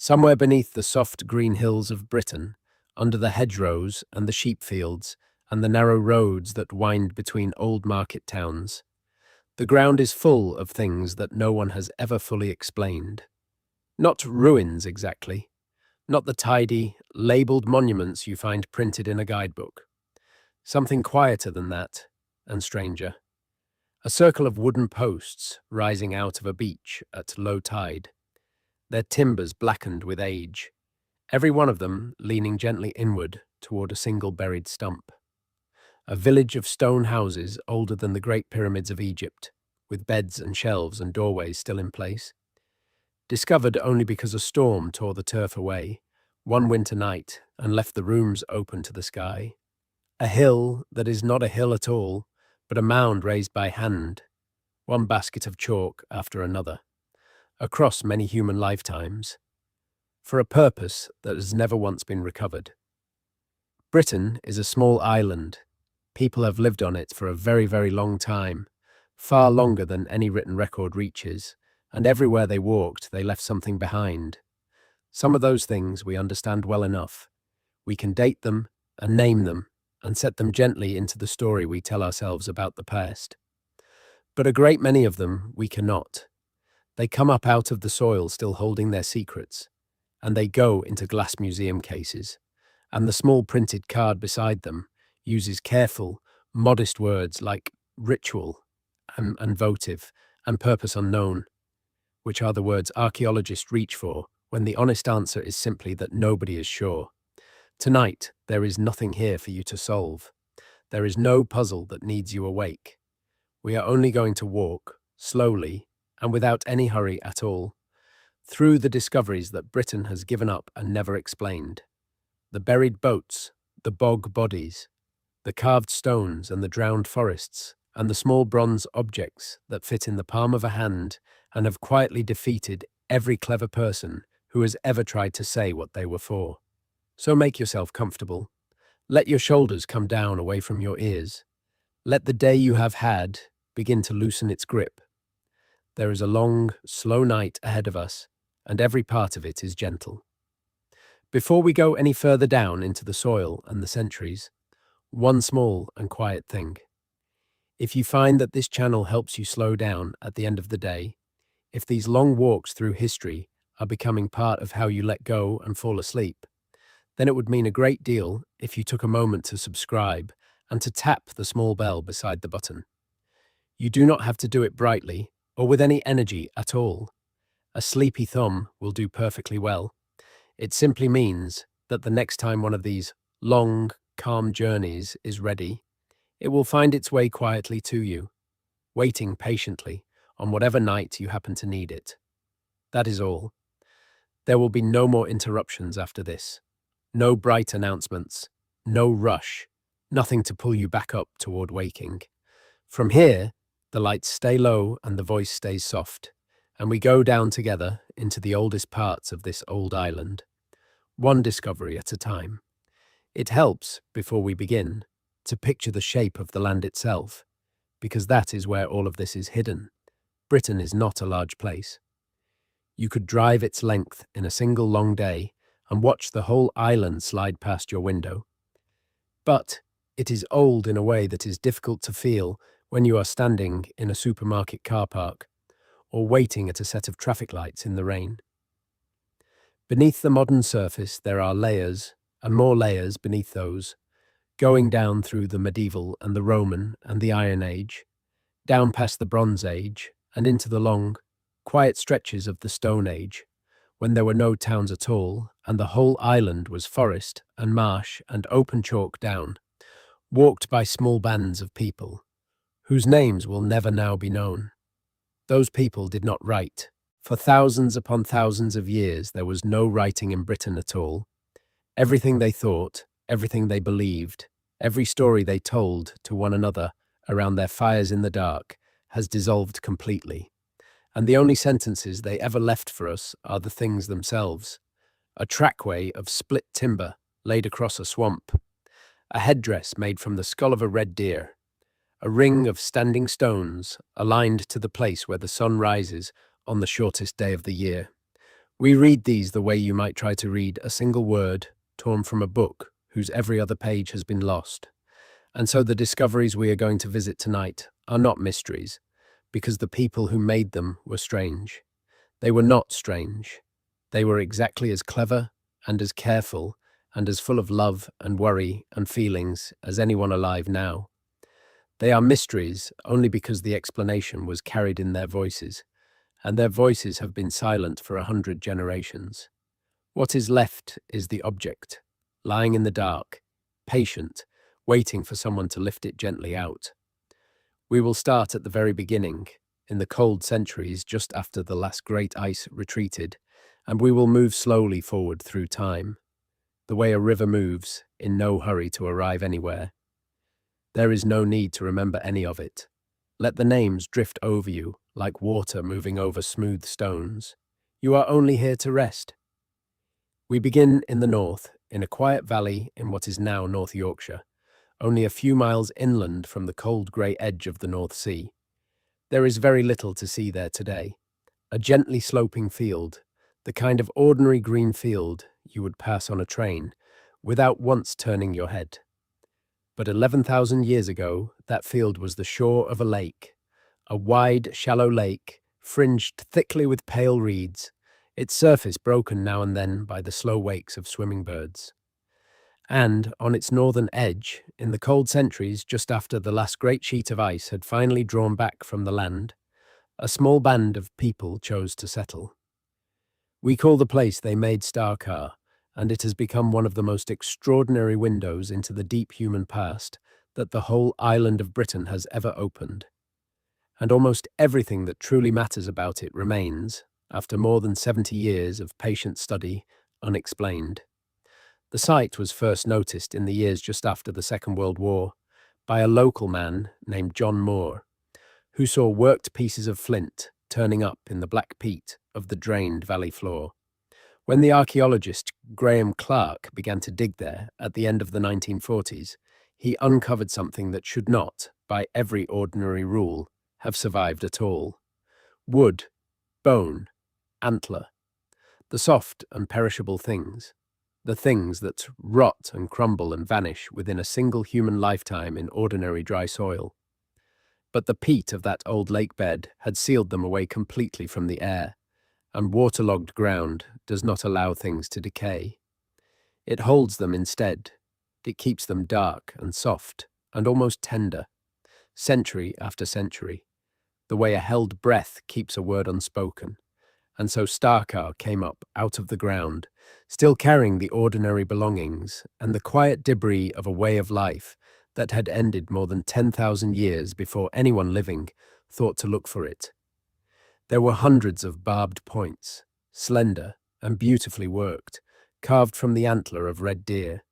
Somewhere beneath the soft green hills of Britain, under the hedgerows and the sheep fields and the narrow roads that wind between old market towns, the ground is full of things that no one has ever fully explained. Not ruins exactly, not the tidy, labelled monuments you find printed in a guidebook. Something quieter than that, and stranger. A circle of wooden posts rising out of a beach at low tide, their timbers blackened with age, every one of them leaning gently inward toward a single buried stump. A village of stone houses older than the great pyramids of Egypt, with beds and shelves and doorways still in place. Discovered only because a storm tore the turf away, one winter night, and left the rooms open to the sky. A hill that is not a hill at all, but a mound raised by hand, one basket of chalk after another, across many human lifetimes, for a purpose that has never once been recovered. Britain is a small island. People have lived on it for a very, very long time, far longer than any written record reaches, and everywhere they walked, they left something behind. Some of those things we understand well enough. We can date them and name them and set them gently into the story we tell ourselves about the past. But a great many of them we cannot. They come up out of the soil still holding their secrets, and they go into glass museum cases, and the small printed card beside them uses careful, modest words like ritual and votive and purpose unknown, which are the words archaeologists reach for when the honest answer is simply that nobody is sure. Tonight, there is nothing here for you to solve. There is no puzzle that needs you awake. We are only going to walk, slowly, and without any hurry at all, through the discoveries that Britain has given up and never explained. The buried boats, the bog bodies, the carved stones and the drowned forests, and the small bronze objects that fit in the palm of a hand and have quietly defeated every clever person who has ever tried to say what they were for. So make yourself comfortable. Let your shoulders come down away from your ears. Let the day you have had begin to loosen its grip. There is a long, slow night ahead of us, and every part of it is gentle. Before we go any further down into the soil and the centuries, one small and quiet thing. If you find that this channel helps you slow down at the end of the day, if these long walks through history are becoming part of how you let go and fall asleep, then it would mean a great deal if you took a moment to subscribe and to tap the small bell beside the button. You do not have to do it brightly or with any energy at all. A sleepy thumb will do perfectly well. It simply means that the next time one of these long, calm journeys is ready, it will find its way quietly to you, waiting patiently on whatever night you happen to need it. That is all. There will be no more interruptions after this. No bright announcements, no rush, nothing to pull you back up toward waking. From here, the lights stay low and the voice stays soft, and we go down together into the oldest parts of this old island, one discovery at a time. It helps, before we begin, to picture the shape of the land itself, because that is where all of this is hidden. Britain is not a large place. You could drive its length in a single long day and watch the whole island slide past your window. But it is old in a way that is difficult to feel when you are standing in a supermarket car park or waiting at a set of traffic lights in the rain. Beneath the modern surface, there are layers and more layers beneath those, going down through the medieval and the Roman and the Iron Age, down past the Bronze Age and into the long, quiet stretches of the Stone Age, when there were no towns at all and the whole island was forest and marsh and open chalk down, walked by small bands of people, whose names will never now be known. Those people did not write. For thousands upon thousands of years there was no writing in Britain at all. Everything they thought, everything they believed, every story they told to one another around their fires in the dark has dissolved completely. And the only sentences they ever left for us are the things themselves. A trackway of split timber laid across a swamp, a headdress made from the skull of a red deer, a ring of standing stones aligned to the place where the sun rises on the shortest day of the year, We read these the way you might try to read a single word torn from a book whose every other page has been lost. And so the discoveries we are going to visit tonight are not mysteries, because the people who made them were strange. They were not strange. They were exactly as clever and as careful and as full of love and worry and feelings as anyone alive now. They are mysteries only because the explanation was carried in their voices, and their voices have been silent for 100 generations. What is left is the object, lying in the dark, patient, waiting for someone to lift it gently out. We will start at the very beginning, in the cold centuries just after the last great ice retreated, and we will move slowly forward through time, the way a river moves, in no hurry to arrive anywhere. There is no need to remember any of it. Let the names drift over you like water moving over smooth stones. You are only here to rest. We begin in the north, in a quiet valley in what is now North Yorkshire, only a few miles inland from the cold grey edge of the North Sea. There is very little to see there today. A gently sloping field, the kind of ordinary green field you would pass on a train, without once turning your head. But 11,000 years ago, that field was the shore of a lake, a wide, shallow lake, fringed thickly with pale reeds, its surface broken now and then by the slow wakes of swimming birds. And on its northern edge, in the cold centuries just after the last great sheet of ice had finally drawn back from the land, a small band of people chose to settle. We call the place they made Carr, and it has become one of the most extraordinary windows into the deep human past that the whole island of Britain has ever opened. And almost everything that truly matters about it remains, after more than 70 years of patient study, unexplained. The site was first noticed in the years just after the Second World War by a local man named John Moore, who saw worked pieces of flint turning up in the black peat of the drained valley floor. When the archaeologist Graham Clark began to dig there at the end of the 1940s, he uncovered something that should not, by every ordinary rule, have survived at all. Wood, bone, antler, the soft and perishable things, the things that rot and crumble and vanish within a single human lifetime in ordinary dry soil. But the peat of that old lake bed had sealed them away completely from the air, and waterlogged ground does not allow things to decay. It holds them instead. It keeps them dark and soft and almost tender, century after century, the way a held breath keeps a word unspoken. And so Carr came up out of the ground, still carrying the ordinary belongings and the quiet debris of a way of life that had ended more than 10,000 years before anyone living thought to look for it. There were hundreds of barbed points, slender and beautifully worked, carved from the antler of red deer,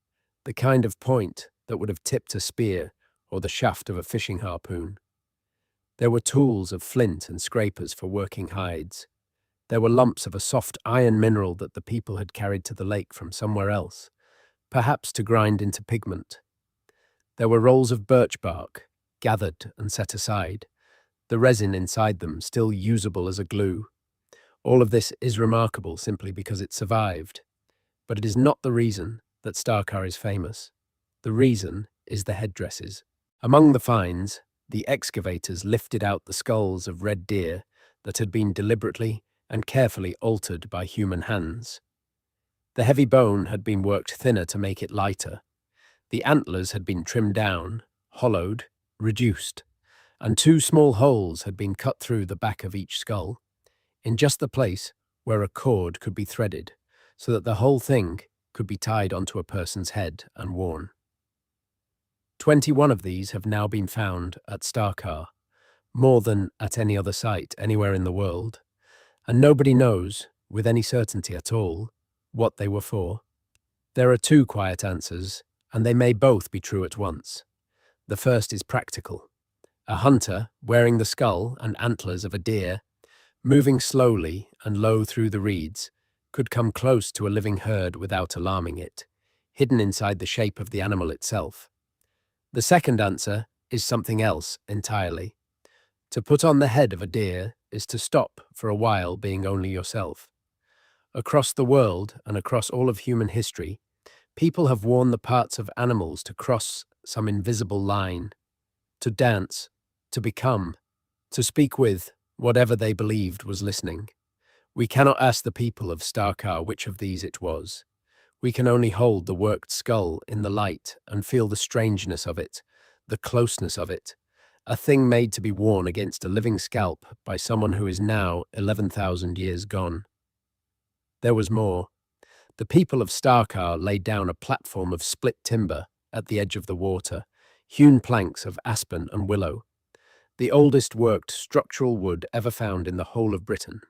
the kind of point that would have tipped a spear or the shaft of a fishing harpoon. There were tools of flint and scrapers for working hides. There were lumps of a soft iron mineral that the people had carried to the lake from somewhere else, perhaps to grind into pigment. There were rolls of birch bark, gathered and set aside, the resin inside them still usable as a glue. All of this is remarkable simply because it survived. But it is not the reason that Carr is famous. The reason is the headdresses. Among the finds, the excavators lifted out the skulls of red deer that had been deliberately and carefully altered by human hands. The heavy bone had been worked thinner to make it lighter. The antlers had been trimmed down, hollowed, reduced, and 2 small holes had been cut through the back of each skull, in just the place where a cord could be threaded, so that the whole thing could be tied onto a person's head and worn. 21 of these have now been found at Carr, more than at any other site anywhere in the world, and nobody knows, with any certainty at all, what they were for. There are 2 quiet answers, and they may both be true at once. The first is practical. A hunter, wearing the skull and antlers of a deer, moving slowly and low through the reeds, could come close to a living herd without alarming it, hidden inside the shape of the animal itself. The second answer is something else entirely. To put on the head of a deer is to stop for a while being only yourself. Across the world and across all of human history, people have worn the parts of animals to cross some invisible line, to dance, to become, to speak with whatever they believed was listening. We cannot ask the people of Starkar which of these it was. We can only hold the worked skull in the light and feel the strangeness of it, the closeness of it, a thing made to be worn against a living scalp by someone who is now 11,000 years gone. There was more. The people of Starkar laid down a platform of split timber at the edge of the water, hewn planks of aspen and willow, the oldest worked structural wood ever found in the whole of Britain,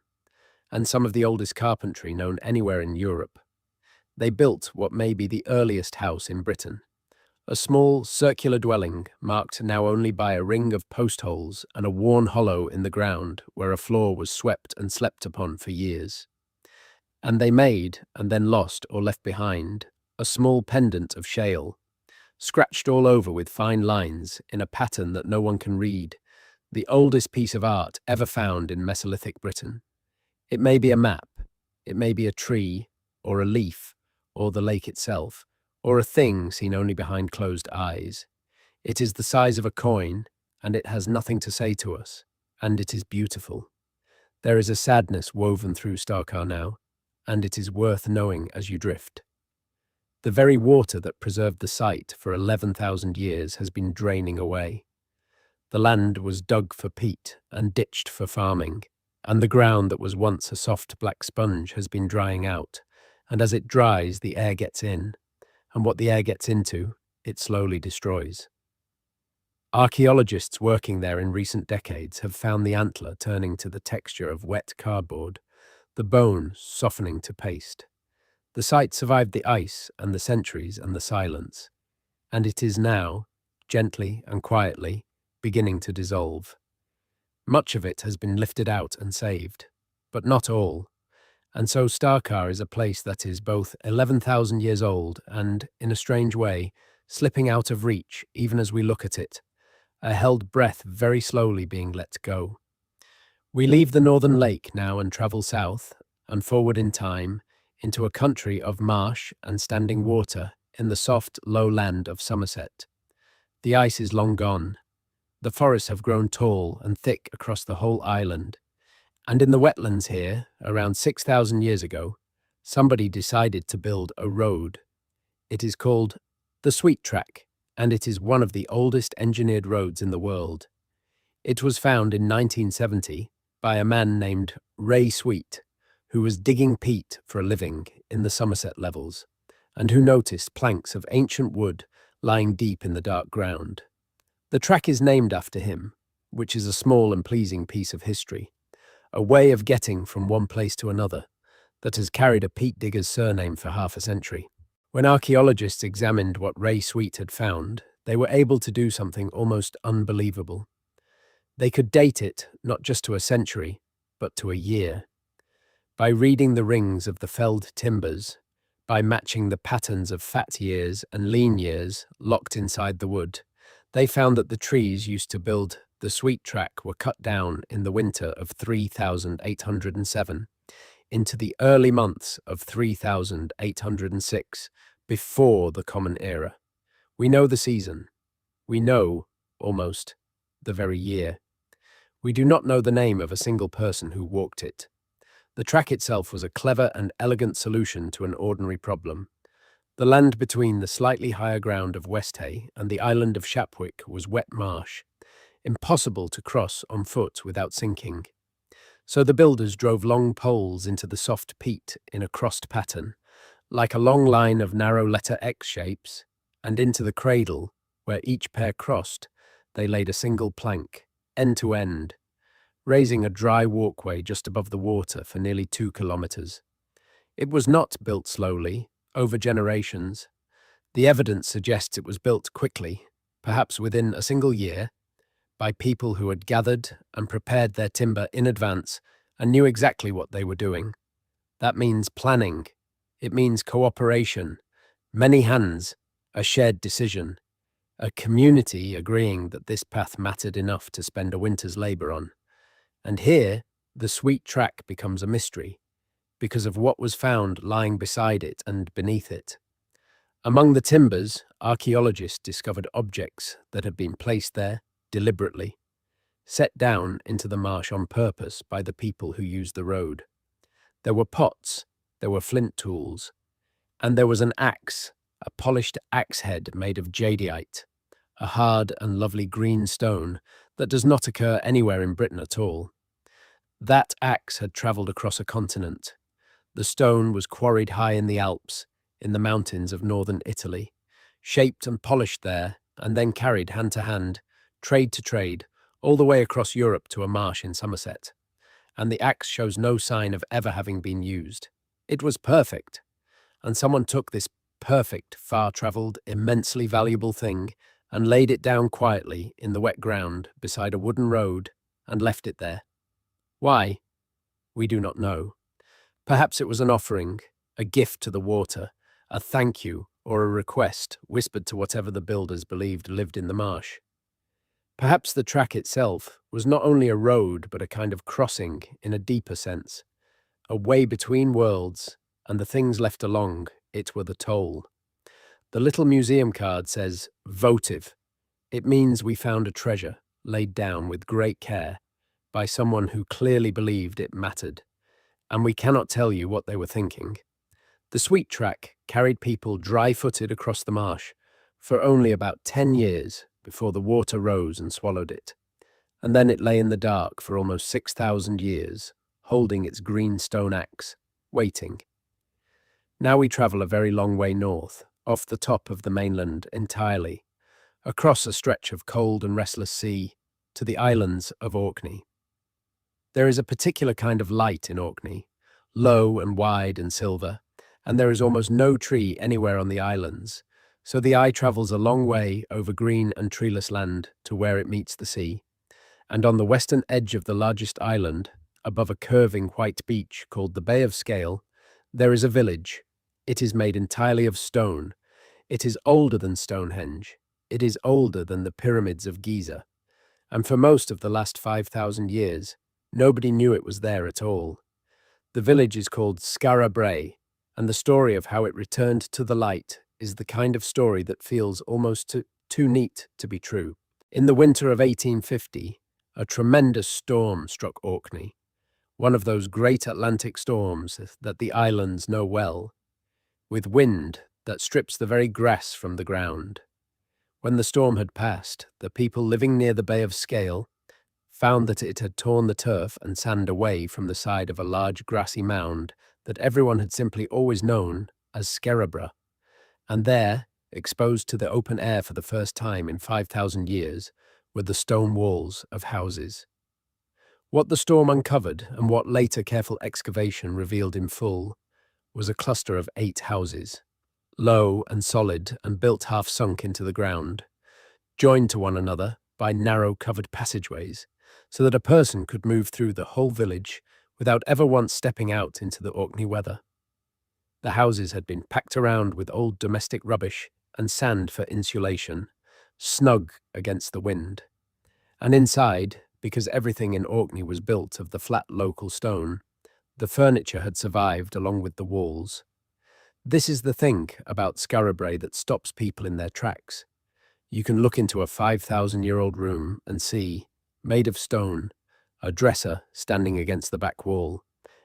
and some of the oldest carpentry known anywhere in Europe. They built what may be the earliest house in Britain, a small circular dwelling marked now only by a ring of post holes and a worn hollow in the ground where a floor was swept and slept upon for years. And they made, and then lost or left behind, a small pendant of shale, scratched all over with fine lines in a pattern that no one can read, the oldest piece of art ever found in Mesolithic Britain. It may be a map, it may be a tree, or a leaf, or the lake itself, or a thing seen only behind closed eyes. It is the size of a coin, and it has nothing to say to us, and it is beautiful. There is a sadness woven through Starkar now, and it is worth knowing as you drift. The very water that preserved the site for 11,000 years has been draining away. The land was dug for peat and ditched for farming, and the ground that was once a soft black sponge has been drying out, and as it dries, the air gets in, and what the air gets into, it slowly destroys. Archaeologists working there in recent decades have found the antler turning to the texture of wet cardboard, the bone softening to paste. The site survived the ice and the centuries and the silence, and it is now, gently and quietly, beginning to dissolve. Much of it has been lifted out and saved, but not all, and so Starkar is a place that is both 11,000 years old and, in a strange way, slipping out of reach even as we look at it, a held breath very slowly being let go. We leave the northern lake now and travel south and forward in time into a country of marsh and standing water in the soft, low land of Somerset. The ice is long gone. The forests have grown tall and thick across the whole island, and in the wetlands here, around 6,000 years ago, somebody decided to build a road. It is called the Sweet Track, and it is one of the oldest engineered roads in the world. It was found in 1970 by a man named Ray Sweet, who was digging peat for a living in the Somerset levels, and who noticed planks of ancient wood lying deep in the dark ground. The track is named after him, which is a small and pleasing piece of history, a way of getting from one place to another that has carried a peat digger's surname for half a century. When archaeologists examined what Ray Sweet had found, they were able to do something almost unbelievable. They could date it not just to a century, but to a year. By reading the rings of the felled timbers, by matching the patterns of fat years and lean years locked inside the wood, they found that the trees used to build the Sweet Track were cut down in the winter of 3,807 into the early months of 3,806 before the Common Era. We know the season. We know, almost, the very year. We do not know the name of a single person who walked it. The track itself was a clever and elegant solution to an ordinary problem. The land between the slightly higher ground of Westhay and the island of Shapwick was wet marsh, impossible to cross on foot without sinking. So the builders drove long poles into the soft peat in a crossed pattern, like a long line of narrow letter X shapes, and into the cradle, where each pair crossed, they laid a single plank, end to end, raising a dry walkway just above the water for nearly 2 kilometres. It was not built slowly, over generations. The evidence suggests it was built quickly, perhaps within a single year, by people who had gathered and prepared their timber in advance and knew exactly what they were doing. That means planning. It means cooperation, many hands, a shared decision, a community agreeing that this path mattered enough to spend a winter's labour on. And here, the Sweet Track becomes a mystery. because of what was found lying beside it and beneath it. Among the timbers, archaeologists discovered objects that had been placed there deliberately, set down into the marsh on purpose by the people who used the road. There were pots, there were flint tools, and there was an axe, a polished axe head made of jadeite, a hard and lovely green stone that does not occur anywhere in Britain at all. That axe had travelled across a continent. The stone was quarried high in the Alps, in the mountains of northern Italy, shaped and polished there, and then carried hand to hand, trade to trade, all the way across Europe to a marsh in Somerset. And the axe shows no sign of ever having been used. It was perfect, and someone took this perfect, far-travelled, immensely valuable thing and laid it down quietly in the wet ground beside a wooden road and left it there. Why? We do not know. Perhaps it was an offering, a gift to the water, a thank you or a request whispered to whatever the builders believed lived in the marsh. Perhaps the track itself was not only a road but a kind of crossing in a deeper sense, a way between worlds, and the things left along it were the toll. The little museum card says, votive. It means we found a treasure laid down with great care by someone who clearly believed it mattered, and we cannot tell you what they were thinking. The sweet track carried people dry-footed across the marsh for only about 10 years before the water rose and swallowed it, and then it lay in the dark for almost 6,000 years, holding its green stone axe, waiting. Now we travel a very long way north, off the top of the mainland entirely, across a stretch of cold and restless sea, to the islands of Orkney. There is a particular kind of light in Orkney, low and wide and silver, and there is almost no tree anywhere on the islands, so the eye travels a long way over green and treeless land to where it meets the sea. And on the western edge of the largest island, above a curving white beach called the Bay of Scale, there is a village. It is made entirely of stone. It is older than Stonehenge. It is older than the pyramids of Giza. And for most of the last 5,000 years, nobody knew it was there at all. The village is called Skara Brae, and the story of how it returned to the light is the kind of story that feels almost too neat to be true. In the winter of 1850, a tremendous storm struck Orkney, one of those great Atlantic storms that the islands know well, with wind that strips the very grass from the ground. When the storm had passed, the people living near the Bay of Scale found that it had torn the turf and sand away from the side of a large grassy mound that everyone had simply always known as Skara Brae, and there, exposed to the open air for the first time in 5,000 years, were the stone walls of houses. What the storm uncovered, and what later careful excavation revealed in full, was a cluster of 8 houses, low and solid and built half sunk into the ground, joined to one another by narrow covered passageways, so that a person could move through the whole village without ever once stepping out into the Orkney weather. The houses had been packed around with old domestic rubbish and sand for insulation, snug against the wind. And inside, because everything in Orkney was built of the flat local stone, the furniture had survived along with the walls. This is the thing about Skara Brae that stops people in their tracks. You can look into a 5,000-year-old room and see, made of stone, a dresser standing against the back wall,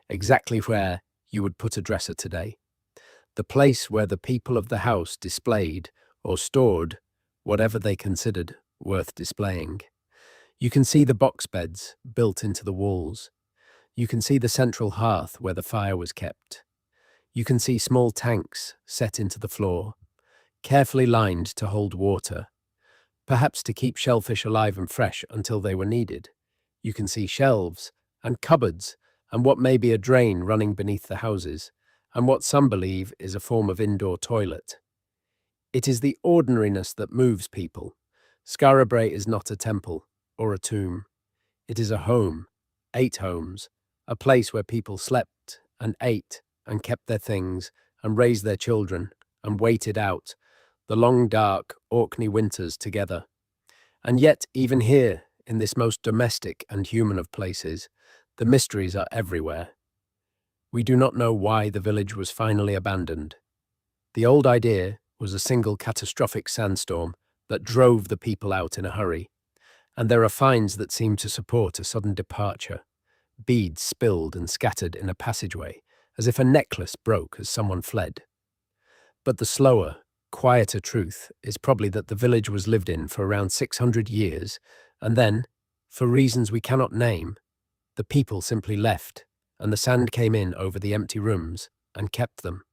exactly where you would put a dresser today. The place where the people of the house displayed or stored whatever they considered worth displaying. You can see the box beds built into the walls. You can see the central hearth where the fire was kept. You can see small tanks set into the floor, carefully lined to hold water, perhaps to keep shellfish alive and fresh until they were needed. You can see shelves and cupboards and what may be a drain running beneath the houses, and what some believe is a form of indoor toilet. It is the ordinariness that moves people. Skara Brae is not a temple or a tomb. It is a home, 8 homes, a place where people slept and ate and kept their things and raised their children and waited out the long dark Orkney winters together. And yet, even here, in this most domestic and human of places, the mysteries are everywhere. We do not know why the village was finally abandoned. The old idea was a single catastrophic sandstorm that drove the people out in a hurry, and there are finds that seem to support a sudden departure. Beads spilled and scattered in a passageway, as if a necklace broke as someone fled. But the slower, quieter truth is probably that the village was lived in for around 600 years, and then, for reasons we cannot name, the people simply left, and the sand came in over the empty rooms and kept them.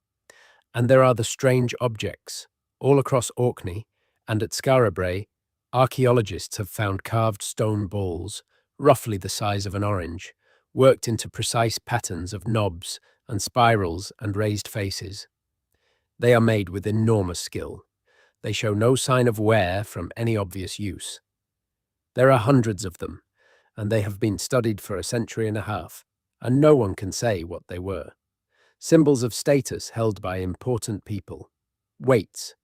And there are the strange objects. All across Orkney and at Skara Brae, archaeologists have found carved stone balls, roughly the size of an orange, worked into precise patterns of knobs and spirals and raised faces. They are made with enormous skill. They show no sign of wear from any obvious use. There are hundreds of them, and they have been studied for a century and a half, and no one can say what they were. Symbols of status held by important people. Weights,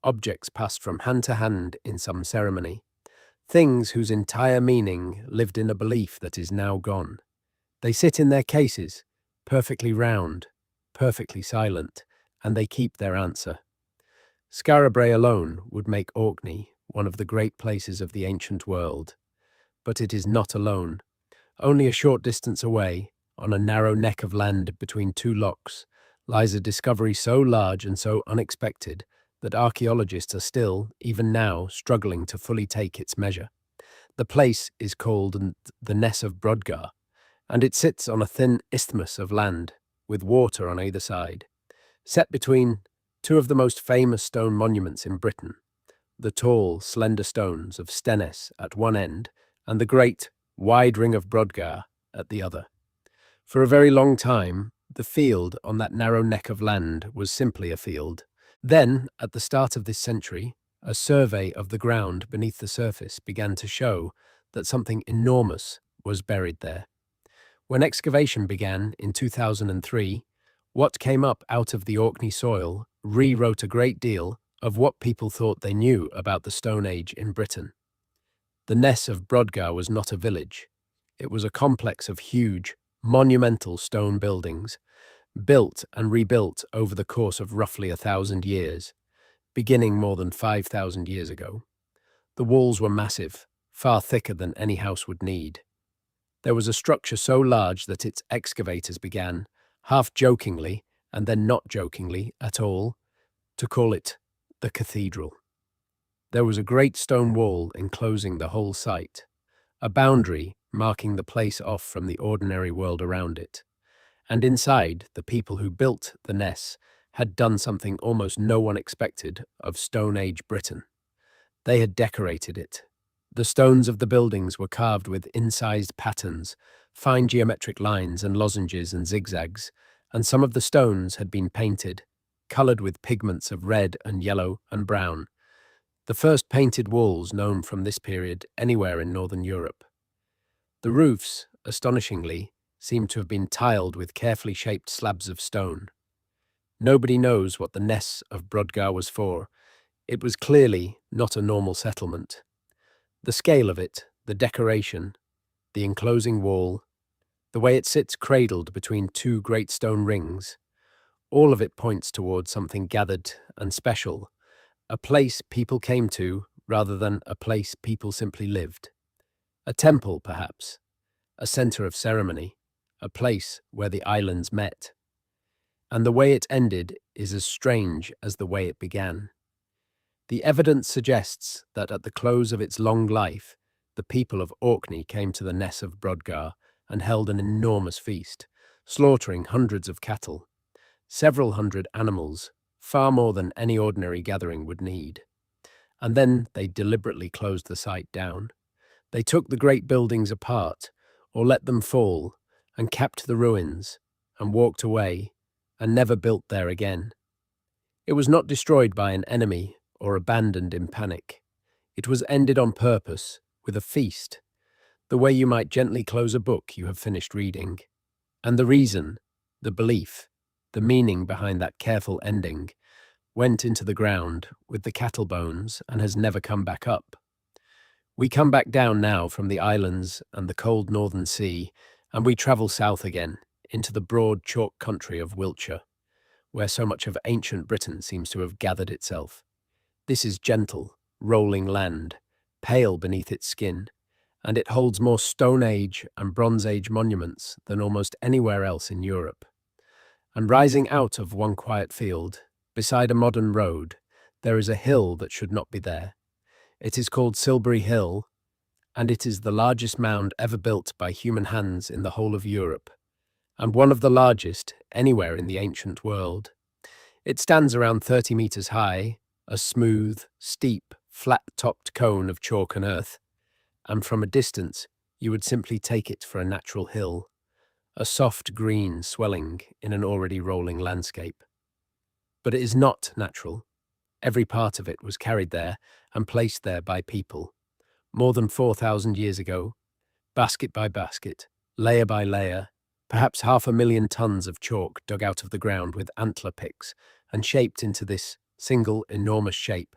objects passed from hand to hand in some ceremony. Things whose entire meaning lived in a belief that is now gone. They sit in their cases, perfectly round, perfectly silent, and they keep their answer. Skara Brae alone would make Orkney one of the great places of the ancient world. But it is not alone. Only a short distance away, on a narrow neck of land between two lochs, lies a discovery so large and so unexpected that archaeologists are still, even now, struggling to fully take its measure. The place is called the Ness of Brodgar, and it sits on a thin isthmus of land, with water on either side, set between two of the most famous stone monuments in Britain, the tall, slender stones of Stennis at one end and the great, wide ring of Brodgar at the other. For a very long time, the field on that narrow neck of land was simply a field. Then, at the start of this century, a survey of the ground beneath the surface began to show that something enormous was buried there. When excavation began in 2003, what came up out of the Orkney soil rewrote a great deal of what people thought they knew about the Stone Age in Britain. The Ness of Brodgar was not a village. It was a complex of huge, monumental stone buildings, built and rebuilt over the course of roughly 1,000 years, beginning more than 5,000 years ago. The walls were massive, far thicker than any house would need. There was a structure so large that its excavators began, half jokingly and then not jokingly at all, to call it the cathedral. There was a great stone wall enclosing the whole site, a boundary marking the place off from the ordinary world around it. And inside, the people who built the Ness had done something almost no one expected of Stone Age Britain. They had decorated it. The stones of the buildings were carved with incised patterns, fine geometric lines and lozenges and zigzags, and some of the stones had been painted, coloured with pigments of red and yellow and brown, the first painted walls known from this period anywhere in northern Europe. The roofs, astonishingly, seem to have been tiled with carefully shaped slabs of stone. Nobody knows what the Ness of Brodgar was for. It was clearly not a normal settlement. The scale of it, the decoration, the enclosing wall, the way it sits cradled between two great stone rings, all of it points towards something gathered and special, a place people came to rather than a place people simply lived. A temple, perhaps, a centre of ceremony, a place where the islands met. And the way it ended is as strange as the way it began. The evidence suggests that at the close of its long life, the people of Orkney came to the Ness of Brodgar and held an enormous feast, slaughtering hundreds of cattle, several hundred animals, far more than any ordinary gathering would need. And then they deliberately closed the site down. They took the great buildings apart, or let them fall, and capped the ruins, and walked away, and never built there again. It was not destroyed by an enemy or abandoned in panic. It was ended on purpose, with a feast, the way you might gently close a book you have finished reading. And the reason, the belief, the meaning behind that careful ending went into the ground with the cattle bones and has never come back up. We come back down now from the islands and the cold northern sea, and we travel south again into the broad chalk country of Wiltshire, where so much of ancient Britain seems to have gathered itself. This is gentle, rolling land, pale beneath its skin, and it holds more Stone Age and Bronze Age monuments than almost anywhere else in Europe. And rising out of one quiet field, beside a modern road, there is a hill that should not be there. It is called Silbury Hill, and it is the largest mound ever built by human hands in the whole of Europe, and one of the largest anywhere in the ancient world. It stands around 30 metres high, a smooth, steep, flat-topped cone of chalk and earth, and from a distance you would simply take it for a natural hill, a soft green swelling in an already rolling landscape. But it is not natural. Every part of it was carried there and placed there by people, more than 4,000 years ago, basket by basket, layer by layer, perhaps 500,000 tons of chalk dug out of the ground with antler picks and shaped into this single enormous shape.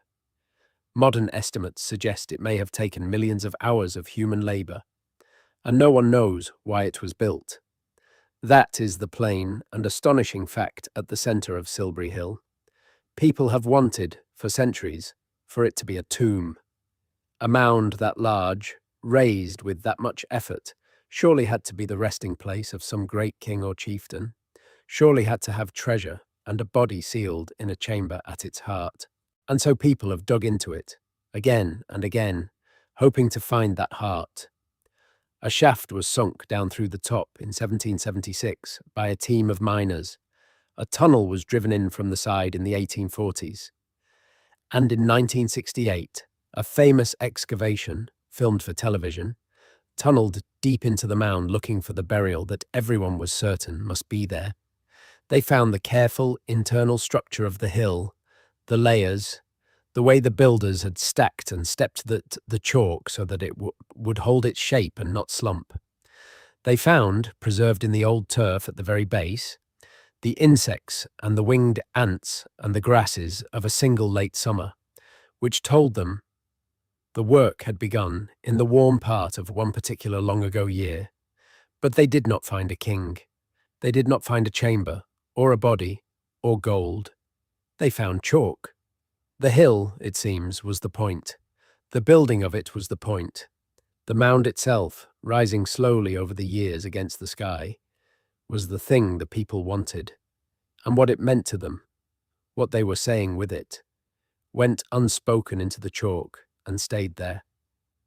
Modern estimates suggest it may have taken millions of hours of human labour, and no one knows why it was built. That is the plain and astonishing fact at the centre of Silbury Hill. People have wanted, for centuries, for it to be a tomb. A mound that large, raised with that much effort, surely had to be the resting place of some great king or chieftain, surely had to have treasure and a body sealed in a chamber at its heart. And so people have dug into it, again and again, hoping to find that heart. A shaft was sunk down through the top in 1776 by a team of miners. A tunnel was driven in from the side in the 1840s. And in 1968, a famous excavation, filmed for television, tunneled deep into the mound looking for the burial that everyone was certain must be there. They found the careful internal structure of the hill, the layers, the way the builders had stacked and stepped the chalk so that it would hold its shape and not slump. They found, preserved in the old turf at the very base, the insects and the winged ants and the grasses of a single late summer, which told them the work had begun in the warm part of one particular long-ago year. But they did not find a king. They did not find a chamber, or a body, or gold. They found chalk. The hill, it seems, was the point. The building of it was the point. The mound itself, rising slowly over the years against the sky, was the thing the people wanted. And what it meant to them, what they were saying with it, went unspoken into the chalk and stayed there.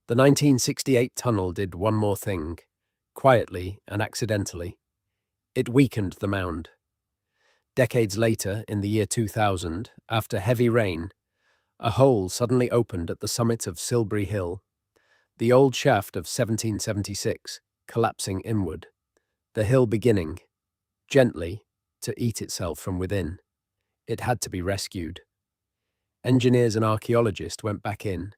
The 1968 tunnel did one more thing, quietly and accidentally. It weakened the mound. Decades later, in the year 2000, after heavy rain, a hole suddenly opened at the summit of Silbury Hill, the old shaft of 1776 collapsing inward, the hill beginning, gently, to eat itself from within. It had to be rescued. Engineers and archaeologists went back in,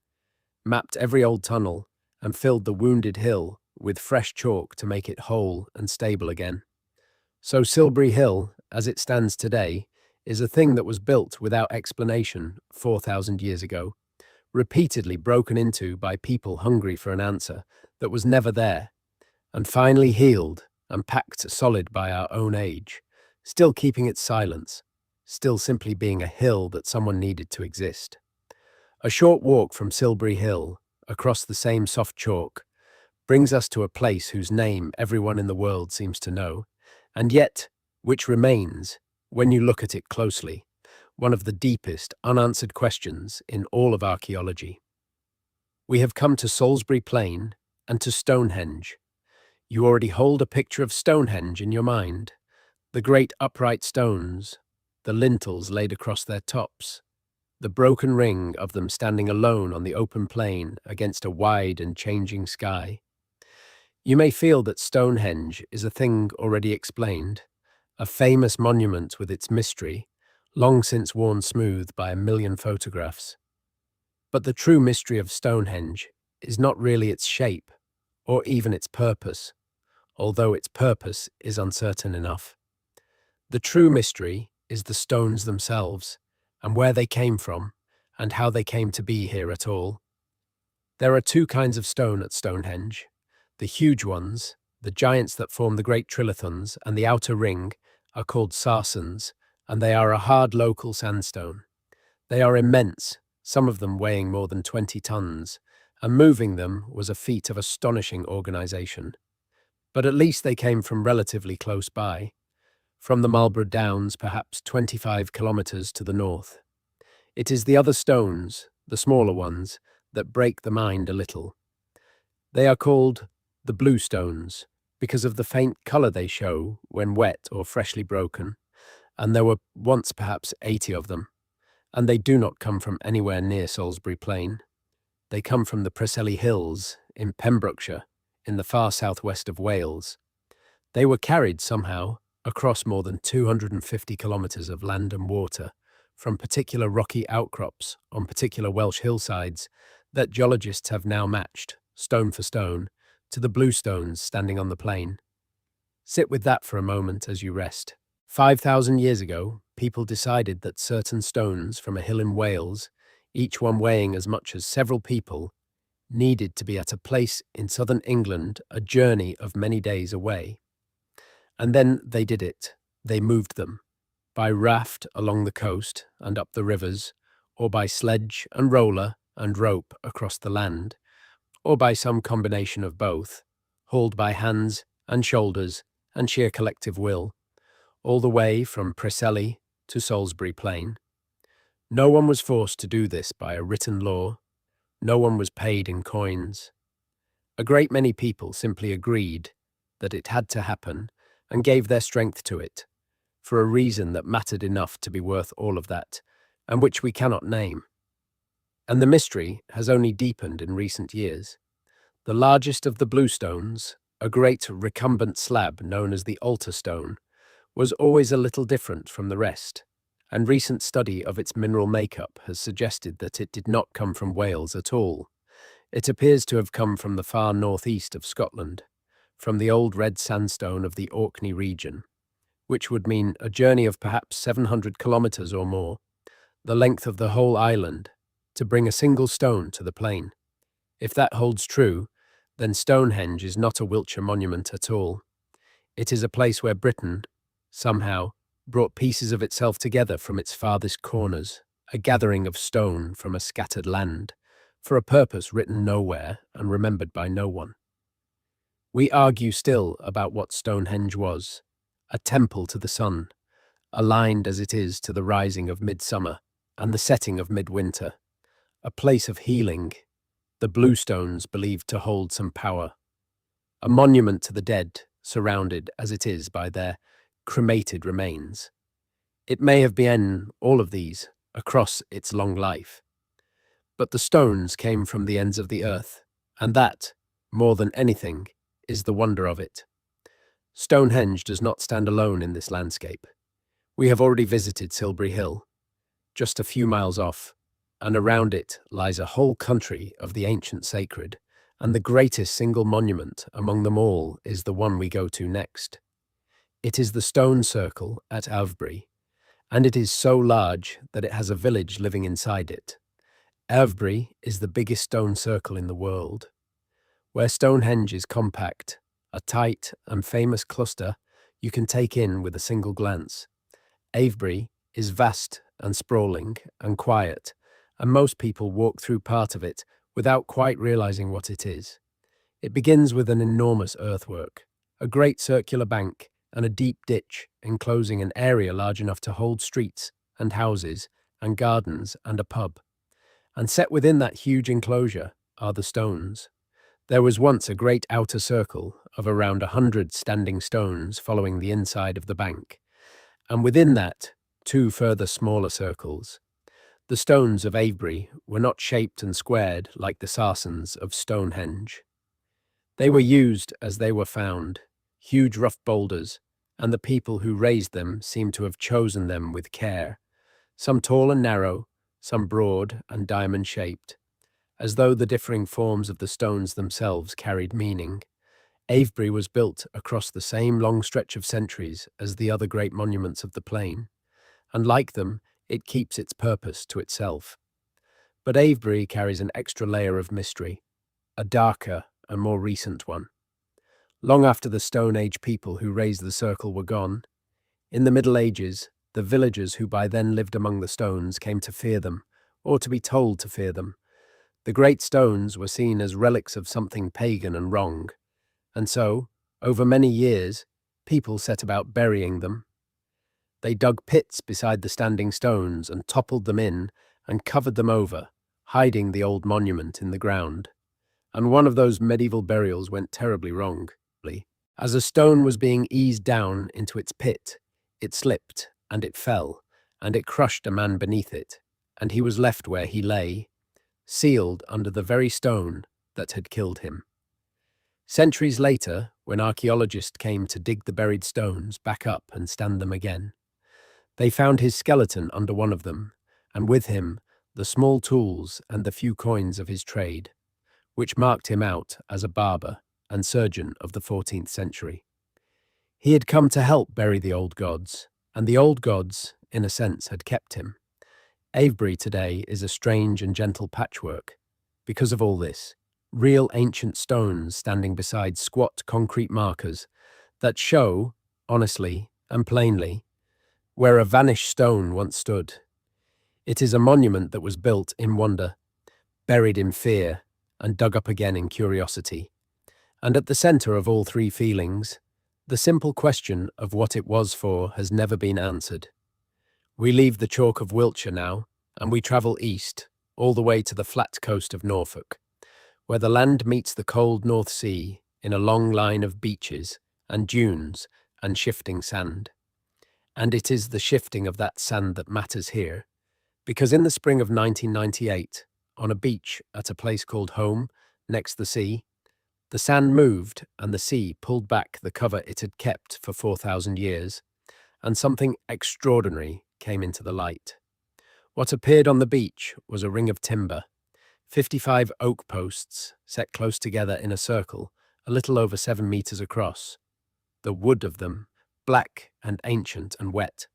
mapped every old tunnel, and filled the wounded hill with fresh chalk to make it whole and stable again. So Silbury Hill, as it stands today, is a thing that was built without explanation 4,000 years ago, repeatedly broken into by people hungry for an answer that was never there, and finally healed and packed solid by our own age, still keeping its silence, still simply being a hill that someone needed to exist. A short walk from Silbury Hill, across the same soft chalk, brings us to a place whose name everyone in the world seems to know, and yet which remains, when you look at it closely, one of the deepest unanswered questions in all of archaeology. We have come to Salisbury Plain and to Stonehenge. You already hold a picture of Stonehenge in your mind, the great upright stones, the lintels laid across their tops, the broken ring of them standing alone on the open plain against a wide and changing sky. You may feel that Stonehenge is a thing already explained, a famous monument with its mystery, long since worn smooth by a million photographs. But the true mystery of Stonehenge is not really its shape, or even its purpose, although its purpose is uncertain enough. The true mystery is the stones themselves, and where they came from, and how they came to be here at all. There are two kinds of stone at Stonehenge, the huge ones, The giants that form the Great Trilithons and the outer ring are called sarsens, and they are a hard local sandstone. They are immense, some of them weighing more than 20 tons, and moving them was a feat of astonishing organisation. But at least they came from relatively close by, from the Marlborough Downs, perhaps 25 kilometres to the north. It is the other stones, the smaller ones, that break the mind a little. They are called the blue stones because of the faint colour they show when wet or freshly broken, and there were once perhaps 80 of them, and they do not come from anywhere near Salisbury Plain. They come from the Preseli Hills in Pembrokeshire, in the far southwest of Wales. They were carried somehow across more than 250 kilometres of land and water, from particular rocky outcrops on particular Welsh hillsides that geologists have now matched, stone for stone, to the blue stones standing on the plain. Sit with that for a moment as you rest. 5,000 years ago, people decided that certain stones from a hill in Wales, each one weighing as much as several people, needed to be at a place in southern England a journey of many days away. And then they did it. They moved them, by raft along the coast and up the rivers, or by sledge and roller and rope across the land, or by some combination of both, hauled by hands and shoulders and sheer collective will, all the way from Preseli to Salisbury Plain. No one was forced to do this by a written law. No one was paid in coins. A great many people simply agreed that it had to happen and gave their strength to it, for a reason that mattered enough to be worth all of that, and which we cannot name. And the mystery has only deepened in recent years. The largest of the blue stones, a great recumbent slab known as the altar stone, was always a little different from the rest, and recent study of its mineral makeup has suggested that it did not come from Wales at all. It appears to have come from the far northeast of Scotland, from the old red sandstone of the Orkney region, which would mean a journey of perhaps 700 kilometres or more, the length of the whole island, to bring a single stone to the plain. If that holds true, then Stonehenge is not a Wiltshire monument at all. It is a place where Britain, somehow, brought pieces of itself together from its farthest corners, a gathering of stone from a scattered land, for a purpose written nowhere and remembered by no one. We argue still about what Stonehenge was, a temple to the sun, aligned as it is to the rising of midsummer and the setting of midwinter, a place of healing, the blue stones believed to hold some power, a monument to the dead, surrounded as it is by their cremated remains. It may have been all of these across its long life, but the stones came from the ends of the earth, and that, more than anything, is the wonder of it. Stonehenge does not stand alone in this landscape. We have already visited Silbury Hill, just a few miles off, and around it lies a whole country of the ancient sacred, and the greatest single monument among them all is the one we go to next. It is the stone circle at Avebury, and it is so large that it has a village living inside it. Avebury is the biggest stone circle in the world. Where Stonehenge is compact, a tight and famous cluster you can take in with a single glance, Avebury is vast and sprawling and quiet, and most people walk through part of it without quite realizing what it is. It begins with an enormous earthwork, a great circular bank and a deep ditch enclosing an area large enough to hold streets and houses and gardens and a pub. And set within that huge enclosure are the stones. There was once a great outer circle of around 100 standing stones following the inside of the bank, and within that, two further smaller circles. The stones of Avebury were not shaped and squared like the sarsens of Stonehenge. They were used as they were found, huge rough boulders, and the people who raised them seemed to have chosen them with care, some tall and narrow, some broad and diamond-shaped, as though the differing forms of the stones themselves carried meaning. Avebury was built across the same long stretch of centuries as the other great monuments of the plain, and like them, it keeps its purpose to itself. But Avebury carries an extra layer of mystery, a darker and more recent one. long after the Stone Age people who raised the circle were gone. In the Middle Ages, the villagers who by then lived among the stones came to fear them, or to be told to fear them. The great stones were seen as relics of something pagan and wrong, and so, over many years, people set about burying them. They dug pits beside the standing stones and toppled them in and covered them over, hiding the old monument in the ground. And one of those medieval burials went terribly wrong. As a stone was being eased down into its pit, it slipped, and it fell, and it crushed a man beneath it, and he was left where he lay, sealed under the very stone that had killed him. Centuries later, when archaeologists came to dig the buried stones back up and stand them again, they found his skeleton under one of them, and with him the small tools and the few coins of his trade, which marked him out as a barber and surgeon of the 14th century. He had come to help bury the old gods, and the old gods, in a sense, had kept him. Avebury today is a strange and gentle patchwork. Because of all this, real ancient stones standing beside squat concrete markers that show, honestly and plainly, where a vanished stone once stood. It is a monument that was built in wonder, buried in fear, and dug up again in curiosity. And at the centre of all three feelings, the simple question of what it was for has never been answered. We leave the chalk of Wiltshire now, and we travel east, all the way to the flat coast of Norfolk, where the land meets the cold North Sea in a long line of beaches and dunes and shifting sand. And it is the shifting of that sand that matters here, because in the spring of 1998, on a beach at a place called Home, next the sea, the sand moved and the sea pulled back the cover it had kept for 4,000 years, and something extraordinary came into the light. What appeared on the beach was a ring of timber, 55 oak posts set close together in a circle, a little over 7 meters across. The wood of them, black and ancient and wet,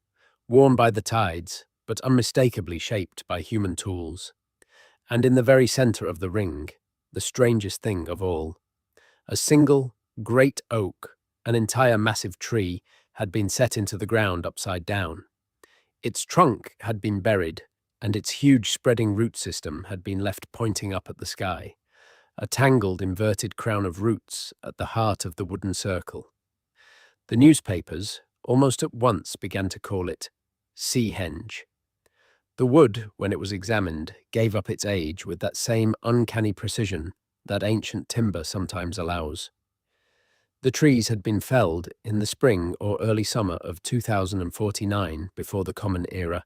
worn by the tides, but unmistakably shaped by human tools. And in the very center of the ring, the strangest thing of all, a single, great oak, an entire massive tree, had been set into the ground upside down. Its trunk had been buried, and its huge spreading root system had been left pointing up at the sky, a tangled inverted crown of roots at the heart of the wooden circle. The newspapers almost at once began to call it Seahenge. The wood, when it was examined, gave up its age with that same uncanny precision that ancient timber sometimes allows. The trees had been felled in the spring or early summer of 2049 before the Common Era.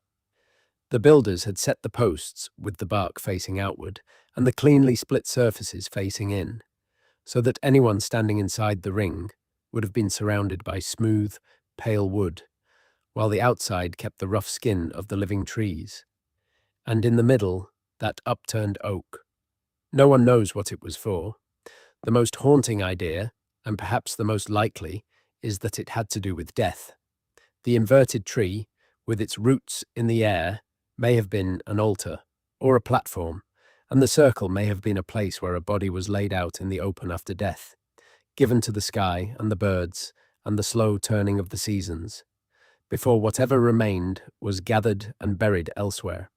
The builders had set the posts with the bark facing outward and the cleanly split surfaces facing in, so that anyone standing inside the ring would have been surrounded by smooth, pale wood, while the outside kept the rough skin of the living trees. And in the middle, that upturned oak. No one knows what it was for. The most haunting idea, and perhaps the most likely, is that it had to do with death. The inverted tree, with its roots in the air, may have been an altar or a platform, and the circle may have been a place where a body was laid out in the open after death, given to the sky and the birds and the slow turning of the seasons, before whatever remained was gathered and buried elsewhere.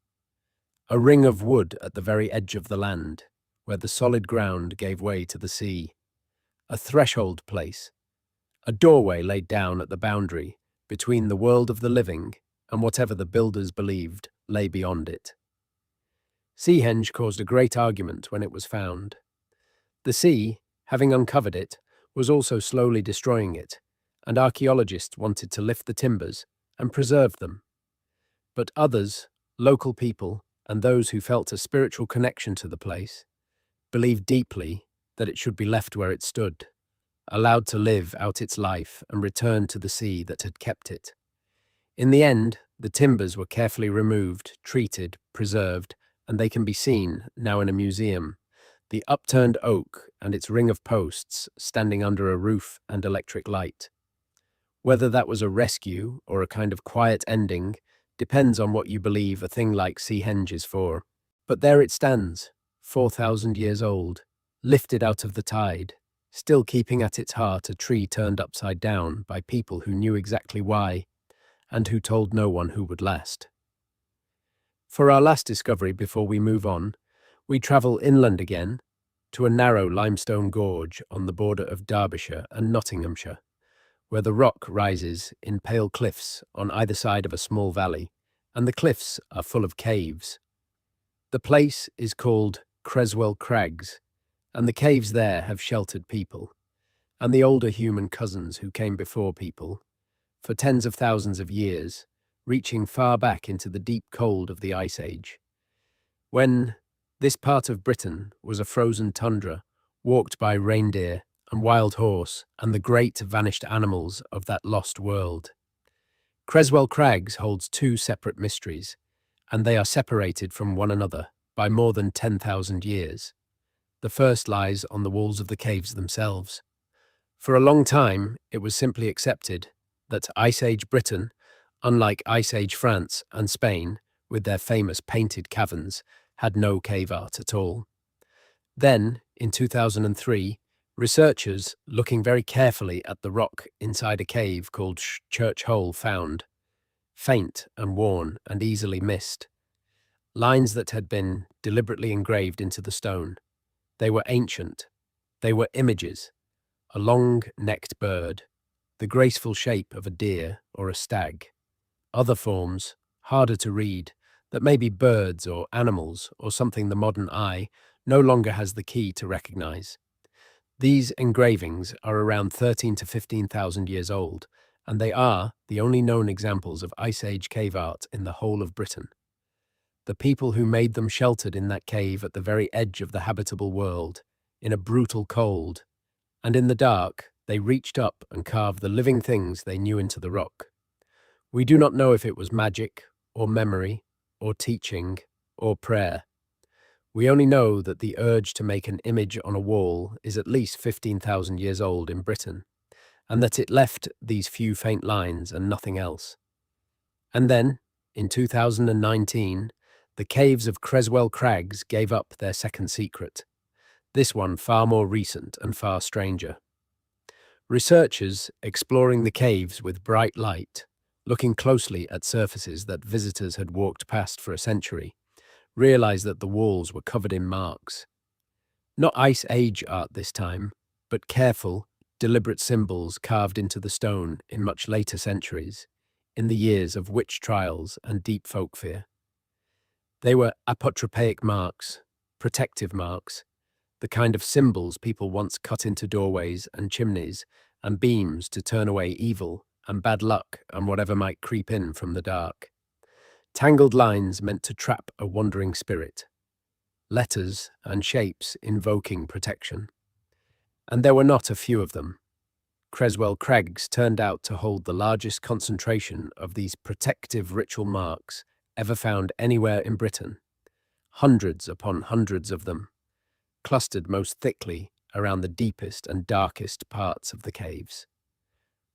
A ring of wood at the very edge of the land, where the solid ground gave way to the sea. A threshold place, a doorway laid down at the boundary between the world of the living and whatever the builders believed lay beyond it. Seahenge caused a great argument when it was found. The sea, having uncovered it, was also slowly destroying it, and archaeologists wanted to lift the timbers and preserve them. But others, local people, and those who felt a spiritual connection to the place, believed deeply that it should be left where it stood, allowed to live out its life and return to the sea that had kept it. In the end, the timbers were carefully removed, treated, preserved, and they can be seen now in a museum, the upturned oak and its ring of posts standing under a roof and electric light. Whether that was a rescue or a kind of quiet ending depends on what you believe a thing like Seahenge is for. But there it stands, 4,000 years old, lifted out of the tide, still keeping at its heart a tree turned upside down by people who knew exactly why and who told no one who would last. For our last discovery before we move on, we travel inland again to a narrow limestone gorge on the border of Derbyshire and Nottinghamshire, where the rock rises in pale cliffs on either side of a small valley, and the cliffs are full of caves. The place is called Creswell Crags, and the caves there have sheltered people, and the older human cousins who came before people, for tens of thousands of years, reaching far back into the deep cold of the Ice Age, when this part of Britain was a frozen tundra, walked by reindeer and wild horse and the great vanished animals of that lost world. Creswell Crags holds two separate mysteries, and they are separated from one another by more than 10,000 years. The first lies on the walls of the caves themselves. For a long time, it was simply accepted that Ice Age Britain, unlike Ice Age France and Spain, with their famous painted caverns, had no cave art at all. Then, in 2003, researchers, looking very carefully at the rock inside a cave called Church Hole, found, faint and worn and easily missed, lines that had been deliberately engraved into the stone. They were ancient. They were images: a long-necked bird, the graceful shape of a deer or a stag. Other forms, harder to read, that may be birds or animals or something the modern eye no longer has the key to recognize. These engravings are around 13 to 15,000 years old, and they are the only known examples of Ice Age cave art in the whole of Britain. The people who made them sheltered in that cave at the very edge of the habitable world, in a brutal cold, and in the dark they reached up and carved the living things they knew into the rock. We do not know if it was magic, or memory, or teaching, or prayer. We only know that the urge to make an image on a wall is at least 15,000 years old in Britain, and that it left these few faint lines and nothing else. And then, in 2019, the caves of Creswell Crags gave up their second secret, this one far more recent and far stranger. Researchers exploring the caves with bright light, looking closely at surfaces that visitors had walked past for a century, realized that the walls were covered in marks. Not Ice Age art this time, but careful, deliberate symbols carved into the stone in much later centuries, in the years of witch trials and deep folk fear. They were apotropaic marks, protective marks, the kind of symbols people once cut into doorways and chimneys and beams to turn away evil and bad luck and whatever might creep in from the dark. Tangled lines meant to trap a wandering spirit. Letters and shapes invoking protection. And there were not a few of them. Creswell Crags turned out to hold the largest concentration of these protective ritual marks ever found anywhere in Britain. Hundreds upon hundreds of them, clustered most thickly around the deepest and darkest parts of the caves.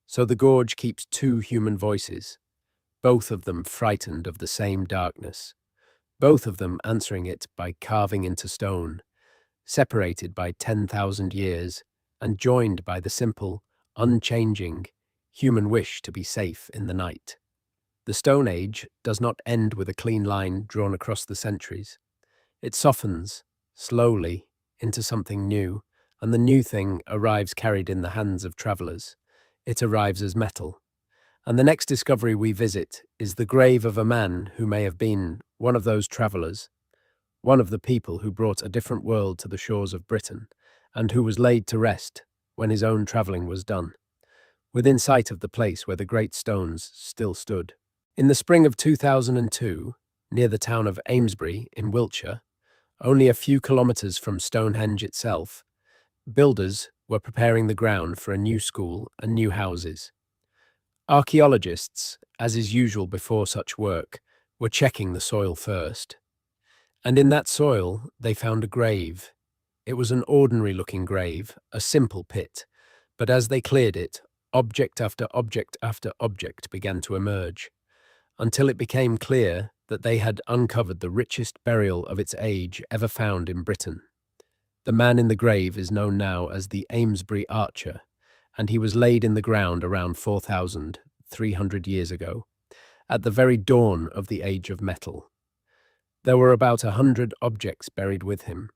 So the gorge keeps two human voices, both of them frightened of the same darkness, both of them answering it by carving into stone, separated by 10,000 years and joined by the simple, unchanging, human wish to be safe in the night. The Stone Age does not end with a clean line drawn across the centuries. It softens, slowly, into something new, and the new thing arrives carried in the hands of travellers. It arrives as metal. And the next discovery we visit is the grave of a man who may have been one of those travellers, one of the people who brought a different world to the shores of Britain, and who was laid to rest when his own travelling was done, within sight of the place where the great stones still stood. In the spring of 2002, near the town of Amesbury in Wiltshire, only a few kilometres from Stonehenge itself, builders were preparing the ground for a new school and new houses. Archaeologists, as is usual before such work, were checking the soil first. And in that soil they found a grave. It was an ordinary-looking grave, a simple pit, but as they cleared it, object after object after object began to emerge, until it became clear that they had uncovered the richest burial of its age ever found in Britain. The man in the grave is known now as the Amesbury Archer, and he was laid in the ground around 4,300 years ago, at the very dawn of the age of metal. There were about 100 objects buried with him,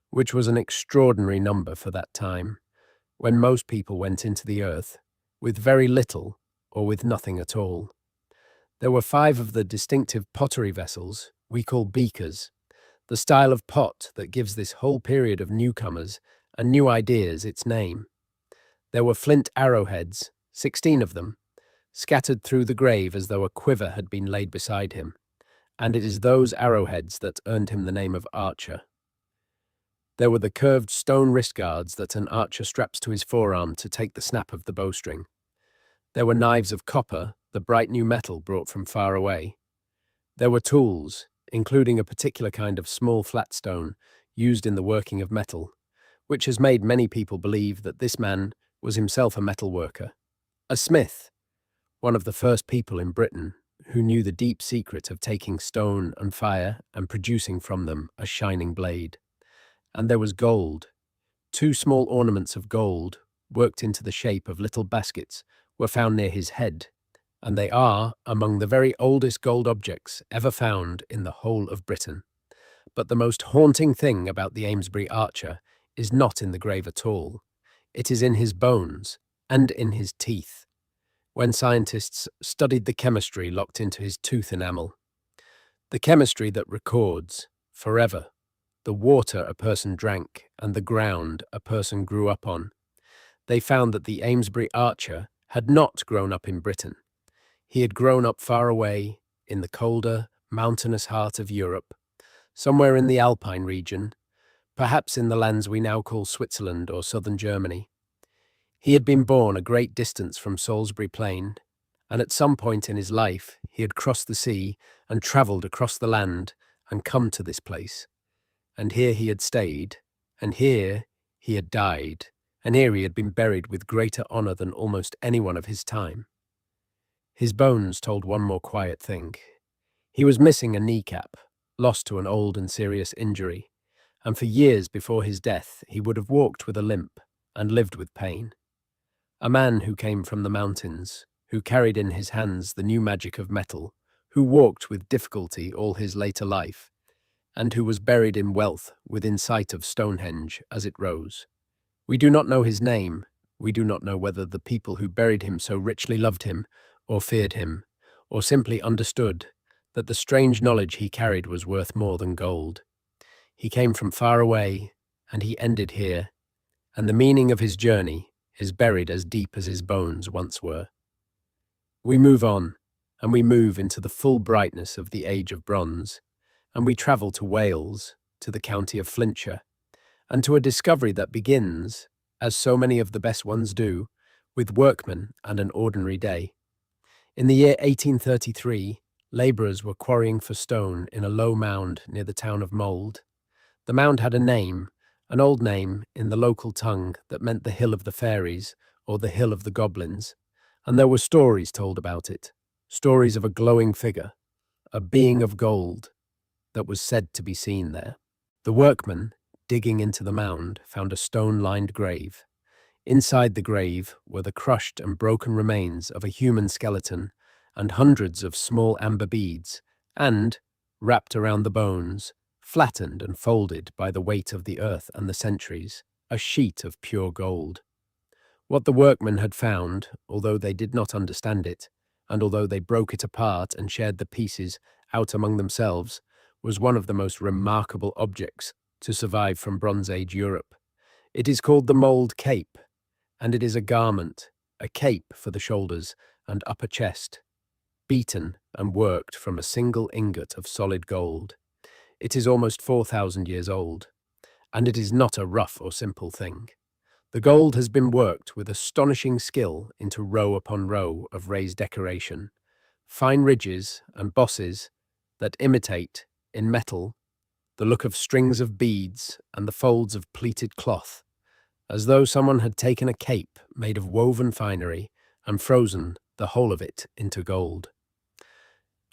which was an extraordinary number for that time, when most people went into the earth with very little or with nothing at all. There were 5 of the distinctive pottery vessels we call beakers, the style of pot that gives this whole period of newcomers and new ideas its name. There were flint arrowheads, 16 of them, scattered through the grave as though a quiver had been laid beside him, and it is those arrowheads that earned him the name of Archer. There were the curved stone wrist guards that an archer straps to his forearm to take the snap of the bowstring. There were knives of copper, the bright new metal brought from far away. There were tools, including a particular kind of small flat stone used in the working of metal, which has made many people believe that this man was himself a metal worker. A smith, one of the first people in Britain who knew the deep secret of taking stone and fire and producing from them a shining blade. And there was gold. 2 small ornaments of gold, worked into the shape of little baskets, were found near his head, and they are among the very oldest gold objects ever found in the whole of Britain. But the most haunting thing about the Amesbury Archer is not in the grave at all. It is in his bones and in his teeth, when scientists studied the chemistry locked into his tooth enamel. The chemistry that records, forever, the water a person drank and the ground a person grew up on. They found that the Amesbury Archer had not grown up in Britain. He had grown up far away in the colder, mountainous heart of Europe, somewhere in the Alpine region, perhaps in the lands we now call Switzerland or southern Germany. He had been born a great distance from Salisbury Plain, and at some point in his life he had crossed the sea and travelled across the land and come to this place. And here he had stayed, and here he had died, and here he had been buried with greater honour than almost anyone of his time. His bones told one more quiet thing. He was missing a kneecap, lost to an old and serious injury, and for years before his death he would have walked with a limp and lived with pain. A man who came from the mountains, who carried in his hands the new magic of metal, who walked with difficulty all his later life, and who was buried in wealth within sight of Stonehenge as it rose. We do not know his name. We do not know whether the people who buried him so richly loved him, or feared him, or simply understood that the strange knowledge he carried was worth more than gold. He came from far away, and he ended here, and the meaning of his journey is buried as deep as his bones once were. We move on, and we move into the full brightness of the Age of Bronze, and we travel to Wales, to the county of Flintshire, and to a discovery that begins, as so many of the best ones do, with workmen and an ordinary day. In the year 1833, labourers were quarrying for stone in a low mound near the town of Mould. The mound had a name, an old name in the local tongue that meant the Hill of the Fairies or the Hill of the Goblins, and there were stories told about it, stories of a glowing figure, a being of gold, that was said to be seen there. The workmen, digging into the mound, found a stone-lined grave. Inside the grave were the crushed and broken remains of a human skeleton and hundreds of small amber beads, and, wrapped around the bones, flattened and folded by the weight of the earth and the centuries, a sheet of pure gold. What the workmen had found, although they did not understand it, and although they broke it apart and shared the pieces out among themselves, was one of the most remarkable objects to survive from Bronze Age Europe. It is called the Mould Cape, and it is a garment, a cape for the shoulders and upper chest, beaten and worked from a single ingot of solid gold. It is almost 4,000 years old, and it is not a rough or simple thing. The gold has been worked with astonishing skill into row upon row of raised decoration, fine ridges and bosses that imitate, in metal, the look of strings of beads and the folds of pleated cloth, as though someone had taken a cape made of woven finery and frozen the whole of it into gold.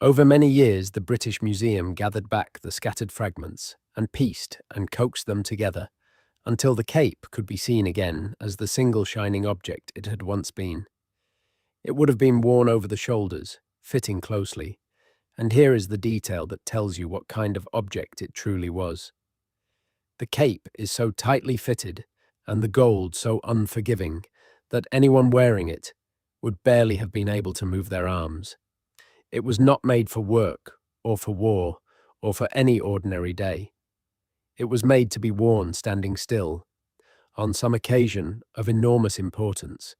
Over many years, the British Museum gathered back the scattered fragments and pieced and coaxed them together, until the cape could be seen again as the single shining object it had once been. It would have been worn over the shoulders, fitting closely, and here is the detail that tells you what kind of object it truly was. The cape is so tightly fitted, and the gold so unforgiving, that anyone wearing it would barely have been able to move their arms. It was not made for work, or for war, or for any ordinary day. It was made to be worn standing still, on some occasion of enormous importance,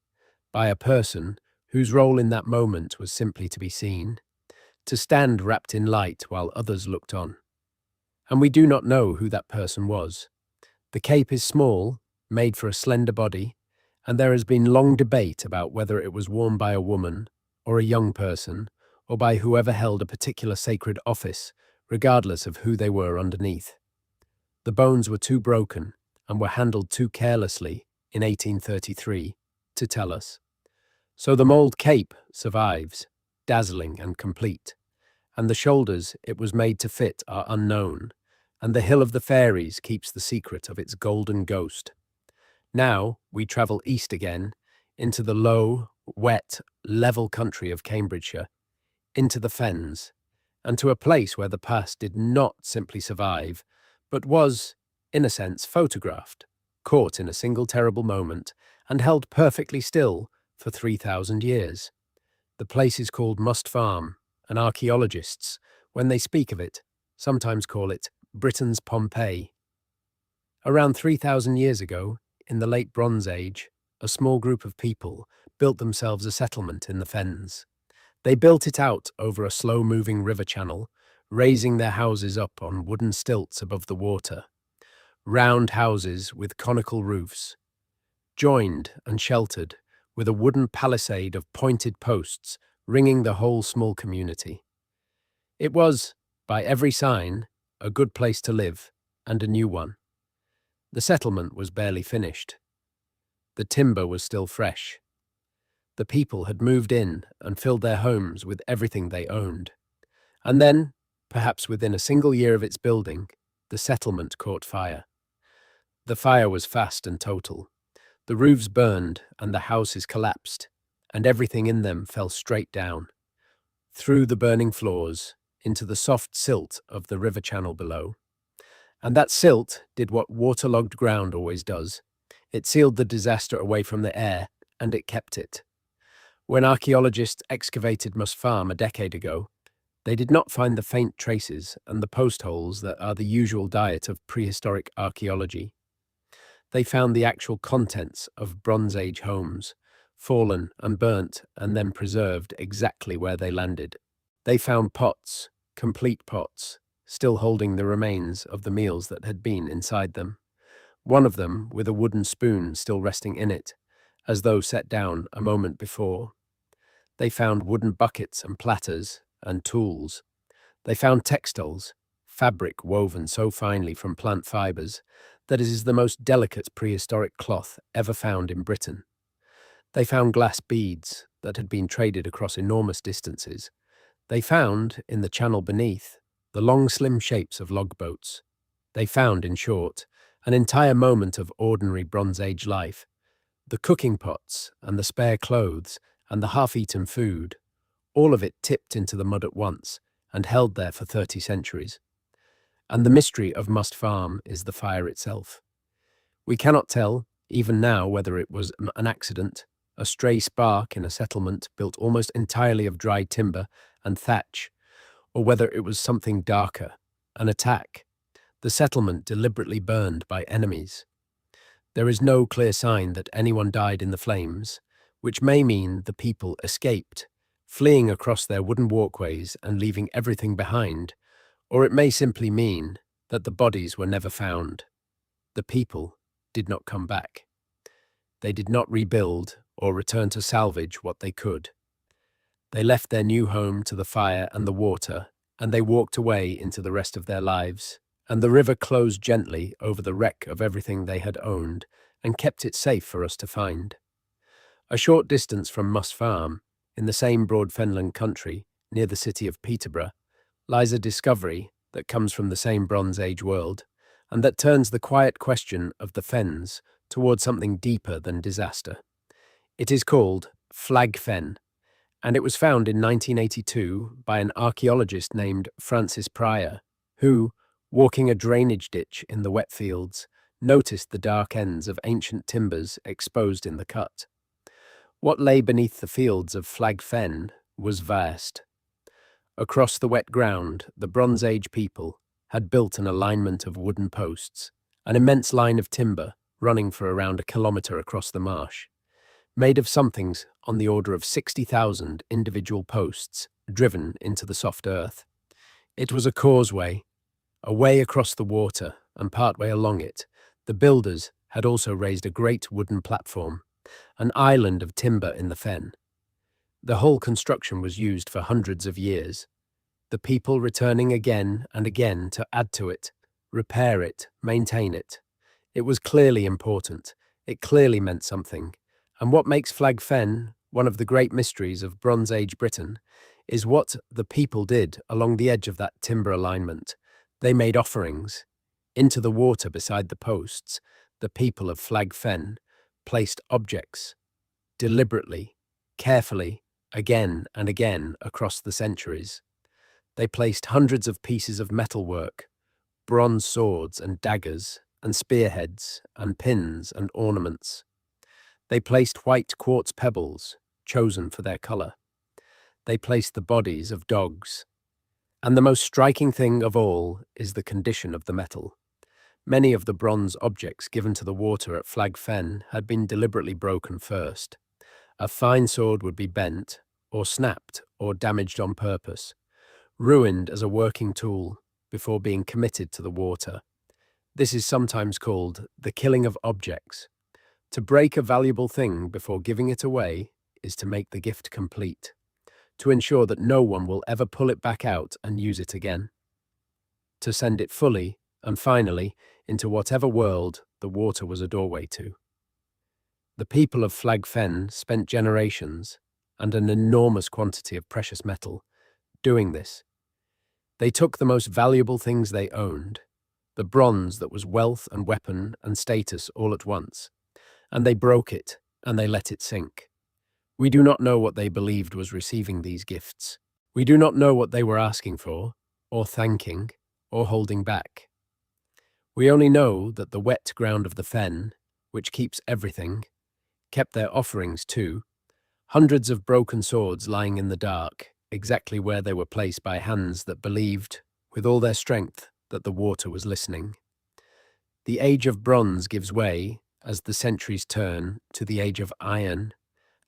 by a person whose role in that moment was simply to be seen, to stand wrapped in light while others looked on. And we do not know who that person was. The cape is small, made for a slender body, and there has been long debate about whether it was worn by a woman, or a young person, or by whoever held a particular sacred office, regardless of who they were underneath. The bones were too broken and were handled too carelessly in 1833 to tell us. So the mould cape survives, dazzling and complete, and the shoulders it was made to fit are unknown, and the Hill of the Fairies keeps the secret of its golden ghost. Now we travel east again, into the low, wet, level country of Cambridgeshire, into the fens, and to a place where the past did not simply survive, but was, in a sense, photographed, caught in a single terrible moment, and held perfectly still for 3,000 years. The place is called Must Farm, and archaeologists, when they speak of it, sometimes call it Britain's Pompeii. Around 3,000 years ago, in the late Bronze Age, a small group of people built themselves a settlement in the fens. They built it out over a slow-moving river channel, raising their houses up on wooden stilts above the water. Round houses with conical roofs, joined and sheltered with a wooden palisade of pointed posts ringing the whole small community. It was, by every sign, a good place to live, and a new one. The settlement was barely finished. The timber was still fresh. The people had moved in and filled their homes with everything they owned. And then, perhaps within a single year of its building, the settlement caught fire. The fire was fast and total. The roofs burned and the houses collapsed, and everything in them fell straight down, through the burning floors, into the soft silt of the river channel below. And that silt did what waterlogged ground always does. It sealed the disaster away from the air, and it kept it. When archaeologists excavated Must Farm a decade ago, they did not find the faint traces and the post holes that are the usual diet of prehistoric archaeology. They found the actual contents of Bronze Age homes, fallen and burnt and then preserved exactly where they landed. They found pots, complete pots, still holding the remains of the meals that had been inside them. One of them with a wooden spoon still resting in it, as though set down a moment before. They found wooden buckets and platters and tools. They found textiles, fabric woven so finely from plant fibres that it is the most delicate prehistoric cloth ever found in Britain. They found glass beads that had been traded across enormous distances. They found, in the channel beneath, the long slim shapes of log boats. They found, in short, an entire moment of ordinary Bronze Age life. The cooking pots and the spare clothes and the half-eaten food, all of it tipped into the mud at once and held there for 30 centuries. And the mystery of Must Farm is the fire itself. We cannot tell, even now, whether it was an accident, a stray spark in a settlement built almost entirely of dry timber and thatch, or whether it was something darker, an attack, the settlement deliberately burned by enemies. There is no clear sign that anyone died in the flames, which may mean the people escaped, fleeing across their wooden walkways and leaving everything behind, or it may simply mean that the bodies were never found. The people did not come back. They did not rebuild or return to salvage what they could. They left their new home to the fire and the water, and they walked away into the rest of their lives, and the river closed gently over the wreck of everything they had owned and kept it safe for us to find. A short distance from Must Farm, in the same broad fenland country, near the city of Peterborough, lies a discovery that comes from the same Bronze Age world, and that turns the quiet question of the fens towards something deeper than disaster. It is called Flag Fen, and it was found in 1982 by an archaeologist named Francis Pryor, who, walking a drainage ditch in the wet fields, noticed the dark ends of ancient timbers exposed in the cut. What lay beneath the fields of Flag Fen was vast. Across the wet ground, the Bronze Age people had built an alignment of wooden posts, an immense line of timber running for around a kilometre across the marsh, made of somethings on the order of 60,000 individual posts driven into the soft earth. It was a causeway, a way across the water, and partway along it, the builders had also raised a great wooden platform, an island of timber in the fen. The whole construction was used for hundreds of years, the people returning again and again to add to it, repair it, maintain it. It was clearly important. It clearly meant something. And what makes Flag Fen one of the great mysteries of Bronze Age Britain is what the people did along the edge of that timber alignment. They made offerings. Into the water beside the posts, the people of Flag Fen placed objects, deliberately, carefully, again and again across the centuries. They placed hundreds of pieces of metalwork, bronze swords and daggers, and spearheads, and pins and ornaments. They placed white quartz pebbles, chosen for their colour. They placed the bodies of dogs. And the most striking thing of all is the condition of the metal. Many of the bronze objects given to the water at Flag Fen had been deliberately broken first. A fine sword would be bent, or snapped, or damaged on purpose, ruined as a working tool before being committed to the water. This is sometimes called the killing of objects. To break a valuable thing before giving it away is to make the gift complete, to ensure that no one will ever pull it back out and use it again, to send it fully and finally into whatever world the water was a doorway to. The people of Flag Fen spent generations and an enormous quantity of precious metal doing this. They took the most valuable things they owned, the bronze that was wealth and weapon and status all at once, and they broke it and they let it sink. We do not know what they believed was receiving these gifts. We do not know what they were asking for, or thanking, or holding back. We only know that the wet ground of the fen, which keeps everything, kept their offerings too, hundreds of broken swords lying in the dark, exactly where they were placed by hands that believed, with all their strength, that the water was listening. The age of bronze gives way, as the centuries turn, to the age of iron,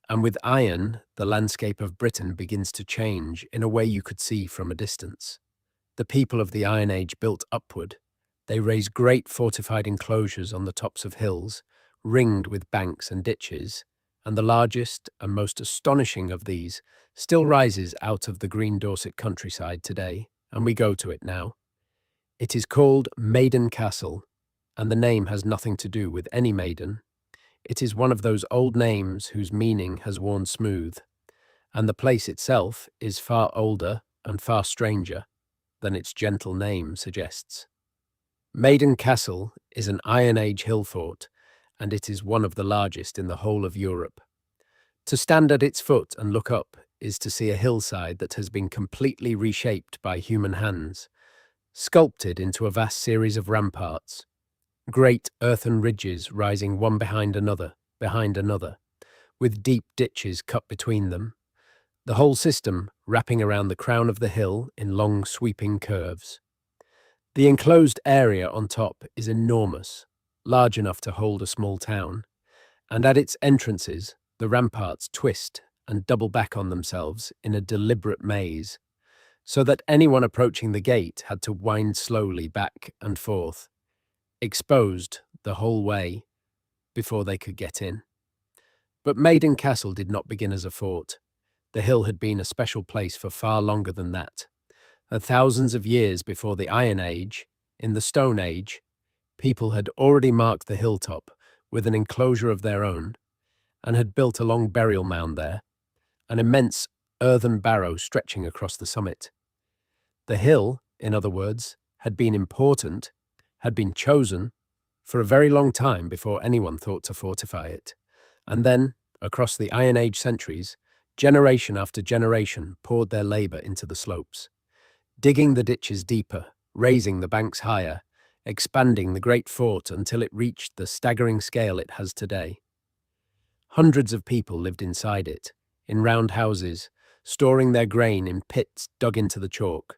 and with iron, the landscape of Britain begins to change in a way you could see from a distance. The people of the Iron Age built upward. They raised great fortified enclosures on the tops of hills, ringed with banks and ditches, and the largest and most astonishing of these still rises out of the green Dorset countryside today, and we go to it now. It is called Maiden Castle, and the name has nothing to do with any maiden. It is one of those old names whose meaning has worn smooth, and the place itself is far older and far stranger than its gentle name suggests. Maiden Castle is an Iron Age hill fort, and it is one of the largest in the whole of Europe. To stand at its foot and look up is to see a hillside that has been completely reshaped by human hands, sculpted into a vast series of ramparts, great earthen ridges rising one behind another, with deep ditches cut between them, the whole system wrapping around the crown of the hill in long sweeping curves. The enclosed area on top is enormous, large enough to hold a small town, and at its entrances the ramparts twist and double back on themselves in a deliberate maze, so that anyone approaching the gate had to wind slowly back and forth, exposed the whole way, before they could get in. But Maiden Castle did not begin as a fort. The hill had been a special place for far longer than that. Thousands of years before the Iron Age, in the Stone Age, people had already marked the hilltop with an enclosure of their own, and had built a long burial mound there, an immense earthen barrow stretching across the summit. The hill, in other words, had been important, had been chosen for a very long time before anyone thought to fortify it. And then, across the Iron Age centuries, generation after generation poured their labour into the slopes, digging the ditches deeper, raising the banks higher, expanding the great fort until it reached the staggering scale it has today. Hundreds of people lived inside it, in round houses, storing their grain in pits dug into the chalk.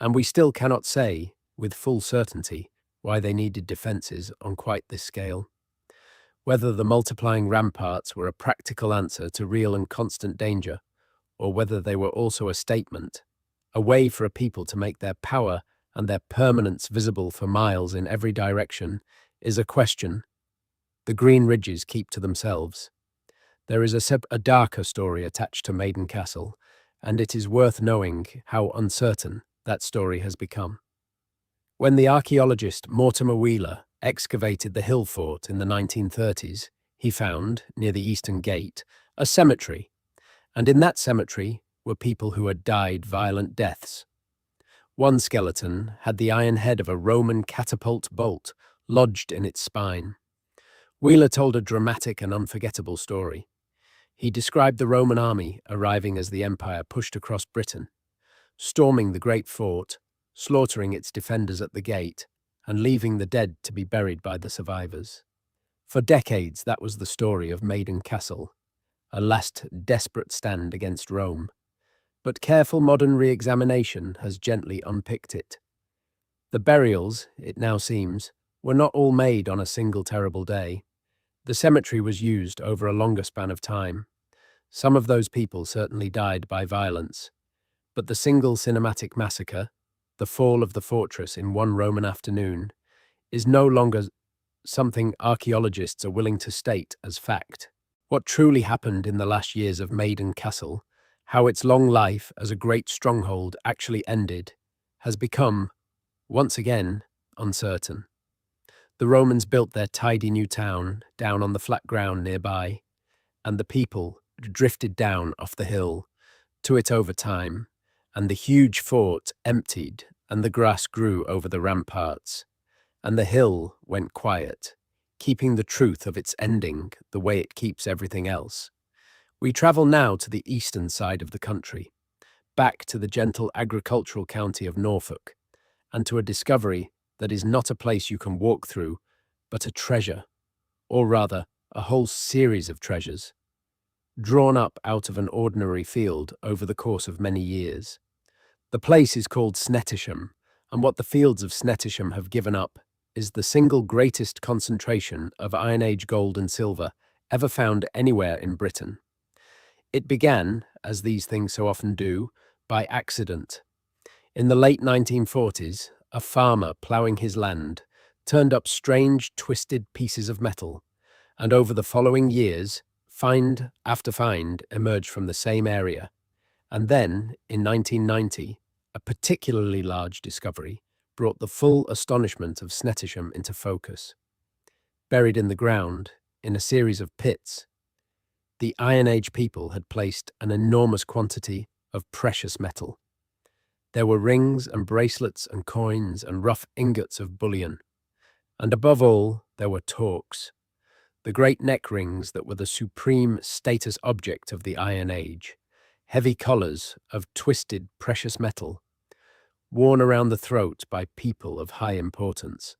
And we still cannot say, with full certainty, why they needed defences on quite this scale. Whether the multiplying ramparts were a practical answer to real and constant danger, or whether they were also a statement, a way for a people to make their power and their permanence visible for miles in every direction, is a question the green ridges keep to themselves. There is a darker story attached to Maiden Castle, and it is worth knowing how uncertain that story has become. When the archaeologist Mortimer Wheeler excavated the hill fort in the 1930s, he found, near the eastern gate, a cemetery, and in that cemetery were people who had died violent deaths. One skeleton had the iron head of a Roman catapult bolt lodged in its spine. Wheeler told a dramatic and unforgettable story. He described the Roman army arriving as the empire pushed across Britain, storming the great fort, slaughtering its defenders at the gate, and leaving the dead to be buried by the survivors. For decades, that was the story of Maiden Castle, a last desperate stand against Rome. But careful modern re-examination has gently unpicked it. The burials, it now seems, were not all made on a single terrible day. The cemetery was used over a longer span of time. Some of those people certainly died by violence, but the single cinematic massacre, the fall of the fortress in one Roman afternoon, is no longer something archaeologists are willing to state as fact. What truly happened in the last years of Maiden Castle, how its long life as a great stronghold actually ended, has become, once again, uncertain. The Romans built their tidy new town down on the flat ground nearby, and the people drifted down off the hill to it over time, and the huge fort emptied, and the grass grew over the ramparts, and the hill went quiet, keeping the truth of its ending the way it keeps everything else. We travel now to the eastern side of the country, back to the gentle agricultural county of Norfolk, and to a discovery that is not a place you can walk through, but a treasure, or rather, a whole series of treasures, drawn up out of an ordinary field over the course of many years. The place is called Snetisham, and what the fields of Snetisham have given up is the single greatest concentration of Iron Age gold and silver ever found anywhere in Britain. It began, as these things so often do, by accident. In the late 1940s, a farmer ploughing his land turned up strange, twisted pieces of metal, and over the following years, find after find emerged from the same area. And then, in 1990, a particularly large discovery brought the full astonishment of Snetisham into focus. Buried in the ground, in a series of pits, the Iron Age people had placed an enormous quantity of precious metal. There were rings and bracelets and coins and rough ingots of bullion. And above all, there were torques, the great neck rings that were the supreme status object of the Iron Age, heavy collars of twisted precious metal, worn around the throat by people of high importance.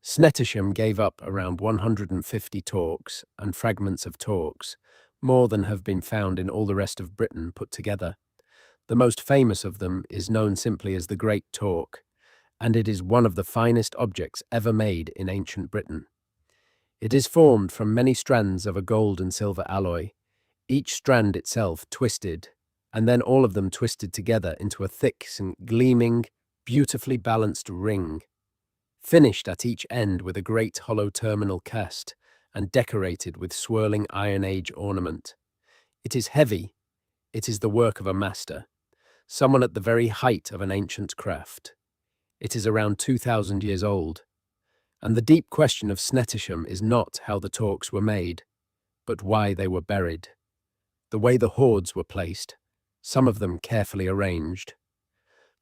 Snetisham gave up around 150 torques and fragments of torques, more than have been found in all the rest of Britain put together. The most famous of them is known simply as the Great Torque, and it is one of the finest objects ever made in ancient Britain. It is formed from many strands of a gold and silver alloy, each strand itself twisted, and then all of them twisted together into a thick and gleaming, beautifully balanced ring, finished at each end with a great hollow terminal cast and decorated with swirling Iron Age ornament. It is heavy. It is the work of a master, someone at the very height of an ancient craft. It is around 2,000 years old, and the deep question of Snetisham is not how the torques were made, but why they were buried. The way the hoards were placed, some of them carefully arranged.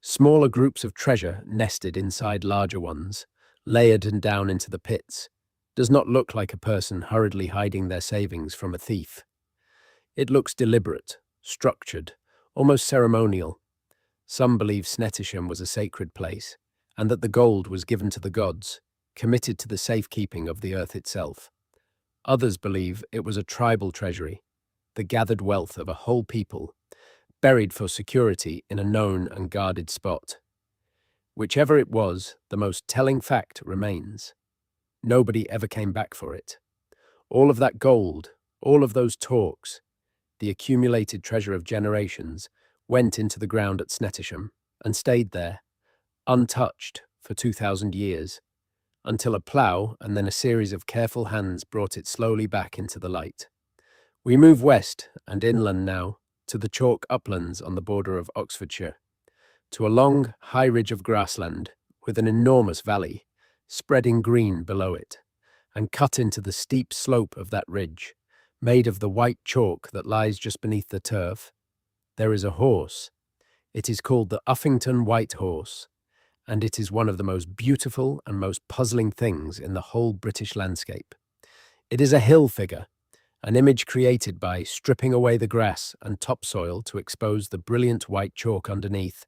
Smaller groups of treasure nested inside larger ones, layered and down into the pits, does not look like a person hurriedly hiding their savings from a thief. It looks deliberate, structured, almost ceremonial. Some believe Snetisham was a sacred place, and that the gold was given to the gods, committed to the safekeeping of the earth itself. Others believe it was a tribal treasury, the gathered wealth of a whole people, buried for security in a known and guarded spot. Whichever it was, the most telling fact remains. Nobody ever came back for it. All of that gold, all of those talks, the accumulated treasure of generations, went into the ground at Snetisham and stayed there, untouched, for 2,000 years, until a plough and then a series of careful hands brought it slowly back into the light. We move west and inland now, to the chalk uplands on the border of Oxfordshire, to a long, high ridge of grassland with an enormous valley, spreading green below it, and cut into the steep slope of that ridge, made of the white chalk that lies just beneath the turf. There is a horse. It is called the Uffington White Horse, and it is one of the most beautiful and most puzzling things in the whole British landscape. It is a hill figure, an image created by stripping away the grass and topsoil to expose the brilliant white chalk underneath.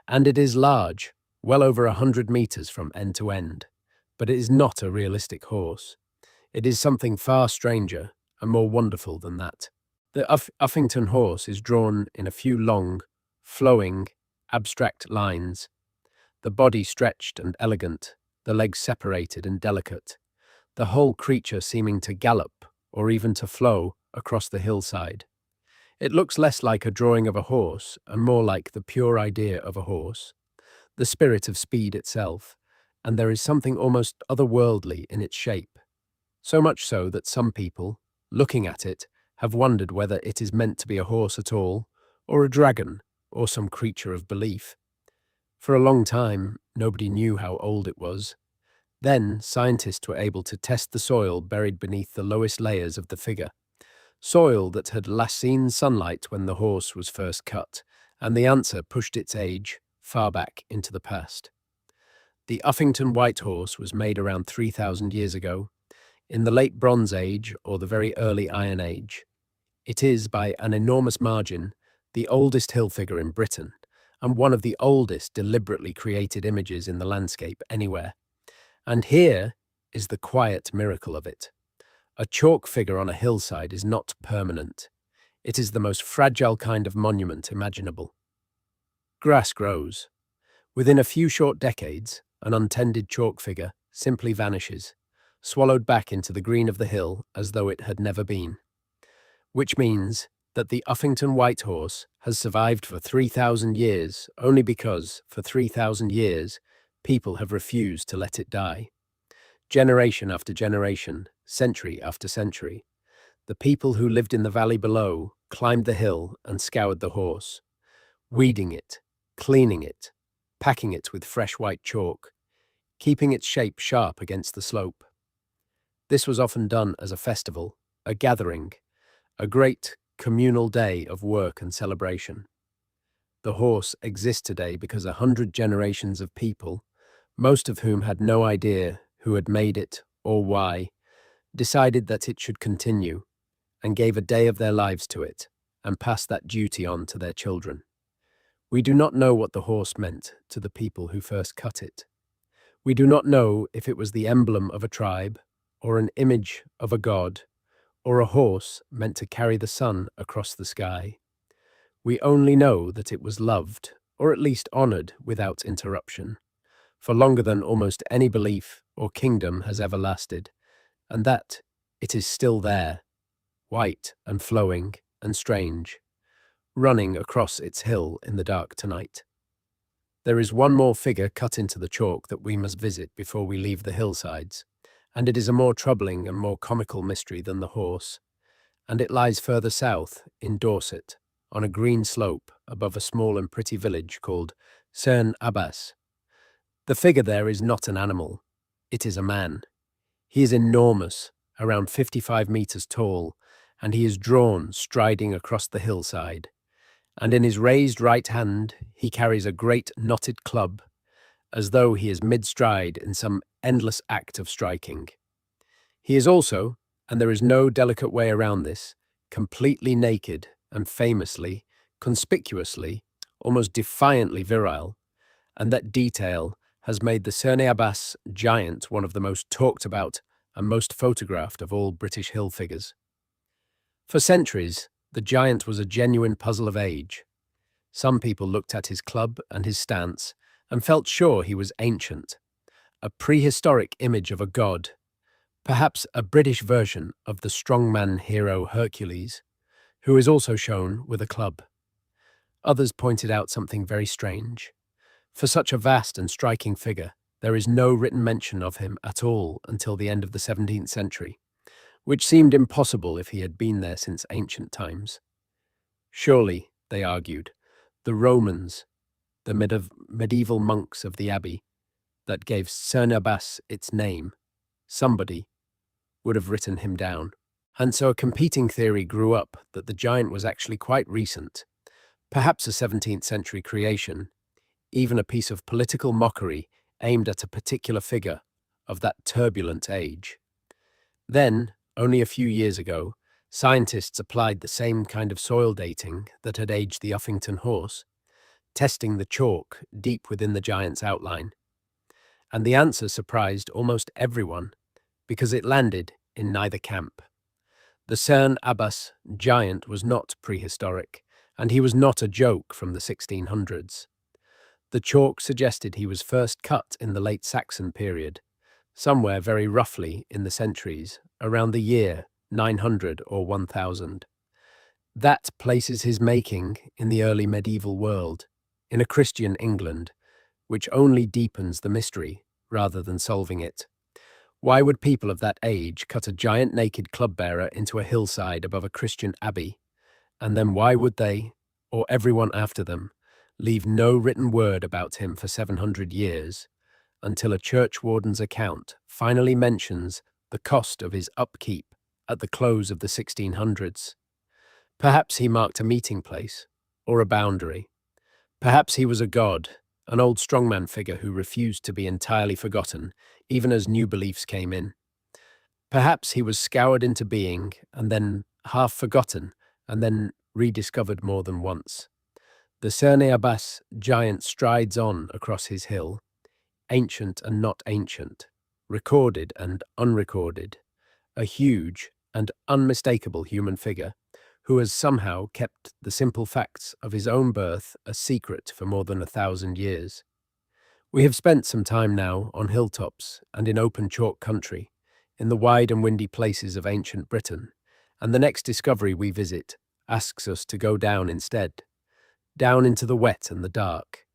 And it is large, well over 100 meters from end to end. But it is not a realistic horse. It is something far stranger and more wonderful than that. The Uffington horse is drawn in a few long, flowing, abstract lines, the body stretched and elegant, the legs separated and delicate, the whole creature seeming to gallop or even to flow across the hillside. It looks less like a drawing of a horse and more like the pure idea of a horse, the spirit of speed itself, and there is something almost otherworldly in its shape, so much so that some people, looking at it, have wondered whether it is meant to be a horse at all, or a dragon, or some creature of belief. For a long time, nobody knew how old it was. Then, scientists were able to test the soil buried beneath the lowest layers of the figure, soil that had last seen sunlight when the horse was first cut, and the answer pushed its age far back into the past. The Uffington White Horse was made around 3,000 years ago, in the late Bronze Age or the very early Iron Age. It is, by an enormous margin, the oldest hill figure in Britain, and one of the oldest deliberately created images in the landscape anywhere. And here is the quiet miracle of it. A chalk figure on a hillside is not permanent. It is the most fragile kind of monument imaginable. Grass grows. Within a few short decades, an untended chalk figure simply vanishes, swallowed back into the green of the hill as though it had never been. Which means that the Uffington White Horse has survived for 3,000 years only because, for 3,000 years, people have refused to let it die. Generation after generation, century after century, the people who lived in the valley below climbed the hill and scoured the horse, weeding it, cleaning it, packing it with fresh white chalk, keeping its shape sharp against the slope. This was often done as a festival, a gathering, a great communal day of work and celebration. The horse exists today because 100 generations of people, most of whom had no idea who had made it or why, decided that it should continue and gave a day of their lives to it and passed that duty on to their children. We do not know what the horse meant to the people who first cut it. We do not know if it was the emblem of a tribe or an image of a god or a horse meant to carry the sun across the sky. We only know that it was loved, or at least honoured without interruption, for longer than almost any belief or kingdom has ever lasted, and that it is still there, white and flowing and strange, running across its hill in the dark tonight. There is one more figure cut into the chalk that we must visit before we leave the hillsides, and it is a more troubling and more comical mystery than the horse, and it lies further south, in Dorset, on a green slope above a small and pretty village called Cerne Abbas. The figure there is not an animal, it is a man. He is enormous, around 55 meters tall, and he is drawn striding across the hillside, and in his raised right hand he carries a great knotted club, as though he is mid-stride in some endless act of striking. He is also, and there is no delicate way around this, completely naked and famously, conspicuously, almost defiantly virile, and that detail has made the Cerne Abbas giant one of the most talked about and most photographed of all British hill figures. For centuries, the giant was a genuine puzzle of age. Some people looked at his club and his stance and felt sure he was ancient, a prehistoric image of a god, perhaps a British version of the strongman hero Hercules, who is also shown with a club. Others pointed out something very strange. For such a vast and striking figure, there is no written mention of him at all until the end of the 17th century, which seemed impossible if he had been there since ancient times. Surely, they argued, the Romans, the medieval monks of the abbey that gave Cerne Abbas its name, somebody would have written him down. And so a competing theory grew up that the giant was actually quite recent, perhaps a 17th century creation, even a piece of political mockery aimed at a particular figure of that turbulent age. Then, only a few years ago, scientists applied the same kind of soil dating that had aged the Uffington horse, testing the chalk deep within the giant's outline. And the answer surprised almost everyone, because it landed in neither camp. The Cerne Abbas giant was not prehistoric, and he was not a joke from the 1600s. The chalk suggested he was first cut in the late Saxon period, somewhere very roughly in the centuries, around the year 900 or 1000. That places his making in the early medieval world, in a Christian England, which only deepens the mystery rather than solving it. Why would people of that age cut a giant naked club-bearer into a hillside above a Christian abbey? And then why would they, or everyone after them, leave no written word about him for 700 years, until a churchwarden's account finally mentions the cost of his upkeep at the close of the 1600s? Perhaps he marked a meeting place, or a boundary. Perhaps he was a god, an old strongman figure who refused to be entirely forgotten, even as new beliefs came in. Perhaps he was scoured into being, and then half forgotten, and then rediscovered more than once. The Cerne Abbas giant strides on across his hill, ancient and not ancient, recorded and unrecorded, a huge and unmistakable human figure who has somehow kept the simple facts of his own birth a secret for more than 1,000 years. We have spent some time now on hilltops and in open chalk country, in the wide and windy places of ancient Britain, and the next discovery we visit asks us to go down instead, down into the wet and the dark,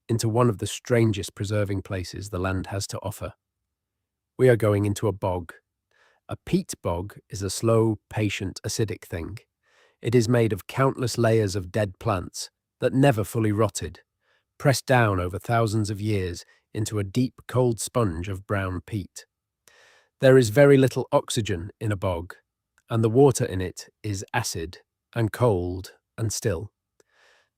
into one of the strangest preserving places the land has to offer. We are going into a bog. A peat bog is a slow, patient, acidic thing. It is made of countless layers of dead plants that never fully rotted, pressed down over thousands of years into a deep, cold sponge of brown peat. There is very little oxygen in a bog, and the water in it is acid and cold and still.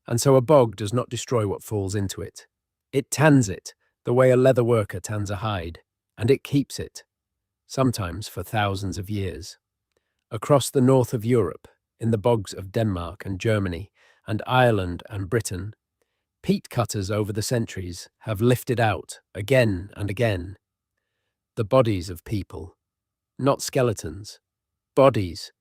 And so a bog does not destroy what falls into it. It tans it the way a leather worker tans a hide, and it keeps it, sometimes for thousands of years. Across the north of Europe, in the bogs of Denmark and Germany and Ireland and Britain, peat cutters over the centuries have lifted out, again and again, the bodies of people, not skeletons, bodies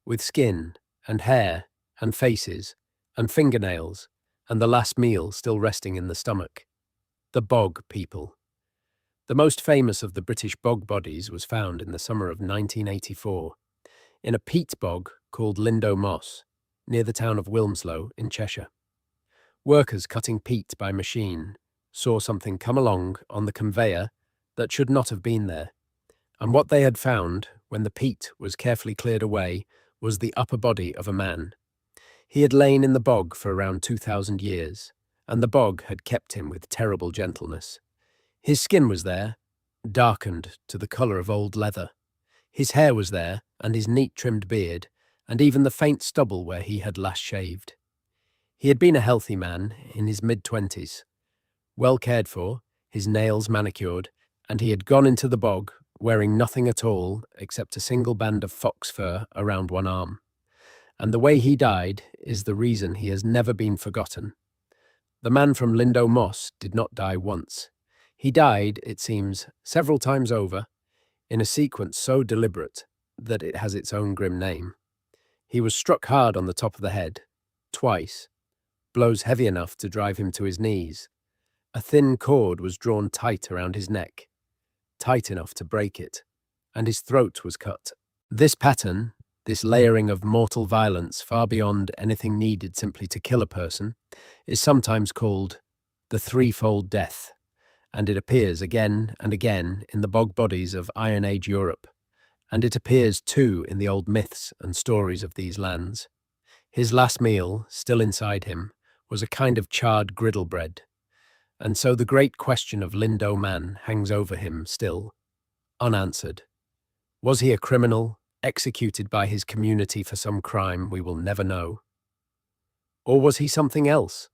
with skin and hair and faces and fingernails and the last meal still resting in the stomach. The bog people. The most famous of the British bog bodies was found in the summer of 1984 in a peat bog called Lindow Moss, near the town of Wilmslow in Cheshire. Workers cutting peat by machine saw something come along on the conveyor that should not have been there, and what they had found, when the peat was carefully cleared away, was the upper body of a man. He had lain in the bog for around 2,000 years, and the bog had kept him with terrible gentleness. His skin was there, darkened to the colour of old leather. His hair was there, and his neat trimmed beard, and even the faint stubble where he had last shaved. He had been a healthy man in his mid-20s, well cared for, his nails manicured, and he had gone into the bog wearing nothing at all except a single band of fox fur around one arm. And the way he died is the reason he has never been forgotten. The man from Lindow Moss did not die once. He died, it seems, several times over, in a sequence so deliberate that it has its own grim name. He was struck hard on the top of the head, twice, blows heavy enough to drive him to his knees. A thin cord was drawn tight around his neck, tight enough to break it, and his throat was cut. This pattern, this layering of mortal violence far beyond anything needed simply to kill a person, is sometimes called the threefold death, and it appears again and again in the bog bodies of Iron Age Europe, and it appears too in the old myths and stories of these lands. His last meal, still inside him, was a kind of charred griddle bread, and so the great question of Lindow Man hangs over him still, unanswered. Was he a criminal, executed by his community for some crime we will never know? Or was he something else?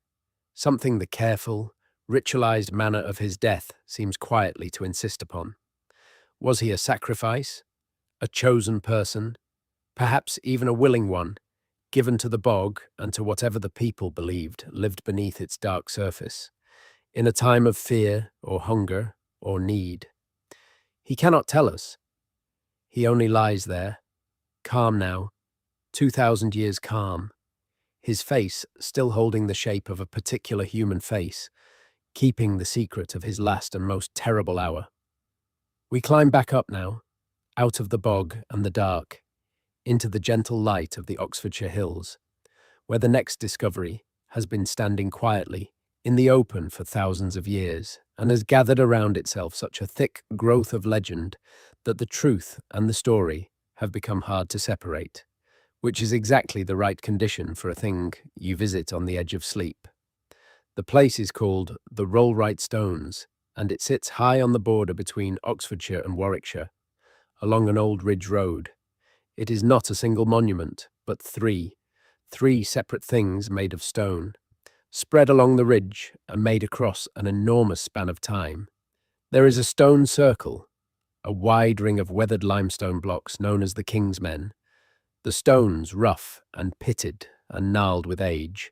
Something the careful, ritualized manner of his death seems quietly to insist upon. Was he a sacrifice, a chosen person, perhaps even a willing one, given to the bog and to whatever the people believed lived beneath its dark surface, in a time of fear or hunger or need? He cannot tell us. He only lies there, calm now, 2,000 years calm, his face still holding the shape of a particular human face, keeping the secret of his last and most terrible hour. We climb back up now, out of the bog and the dark, into the gentle light of the Oxfordshire hills, where the next discovery has been standing quietly in the open for thousands of years, and has gathered around itself such a thick growth of legend that the truth and the story have become hard to separate, which is exactly the right condition for a thing you visit on the edge of sleep. The place is called the Rollright Stones, and it sits high on the border between Oxfordshire and Warwickshire, along an old ridge road. It is not a single monument, but three separate things made of stone, spread along the ridge and made across an enormous span of time. There is a stone circle, a wide ring of weathered limestone blocks known as the King's Men, the stones rough and pitted and gnarled with age,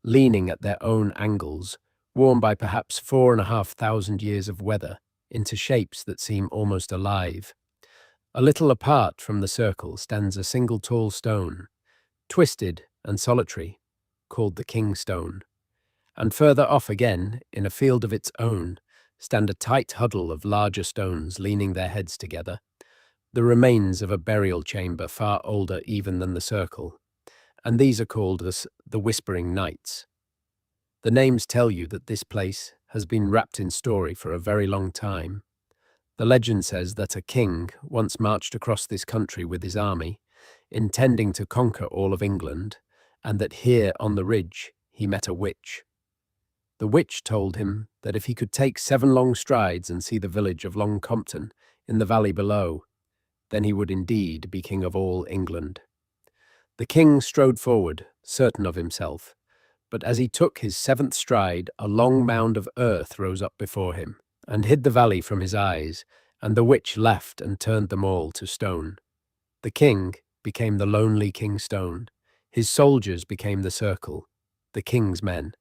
leaning at their own angles, worn by perhaps 4,500 years of weather into shapes that seem almost alive. A little apart from the circle stands a single tall stone, twisted and solitary, called the King Stone. And further off again, in a field of its own, stand a tight huddle of larger stones leaning their heads together, the remains of a burial chamber far older even than the circle, and these are called the Whispering Knights. The names tell you that this place has been wrapped in story for a very long time. The legend says that a king once marched across this country with his army, intending to conquer all of England, and that here on the ridge he met a witch. The witch told him that if he could take 7 long strides and see the village of Long Compton in the valley below, then he would indeed be king of all England. The king strode forward, certain of himself, but as he took his 7th stride, a long mound of earth rose up before him, and hid the valley from his eyes, and the witch laughed and turned them all to stone. The king became the lonely King Stone, his soldiers became the circle, the King's Men,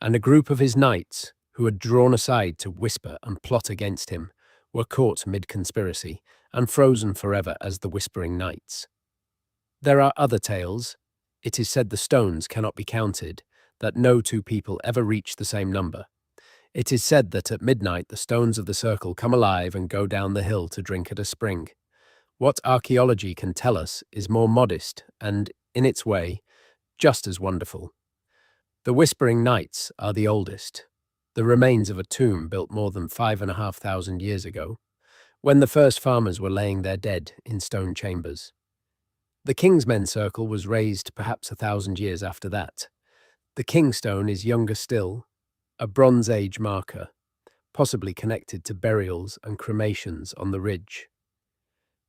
and a group of his knights, who had drawn aside to whisper and plot against him, were caught mid-conspiracy and frozen forever as the Whispering Knights. There are other tales. It is said the stones cannot be counted, that no 2 people ever reach the same number. It is said that at midnight the stones of the circle come alive and go down the hill to drink at a spring. What archaeology can tell us is more modest and, in its way, just as wonderful. The Whispering Knights are the oldest, the remains of a tomb built more than 5,500 years ago, when the first farmers were laying their dead in stone chambers. The King's Men circle was raised perhaps 1,000 years after that. The King Stone is younger still, a Bronze Age marker, possibly connected to burials and cremations on the ridge.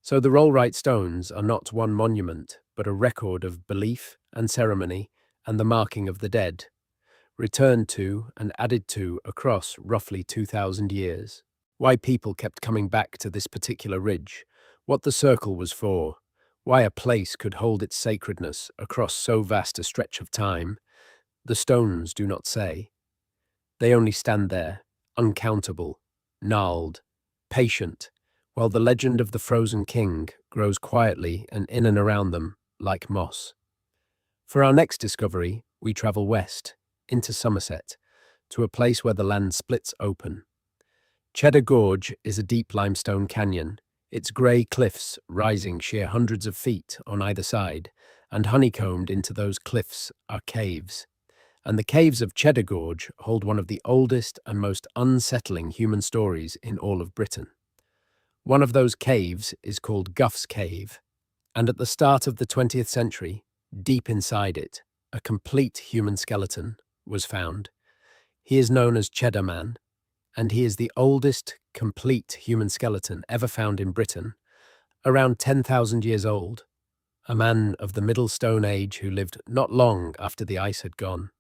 So the Rollright Stones are not one monument, but a record of belief and ceremony and the marking of the dead, returned to and added to across roughly 2,000 years. Why people kept coming back to this particular ridge, what the circle was for, why a place could hold its sacredness across so vast a stretch of time, the stones do not say. They only stand there, uncountable, gnarled, patient, while the legend of the frozen king grows quietly and in and around them like moss. For our next discovery, we travel west, into Somerset, to a place where the land splits open. Cheddar Gorge is a deep limestone canyon, its grey cliffs rising sheer hundreds of feet on either side, and honeycombed into those cliffs are caves. And the caves of Cheddar Gorge hold one of the oldest and most unsettling human stories in all of Britain. One of those caves is called Gough's Cave, and at the start of the 20th century, deep inside it, a complete human skeleton was found. He is known as Cheddar Man, and he is the oldest complete human skeleton ever found in Britain, around 10,000 years old, a man of the Middle Stone Age who lived not long after the ice had gone.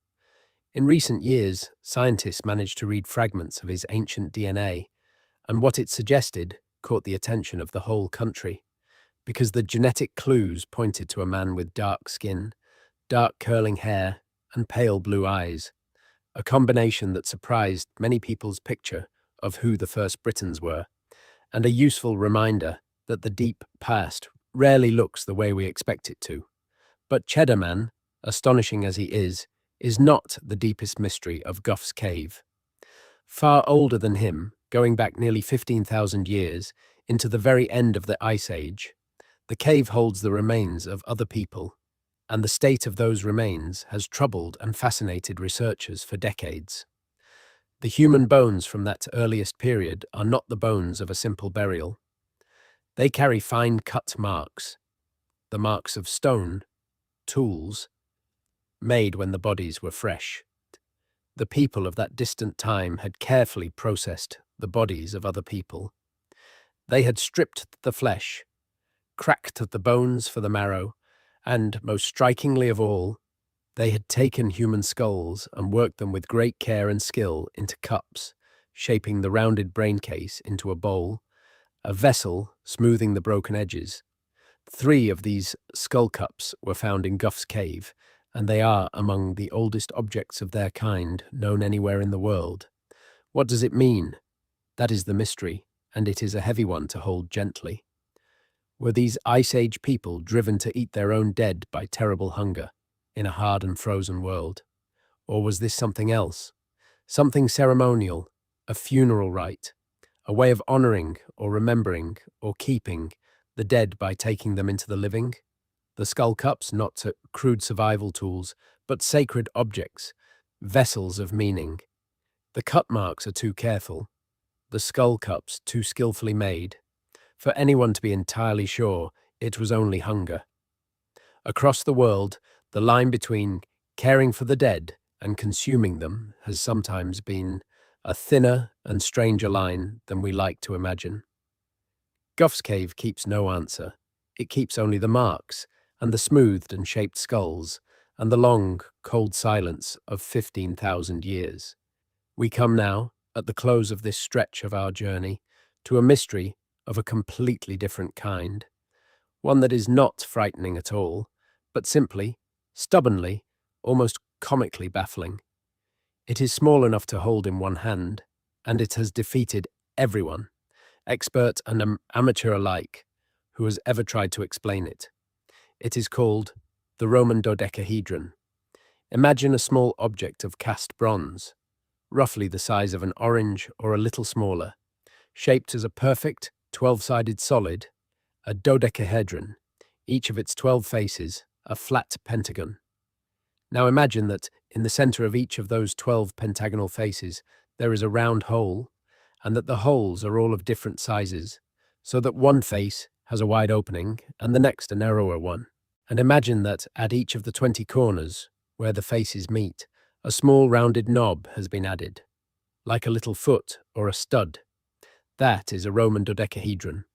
In recent years, scientists managed to read fragments of his ancient DNA, and what it suggested caught the attention of the whole country, because the genetic clues pointed to a man with dark skin, dark curling hair, and pale blue eyes, a combination that surprised many people's picture of who the first Britons were, and a useful reminder that the deep past rarely looks the way we expect it to. But Cheddar Man, astonishing as he is not the deepest mystery of Gough's Cave. Far older than him, going back nearly 15,000 years into the very end of the Ice Age, the cave holds the remains of other people, and the state of those remains has troubled and fascinated researchers for decades. The human bones from that earliest period are not the bones of a simple burial. They carry fine cut marks, the marks of stone, tools, made when the bodies were fresh. The people of that distant time had carefully processed the bodies of other people. They had stripped the flesh, cracked the bones for the marrow, and, most strikingly of all, they had taken human skulls and worked them with great care and skill into cups, shaping the rounded brain case into a bowl, a vessel smoothing the broken edges. 3 of these skull cups were found in Gough's Cave, and they are among the oldest objects of their kind known anywhere in the world. What does it mean? That is the mystery, and it is a heavy one to hold gently. Were these Ice Age people driven to eat their own dead by terrible hunger in a hard and frozen world? Or was this something else? Something ceremonial, a funeral rite, a way of honouring or remembering or keeping the dead by taking them into the living? The skull cups, not crude survival tools, but sacred objects, vessels of meaning. The cut marks are too careful, the skull cups too skillfully made. For anyone to be entirely sure it was only hunger. Across the world, the line between caring for the dead and consuming them has sometimes been a thinner and stranger line than we like to imagine. Gough's Cave keeps no answer. It keeps only the marks, and the smoothed and shaped skulls, and the long, cold silence of 15,000 years. We come now, at the close of this stretch of our journey, to a mystery of a completely different kind, one that is not frightening at all, but simply, stubbornly, almost comically baffling. It is small enough to hold in one hand, and it has defeated everyone, expert and amateur alike, who has ever tried to explain it. It is called the Roman dodecahedron. Imagine a small object of cast bronze, roughly the size of an orange or a little smaller, shaped as a perfect 12-sided solid, a dodecahedron, each of its 12 faces, a flat pentagon. Now imagine that in the center of each of those 12 pentagonal faces there is a round hole, and that the holes are all of different sizes, so that one face has a wide opening and the next a narrower one. And imagine that at each of the 20 corners, where the faces meet, a small rounded knob has been added, like a little foot or a stud. That is a Roman dodecahedron.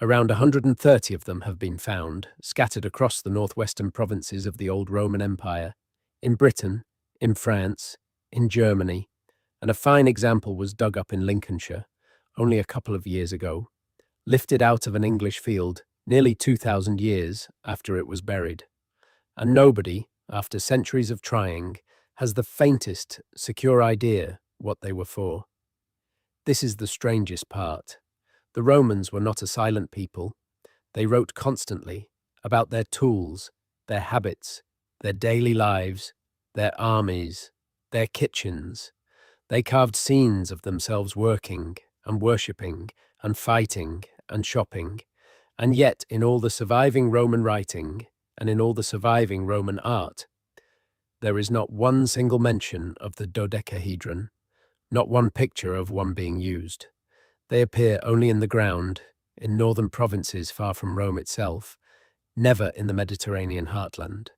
Around 130 of them have been found, scattered across the northwestern provinces of the old Roman Empire, in Britain, in France, in Germany, and a fine example was dug up in Lincolnshire only a couple of years ago, lifted out of an English field nearly 2,000 years after it was buried. And nobody, after centuries of trying, has the faintest secure idea what they were for. This is the strangest part. The Romans were not a silent people. They wrote constantly about their tools, their habits, their daily lives, their armies, their kitchens. They carved scenes of themselves working and worshipping and fighting and shopping. And yet, in all the surviving Roman writing and in all the surviving Roman art, there is not one single mention of the dodecahedron, not one picture of one being used. They appear only in the ground, in northern provinces far from Rome itself, never in the Mediterranean heartland.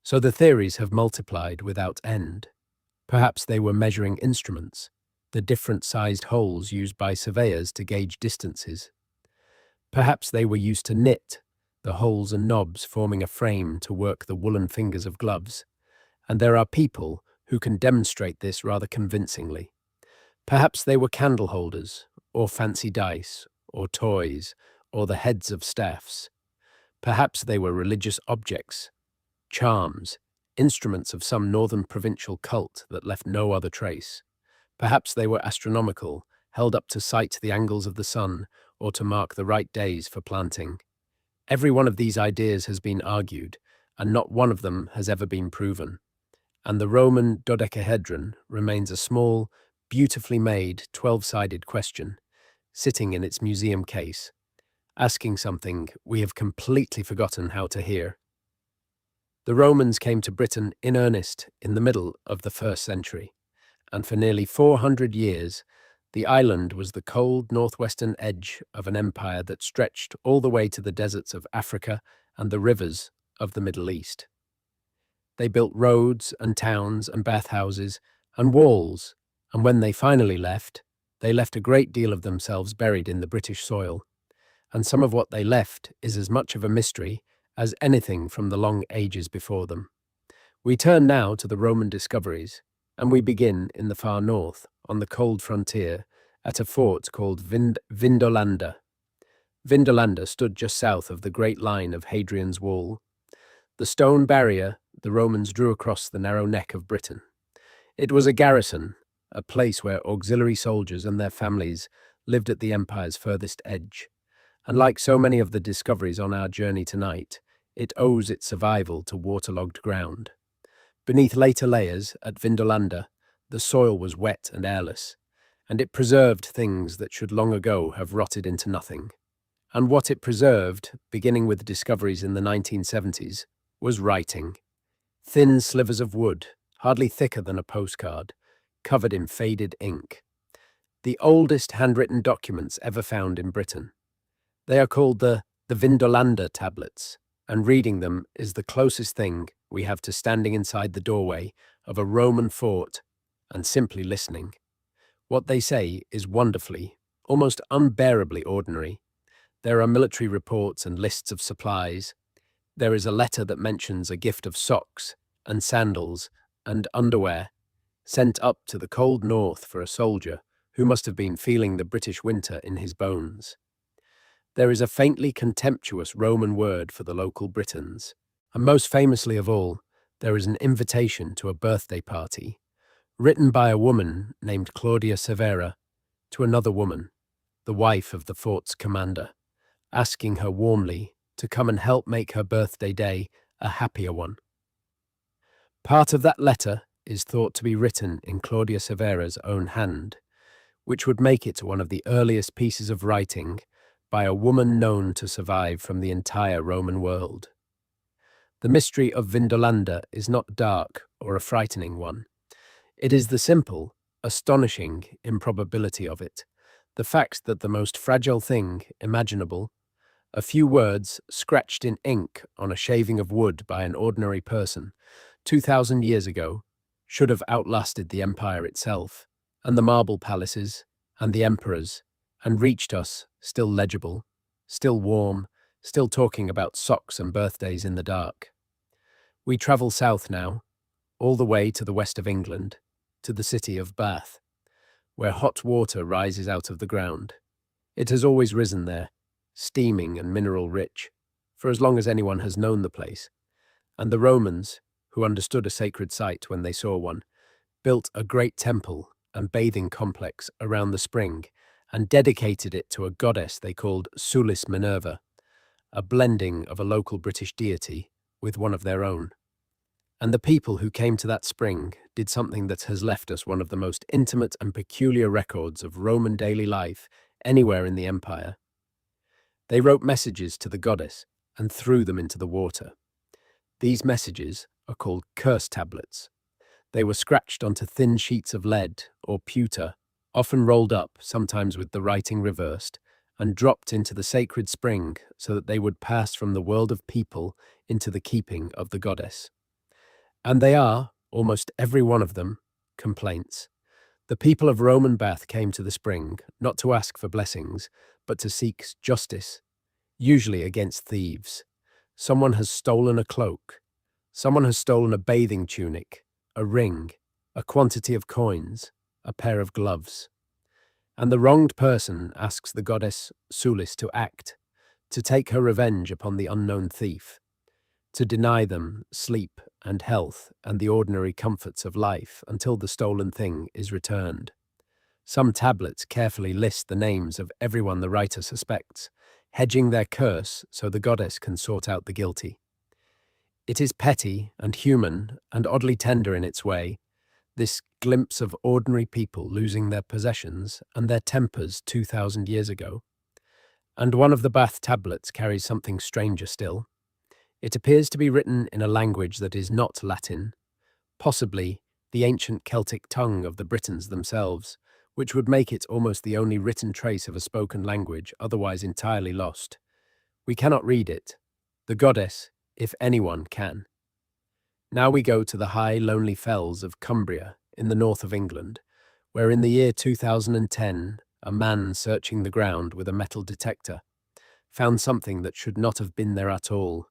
So the theories have multiplied without end. Perhaps they were measuring instruments, the different-sized holes used by surveyors to gauge distances. Perhaps they were used to knit, the holes and knobs forming a frame to work the woolen fingers of gloves, and there are people who can demonstrate this rather convincingly. Perhaps they were candle holders, or fancy dice, or toys, or the heads of staffs. Perhaps they were religious objects, charms, instruments of some northern provincial cult that left no other trace. Perhaps they were astronomical, held up to sight the angles of the sun, or to mark the right days for planting. Every one of these ideas has been argued, and not one of them has ever been proven. And the Roman dodecahedron remains a small, beautifully made, 12-sided question, sitting in its museum case, asking something we have completely forgotten how to hear. The Romans came to Britain in earnest in the middle of the 1st century, and for nearly 400 years, the island was the cold northwestern edge of an empire that stretched all the way to the deserts of Africa and the rivers of the Middle East. They built roads and towns and bathhouses and walls, and when they finally left, they left a great deal of themselves buried in the British soil, and some of what they left is as much of a mystery as anything from the long ages before them. We turn now to the Roman discoveries, and we begin in the far north, on the cold frontier, at a fort called Vindolanda. Vindolanda stood just south of the great line of Hadrian's Wall, the stone barrier the Romans drew across the narrow neck of Britain. It was a garrison, a place where auxiliary soldiers and their families lived at the empire's furthest edge. And like so many of the discoveries on our journey tonight, it owes its survival to waterlogged ground. Beneath later layers at Vindolanda, the soil was wet and airless, and it preserved things that should long ago have rotted into nothing. And what it preserved, beginning with discoveries in the 1970s, was writing. Thin slivers of wood, hardly thicker than a postcard, covered in faded ink. The oldest handwritten documents ever found in Britain. They are called the Vindolanda tablets, and reading them is the closest thing we have to standing inside the doorway of a Roman fort and simply listening. What they say is wonderfully, almost unbearably ordinary. There are military reports and lists of supplies. There is a letter that mentions a gift of socks and sandals and underwear sent up to the cold north for a soldier who must have been feeling the British winter in his bones. There is a faintly contemptuous Roman word for the local Britons, and most famously of all, there is an invitation to a birthday party, written by a woman named Claudia Severa to another woman, the wife of the fort's commander, asking her warmly to come and help make her birthday day a happier one. Part of that letter is thought to be written in Claudia Severa's own hand, which would make it one of the earliest pieces of writing by a woman known to survive from the entire Roman world. The mystery of Vindolanda is not dark or a frightening one. It is the simple, astonishing improbability of it, the fact that the most fragile thing imaginable, a few words scratched in ink on a shaving of wood by an ordinary person 2,000 years ago, should have outlasted the empire itself, and the marble palaces, and the emperors, and reached us, still legible, still warm, still talking about socks and birthdays in the dark. We travel south now, all the way to the west of England, to the city of Bath, where hot water rises out of the ground. It has always risen there, steaming and mineral-rich, for as long as anyone has known the place, and the Romans, who understood a sacred site when they saw one, built a great temple and bathing complex around the spring and dedicated it to a goddess they called Sulis Minerva, a blending of a local British deity with one of their own. And the people who came to that spring did something that has left us one of the most intimate and peculiar records of Roman daily life anywhere in the empire. They wrote messages to the goddess and threw them into the water. These messages are called curse tablets. They were scratched onto thin sheets of lead or pewter, often rolled up, sometimes with the writing reversed, and dropped into the sacred spring so that they would pass from the world of people into the keeping of the goddess. And they are, almost every one of them, complaints. The people of Roman Bath came to the spring, not to ask for blessings, but to seek justice, usually against thieves. Someone has stolen a cloak. Someone has stolen a bathing tunic, a ring, a quantity of coins, a pair of gloves. And the wronged person asks the goddess Sulis to act, to take her revenge upon the unknown thief, to deny them sleep and health and the ordinary comforts of life until the stolen thing is returned. Some tablets carefully list the names of everyone the writer suspects, hedging their curse so the goddess can sort out the guilty. It is petty and human and oddly tender in its way, this glimpse of ordinary people losing their possessions and their tempers 2,000 years ago. And one of the Bath tablets carries something stranger still. It appears to be written in a language that is not Latin, possibly the ancient Celtic tongue of the Britons themselves, which would make it almost the only written trace of a spoken language otherwise entirely lost. We cannot read it. The goddess, if anyone, can. Now we go to the high, lonely fells of Cumbria in the north of England, where in the year 2010, a man searching the ground with a metal detector found something that should not have been there at all.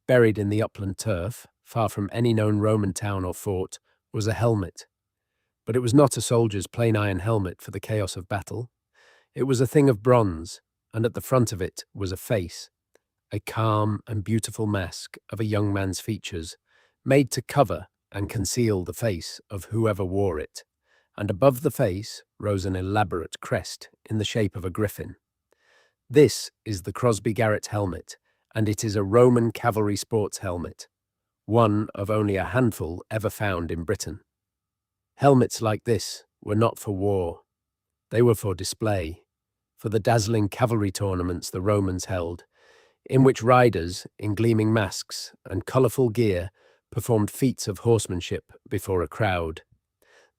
Buried in the upland turf, far from any known Roman town or fort, was a helmet. But it was not a soldier's plain iron helmet for the chaos of battle. It was a thing of bronze, and at the front of it was a face, a calm and beautiful mask of a young man's features, made to cover and conceal the face of whoever wore it, and above the face rose an elaborate crest in the shape of a griffin. This is the Crosby Garrett helmet, and it is a Roman cavalry sports helmet, one of only a handful ever found in Britain. Helmets like this were not for war. They were for display, for the dazzling cavalry tournaments the Romans held, in which riders, in gleaming masks and colourful gear, performed feats of horsemanship before a crowd.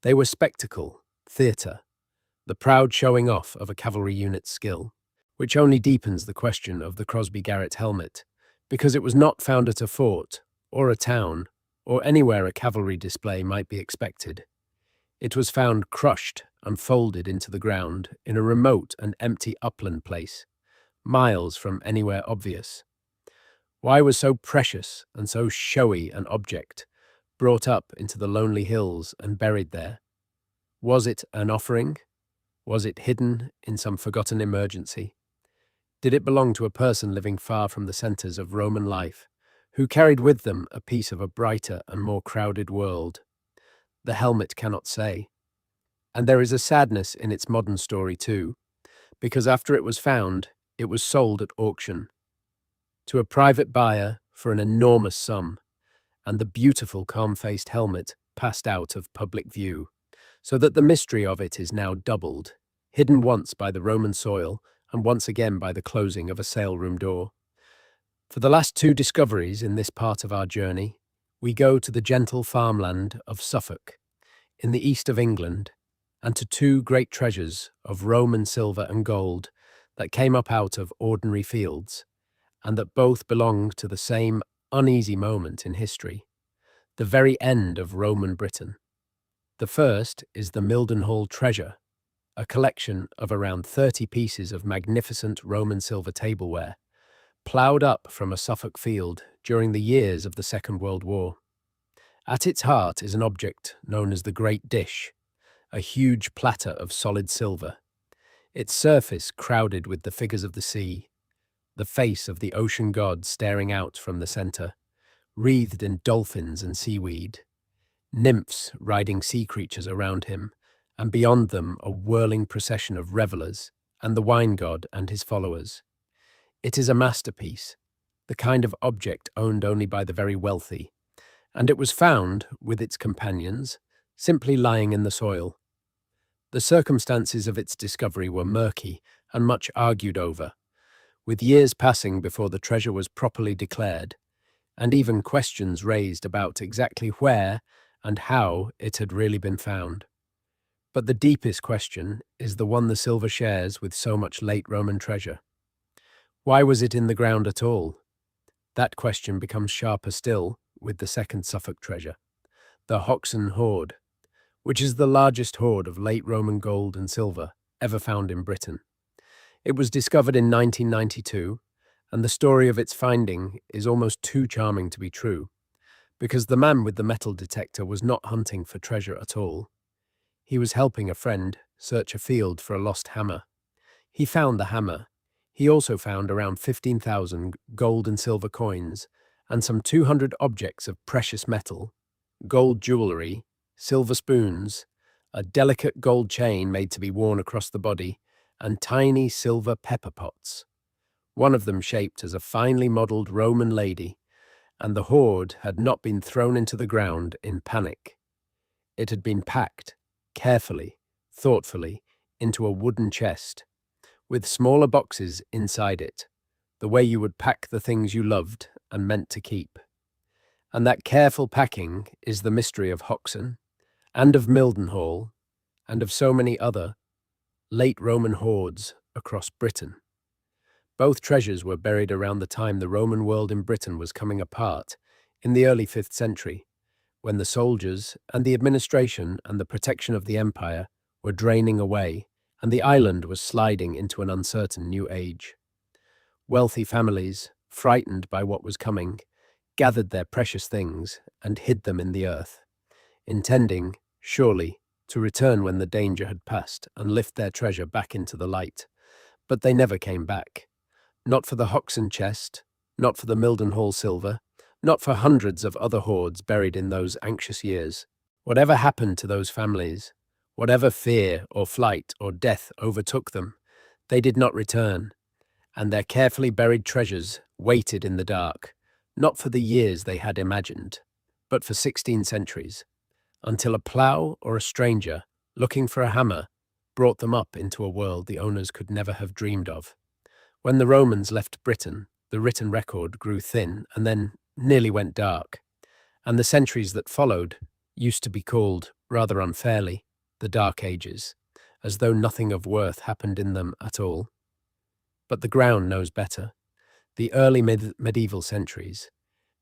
They were spectacle, theatre, the proud showing off of a cavalry unit's skill, which only deepens the question of the Crosby Garrett helmet, because it was not found at a fort, or a town, or anywhere a cavalry display might be expected. It was found crushed and folded into the ground in a remote and empty upland place, miles from anywhere obvious. Why was so precious and so showy an object brought up into the lonely hills and buried there? Was it an offering? Was it hidden in some forgotten emergency? Did it belong to a person living far from the centres of Roman life, who carried with them a piece of a brighter and more crowded world? The helmet cannot say. And there is a sadness in its modern story too, because after it was found, it was sold at auction to a private buyer for an enormous sum, and the beautiful calm-faced helmet passed out of public view, so that the mystery of it is now doubled, hidden once by the Roman soil and once again by the closing of a sale-room door. For the last two discoveries in this part of our journey, we go to the gentle farmland of Suffolk, in the east of England, and to two great treasures of Roman silver and gold that came up out of ordinary fields, and that both belong to the same uneasy moment in history, the very end of Roman Britain. The first is the Mildenhall treasure, a collection of around 30 pieces of magnificent Roman silver tableware, ploughed up from a Suffolk field during the years of the Second World War. At its heart is an object known as the Great Dish, a huge platter of solid silver, its surface crowded with the figures of the sea, the face of the ocean god staring out from the centre, wreathed in dolphins and seaweed, nymphs riding sea creatures around him, and beyond them a whirling procession of revellers, and the wine god and his followers. It is a masterpiece, the kind of object owned only by the very wealthy, and it was found, with its companions, simply lying in the soil. The circumstances of its discovery were murky and much argued over, with years passing before the treasure was properly declared, and even questions raised about exactly where and how it had really been found. But the deepest question is the one the silver shares with so much late Roman treasure. Why was it in the ground at all? That question becomes sharper still with the second Suffolk treasure, the Hoxton hoard, which is the largest hoard of late Roman gold and silver ever found in Britain. It was discovered in 1992, and the story of its finding is almost too charming to be true, because the man with the metal detector was not hunting for treasure at all. He was helping a friend search a field for a lost hammer. He found the hammer. He also found around 15,000 gold and silver coins and some 200 objects of precious metal, gold jewellery, silver spoons, a delicate gold chain made to be worn across the body, and tiny silver pepper pots, one of them shaped as a finely modelled Roman lady, and the hoard had not been thrown into the ground in panic. It had been packed, carefully, thoughtfully, into a wooden chest, with smaller boxes inside it, the way you would pack the things you loved and meant to keep. And that careful packing is the mystery of Hoxton, and of Mildenhall, and of so many other late Roman hoards across Britain. Both treasures were buried around the time the Roman world in Britain was coming apart, in the early 5th century, when the soldiers and the administration and the protection of the empire were draining away, and the island was sliding into an uncertain new age. Wealthy families, frightened by what was coming, gathered their precious things and hid them in the earth, intending, surely, to return when the danger had passed and lift their treasure back into the light. But they never came back. Not for the Hoxton chest, not for the Mildenhall silver, not for hundreds of other hoards buried in those anxious years. Whatever happened to those families, whatever fear or flight or death overtook them, they did not return, and their carefully buried treasures waited in the dark, not for the years they had imagined, but for 16 centuries, until a plough or a stranger, looking for a hammer, brought them up into a world the owners could never have dreamed of. When the Romans left Britain, the written record grew thin and then nearly went dark, and the centuries that followed used to be called, rather unfairly, the Dark Ages, as though nothing of worth happened in them at all. But the ground knows better. The early medieval centuries,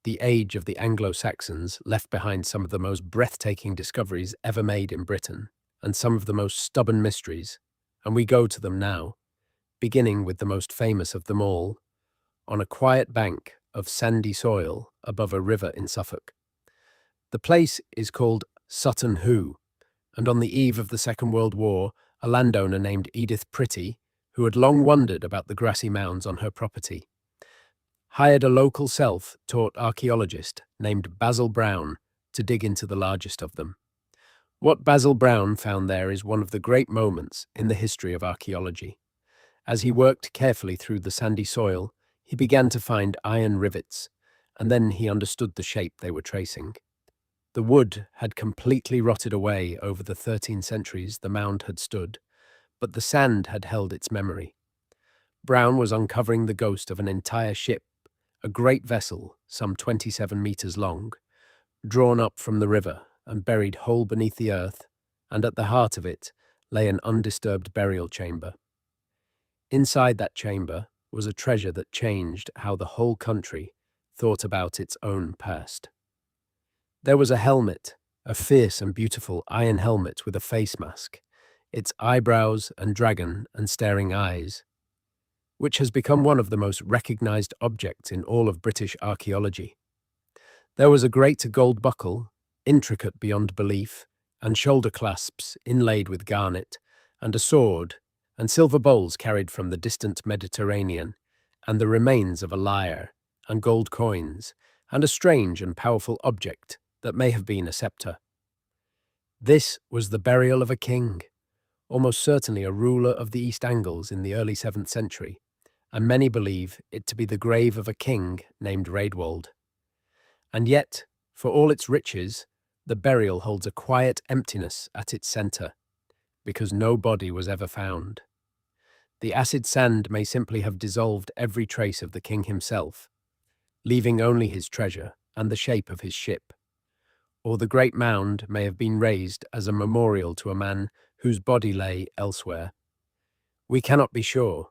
the age of the Anglo-Saxons, left behind some of the most breathtaking discoveries ever made in Britain, and some of the most stubborn mysteries, and we go to them now, beginning with the most famous of them all, on a quiet bank of sandy soil above a river in Suffolk. The place is called Sutton Hoo, and on the eve of the Second World War, a landowner named Edith Pretty, who had long wondered about the grassy mounds on her property, hired a local self-taught archaeologist named Basil Brown to dig into the largest of them. What Basil Brown found there is one of the great moments in the history of archaeology. As he worked carefully through the sandy soil, he began to find iron rivets, and then he understood the shape they were tracing. The wood had completely rotted away over the 13 centuries the mound had stood, but the sand had held its memory. Brown was uncovering the ghost of an entire ship, a great vessel, some 27 meters long, drawn up from the river and buried whole beneath the earth, and at the heart of it lay an undisturbed burial chamber. Inside that chamber was a treasure that changed how the whole country thought about its own past. There was a helmet, a fierce and beautiful iron helmet with a face mask, its eyebrows and dragon and staring eyes, which has become one of the most recognized objects in all of British archaeology. There was a great gold buckle, intricate beyond belief, and shoulder clasps inlaid with garnet, and a sword, and silver bowls carried from the distant Mediterranean, and the remains of a lyre, and gold coins, and a strange and powerful object that may have been a sceptre. This was the burial of a king, almost certainly a ruler of the East Angles in the early 7th century, and many believe it to be the grave of a king named Raedwald. And yet, for all its riches, the burial holds a quiet emptiness at its centre, because no body was ever found. The acid sand may simply have dissolved every trace of the king himself, leaving only his treasure and the shape of his ship. Or the great mound may have been raised as a memorial to a man whose body lay elsewhere. We cannot be sure.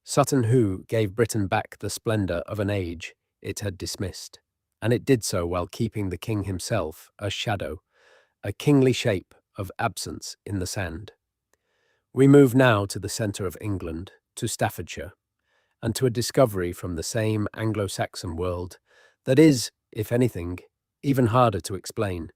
Sutton Hoo gave Britain back the splendour of an age it had dismissed, and it did so while keeping the king himself a shadow, a kingly shape of absence in the sand. We move now to the centre of England, to Staffordshire, and to a discovery from the same Anglo-Saxon world that is, if anything, even harder to explain.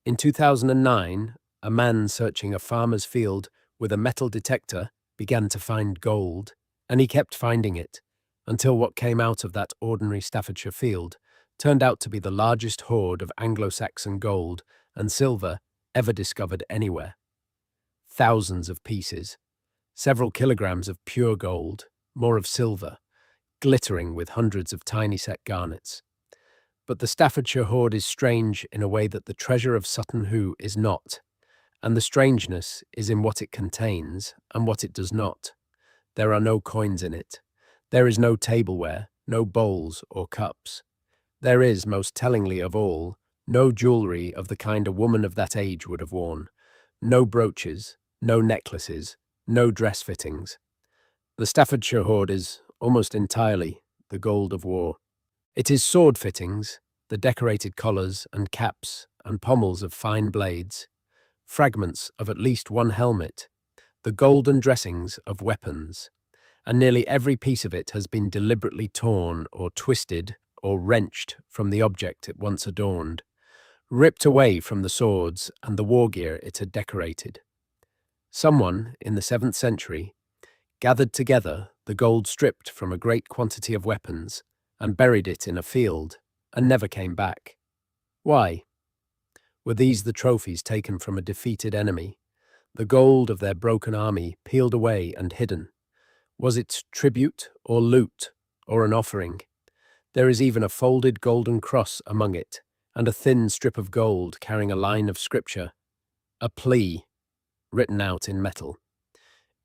In 2009, a man searching a farmer's field with a metal detector began to find gold, and he kept finding it, until what came out of that ordinary Staffordshire field turned out to be the largest hoard of Anglo-Saxon gold and silver ever discovered anywhere. Thousands of pieces, several kilograms of pure gold, more of silver, glittering with hundreds of tiny set garnets. But the Staffordshire hoard is strange in a way that the treasure of Sutton Hoo is not, and the strangeness is in what it contains and what it does not. There are no coins in it. There is no tableware, no bowls or cups. There is, most tellingly of all, no jewellery of the kind a woman of that age would have worn, no brooches, no necklaces, no dress fittings. The Staffordshire hoard is, almost entirely, the gold of war. It is sword fittings, the decorated collars and caps and pommels of fine blades, fragments of at least one helmet, the golden dressings of weapons, and nearly every piece of it has been deliberately torn or twisted or wrenched from the object it once adorned, ripped away from the swords and the war gear it had decorated. Someone, in the 7th century, gathered together the gold stripped from a great quantity of weapons and buried it in a field, and never came back. Why? Were these the trophies taken from a defeated enemy, the gold of their broken army peeled away and hidden? Was it tribute or loot or an offering? There is even a folded golden cross among it, and a thin strip of gold carrying a line of scripture, a plea, written out in metal.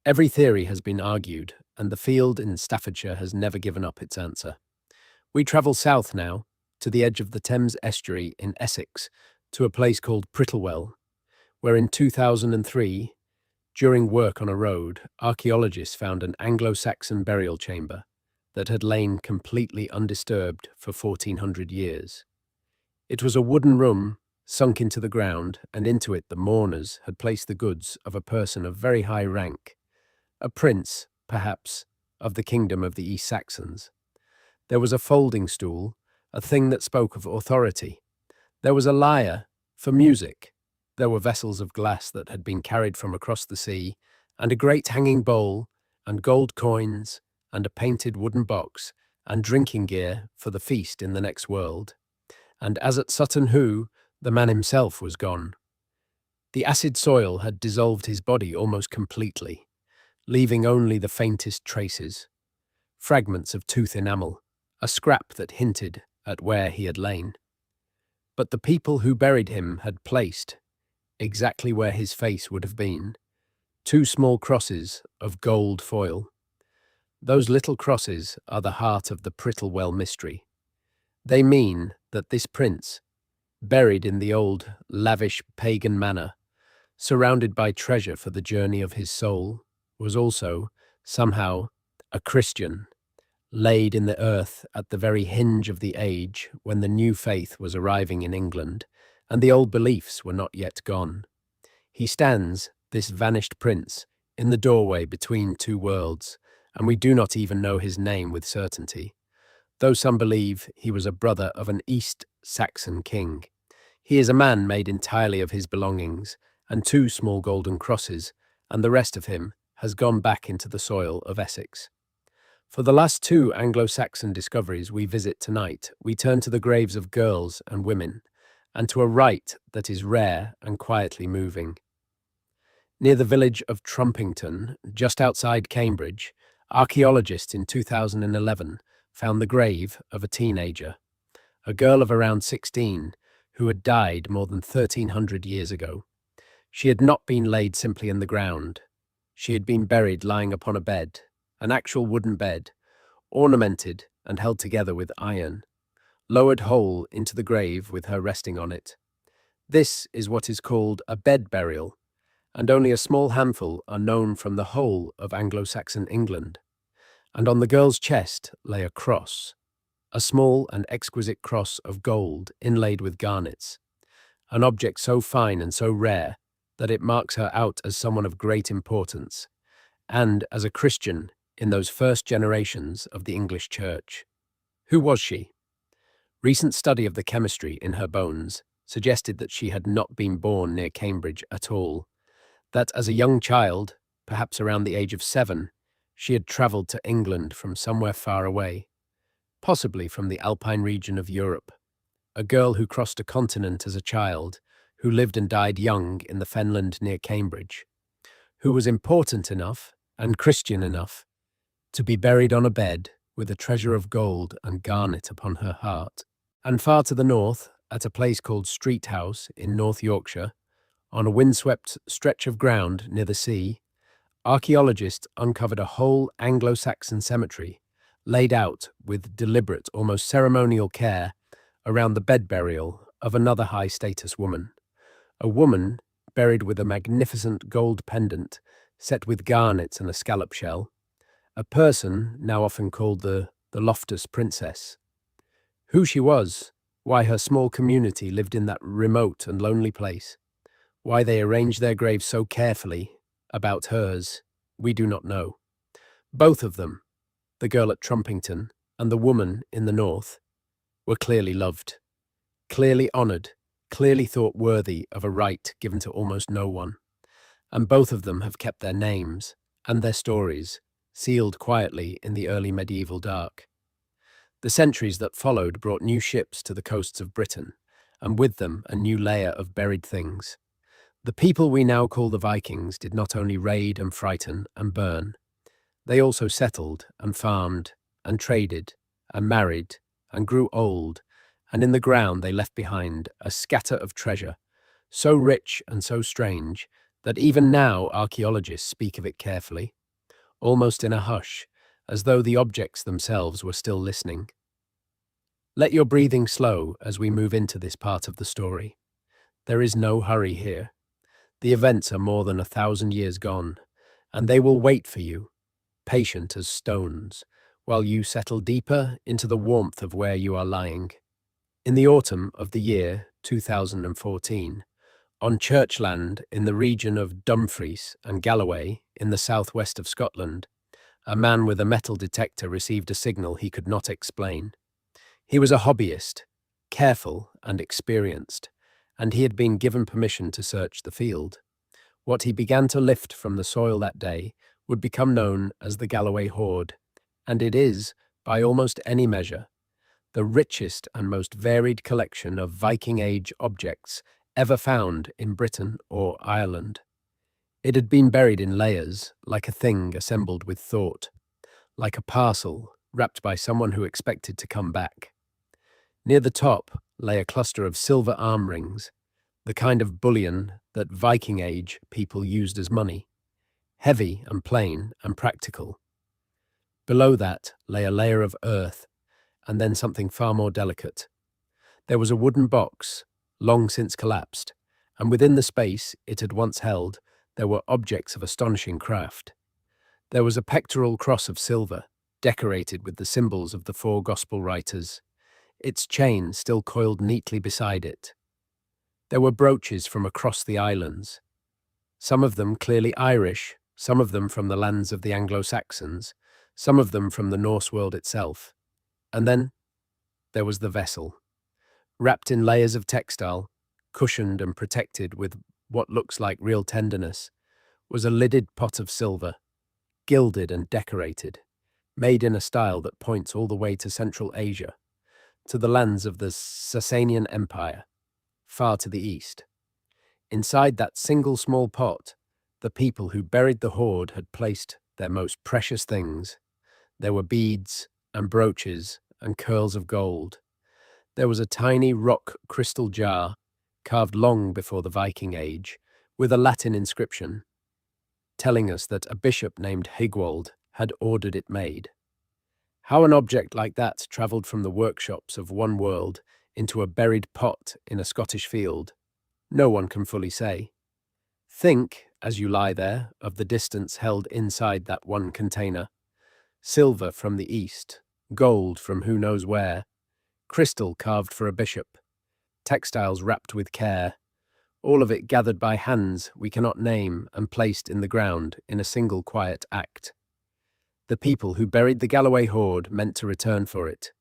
Every theory has been argued, and the field in Staffordshire has never given up its answer. We travel south now, to the edge of the Thames estuary in Essex, to a place called Prittlewell, where in 2003, during work on a road, archaeologists found an Anglo-Saxon burial chamber that had lain completely undisturbed for 1400 years. It was a wooden room sunk into the ground, and into it the mourners had placed the goods of a person of very high rank, a prince, perhaps, of the kingdom of the East Saxons. There was a folding stool, a thing that spoke of authority. There was a lyre for music. There were vessels of glass that had been carried from across the sea, and a great hanging bowl, and gold coins, and a painted wooden box, and drinking gear for the feast in the next world. And as at Sutton Hoo, the man himself was gone. The acid soil had dissolved his body almost completely, leaving only the faintest traces, fragments of tooth enamel, a scrap that hinted at where he had lain. But the people who buried him had placed, exactly where his face would have been, 2 small crosses of gold foil. Those little crosses are the heart of the Prittlewell mystery. They mean that this prince, buried in the old, lavish pagan manor, surrounded by treasure for the journey of his soul, was also, somehow, a Christian, laid in the earth at the very hinge of the age when the new faith was arriving in England, and the old beliefs were not yet gone. He stands, this vanished prince, in the doorway between 2 worlds, and we do not even know his name with certainty, though some believe he was a brother of an East Saxon king. He is a man made entirely of his belongings, and two small golden crosses, and the rest of him has gone back into the soil of Essex. For the last two Anglo-Saxon discoveries we visit tonight, we turn to the graves of girls and women, and to a rite that is rare and quietly moving. Near the village of Trumpington, just outside Cambridge, archaeologists in 2011 found the grave of a teenager, a girl of around 16, who had died more than 1,300 years ago. She had not been laid simply in the ground. She had been buried lying upon a bed, an actual wooden bed, ornamented and held together with iron, lowered whole into the grave with her resting on it. This is what is called a bed burial, and only a small handful are known from the whole of Anglo-Saxon England. And on the girl's chest lay a cross, a small and exquisite cross of gold inlaid with garnets, an object so fine and so rare that it marks her out as someone of great importance, and as a Christian in those first generations of the English Church. Who was she? Recent study of the chemistry in her bones suggested that she had not been born near Cambridge at all, that as a young child, perhaps around the age of 7, she had travelled to England from somewhere far away, possibly from the Alpine region of Europe, a girl who crossed a continent as a child, who lived and died young in the fenland near Cambridge, who was important enough and Christian enough to be buried on a bed with a treasure of gold and garnet upon her heart. And far to the north, at a place called Street House in North Yorkshire, on a windswept stretch of ground near the sea, archaeologists uncovered a whole Anglo-Saxon cemetery, laid out with deliberate, almost ceremonial care around the bed burial of another high-status woman, a woman buried with a magnificent gold pendant set with garnets and a scallop shell, a person now often called the Loftus Princess. Who she was, why her small community lived in that remote and lonely place, why they arranged their graves so carefully about hers, we do not know. Both of them, the girl at Trumpington and the woman in the north, were clearly loved, clearly honoured, clearly thought worthy of a right given to almost no one. And both of them have kept their names and their stories sealed quietly in the early medieval dark. The centuries that followed brought new ships to the coasts of Britain, and with them a new layer of buried things. The people we now call the Vikings did not only raid and frighten and burn, they also settled and farmed and traded and married and grew old, and in the ground they left behind a scatter of treasure, so rich and so strange that even now archaeologists speak of it carefully, almost in a hush, as though the objects themselves were still listening. Let your breathing slow as we move into this part of the story. There is no hurry here. The events are more than 1,000 years gone, and they will wait for you, patient as stones, while you settle deeper into the warmth of where you are lying. In the autumn of the year 2014, on churchland in the region of Dumfries and Galloway in the southwest of Scotland, a man with a metal detector received a signal he could not explain. He was a hobbyist, careful and experienced, and he had been given permission to search the field. What he began to lift from the soil that day would become known as the Galloway Hoard, and it is, by almost any measure, the richest and most varied collection of Viking Age objects ever found in Britain or Ireland. It had been buried in layers, like a thing assembled with thought, like a parcel wrapped by someone who expected to come back. Near the top lay a cluster of silver arm rings, the kind of bullion that Viking Age people used as money, heavy and plain and practical. Below that lay a layer of earth, and then something far more delicate. There was a wooden box, long since collapsed, and within the space it had once held, there were objects of astonishing craft. There was a pectoral cross of silver, decorated with the symbols of the 4 gospel writers, its chain still coiled neatly beside it. There were brooches from across the islands, some of them clearly Irish, some of them from the lands of the Anglo-Saxons, some of them from the Norse world itself. And then there was the vessel, wrapped in layers of textile, cushioned and protected with what looks like real tenderness, was a lidded pot of silver, gilded and decorated, made in a style that points all the way to Central Asia, to the lands of the Sasanian Empire, far to the east. Inside that single small pot, the people who buried the hoard had placed their most precious things. There were beads and brooches and curls of gold. There was a tiny rock crystal jar, carved long before the Viking Age, with a Latin inscription, telling us that a bishop named Higwold had ordered it made. How an object like that travelled from the workshops of one world into a buried pot in a Scottish field, no one can fully say. Think, as you lie there, of the distance held inside that one container. Silver from the east, gold from who knows where, crystal carved for a bishop, textiles wrapped with care, all of it gathered by hands we cannot name and placed in the ground in a single quiet act. The people who buried the Galloway hoard meant to return for it.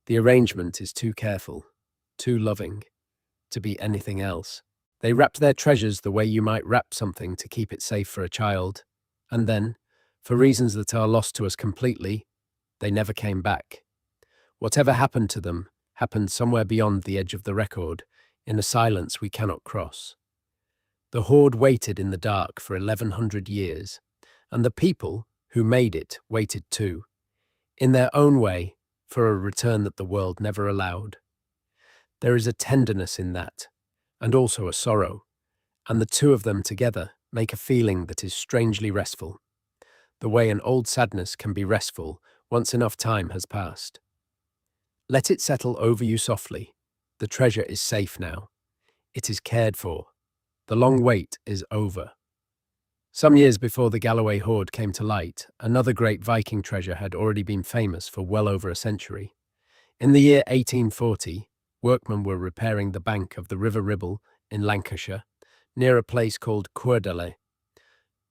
The arrangement is too careful, too loving, to be anything else. They wrapped their treasures the way you might wrap something to keep it safe for a child, and then, for reasons that are lost to us completely, they never came back. Whatever happened to them happened somewhere beyond the edge of the record, in a silence we cannot cross. The hoard waited in the dark for 1100 years, and the people who made it waited too, in their own way, for a return that the world never allowed. There is a tenderness in that, and also a sorrow, and the two of them together make a feeling that is strangely restful, the way an old sadness can be restful once enough time has passed. Let it settle over you softly. The treasure is safe now. It is cared for. The long wait is over. Some years before the Galloway hoard came to light, another great Viking treasure had already been famous for well over a century. In the year 1840, workmen were repairing the bank of the River Ribble in Lancashire, near a place called Cuerdale,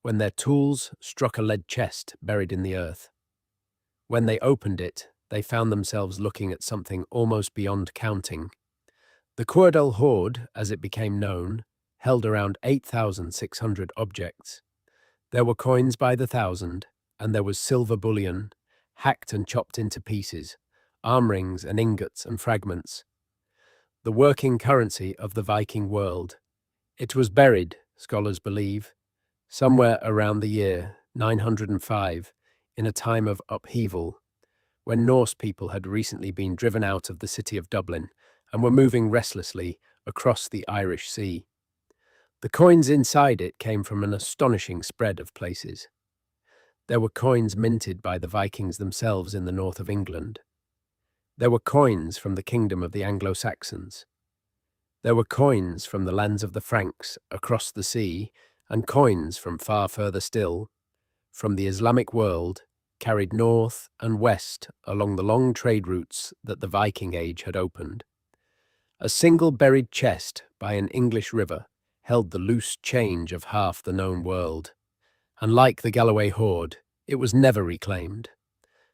when their tools struck a lead chest buried in the earth. When they opened it, they found themselves looking at something almost beyond counting. The Cuerdale hoard, as it became known, held around 8,600 objects. There were coins by the thousand, and there was silver bullion, hacked and chopped into pieces, arm rings and ingots and fragments. The working currency of the Viking world. It was buried, scholars believe, somewhere around the year 905, in a time of upheaval, when Norse people had recently been driven out of the city of Dublin and were moving restlessly across the Irish Sea. The coins inside it came from an astonishing spread of places. There were coins minted by the Vikings themselves in the north of England. There were coins from the kingdom of the Anglo-Saxons. There were coins from the lands of the Franks across the sea, and coins from far further still, from the Islamic world, carried north and west along the long trade routes that the Viking Age had opened. A single buried chest by an English river held the loose change of half the known world, and like the Galloway hoard, it was never reclaimed.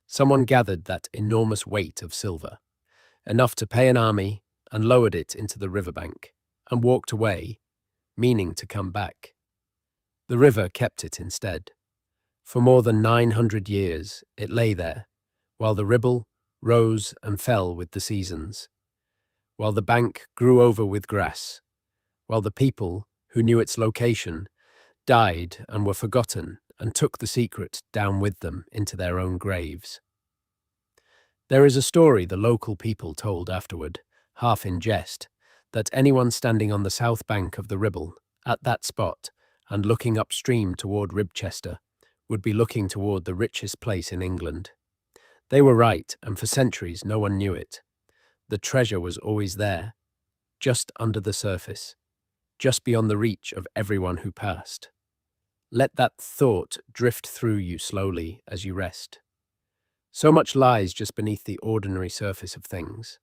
Someone gathered that enormous weight of silver, enough to pay an army, and lowered it into the riverbank, and walked away, meaning to come back. The river kept it instead. For more than 900 years it lay there, while the Ribble rose and fell with the seasons, while the bank grew over with grass, while the people who knew its location died and were forgotten and took the secret down with them into their own graves. There is a story the local people told afterward, half in jest, that anyone standing on the south bank of the Ribble at that spot and looking upstream toward Ribchester would be looking toward the richest place in England. They were right, and for centuries no one knew it. The treasure was always there, just under the surface, just beyond the reach of everyone who passed. Let that thought drift through you slowly as you rest. So much lies just beneath the ordinary surface of things.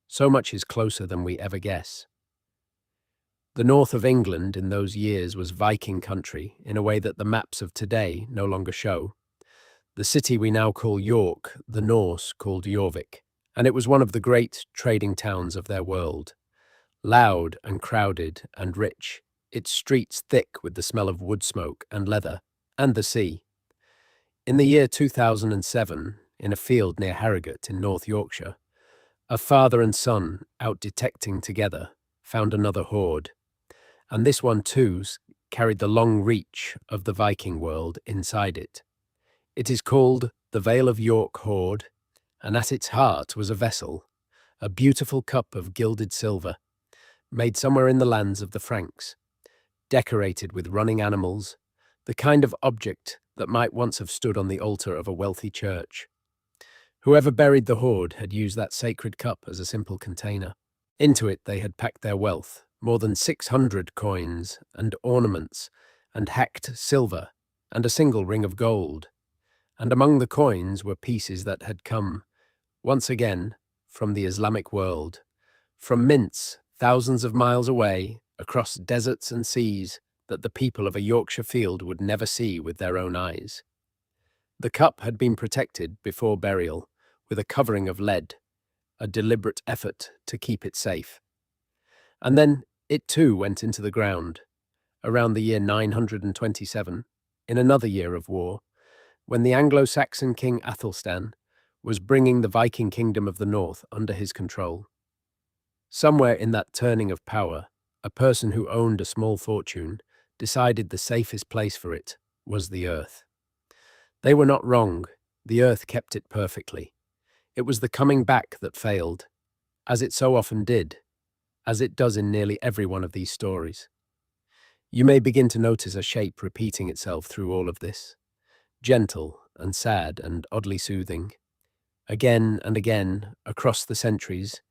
So much is closer than we ever guess. The north of England in those years was Viking country in a way that the maps of today no longer show. The city we now call York, the Norse called Jorvik, and it was one of the great trading towns of their world. loud and crowded and rich, its streets thick with the smell of wood smoke and leather, and the sea. In the year 2007, in a field near Harrogate in North Yorkshire, a father and son, out detecting together, found another hoard, and this one too carried the long reach of the Viking world inside it. It is called the Vale of York hoard, and at its heart was a vessel, a beautiful cup of gilded silver, made somewhere in the lands of the Franks, decorated with running animals, the kind of object that might once have stood on the altar of a wealthy church. Whoever buried the hoard had used that sacred cup as a simple container. Into it they had packed their wealth, more than 600 coins and ornaments, and hacked silver, and a single ring of gold. And among the coins were pieces that had come, once again, from the Islamic world, from mints thousands of miles away, across deserts and seas that the people of a Yorkshire field would never see with their own eyes. The cup had been protected before burial with a covering of lead, a deliberate effort to keep it safe. And then it too went into the ground, around the year 927, in another year of war, when the Anglo-Saxon king Athelstan was bringing the Viking kingdom of the north under his control. Somewhere in that turning of power, a person who owned a small fortune decided the safest place for it was the earth. They were not wrong. The earth kept it perfectly. It was the coming back that failed, as it so often did, as it does in nearly every one of these stories. You may begin to notice a shape repeating itself through all of this, gentle and sad and oddly soothing. Again and again, across the centuries,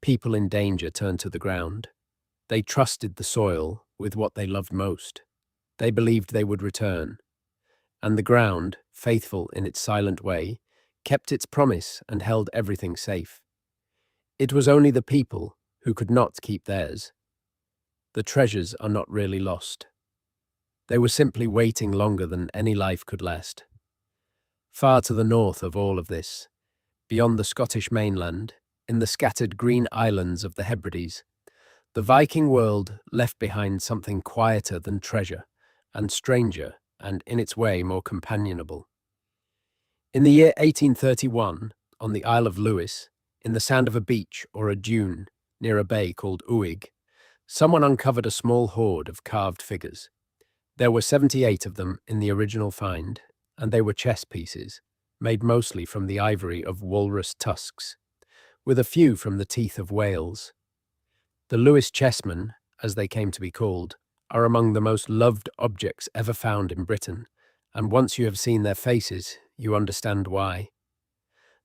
people in danger turned to the ground. They trusted the soil with what they loved most. They believed they would return. And the ground, faithful in its silent way, kept its promise and held everything safe. It was only the people who could not keep theirs. The treasures are not really lost. They were simply waiting longer than any life could last. Far to the north of all of this, beyond the Scottish mainland, in the scattered green islands of the Hebrides, the Viking world left behind something quieter than treasure, and stranger, and in its way more companionable. In the year 1831, on the Isle of Lewis, in the sand of a beach or a dune near a bay called Uig, someone uncovered a small hoard of carved figures. There were 78 of them in the original find, and they were chess pieces, made mostly from the ivory of walrus tusks, with a few from the teeth of whales. The Lewis chessmen, as they came to be called, are among the most loved objects ever found in Britain, and once you have seen their faces, you understand why.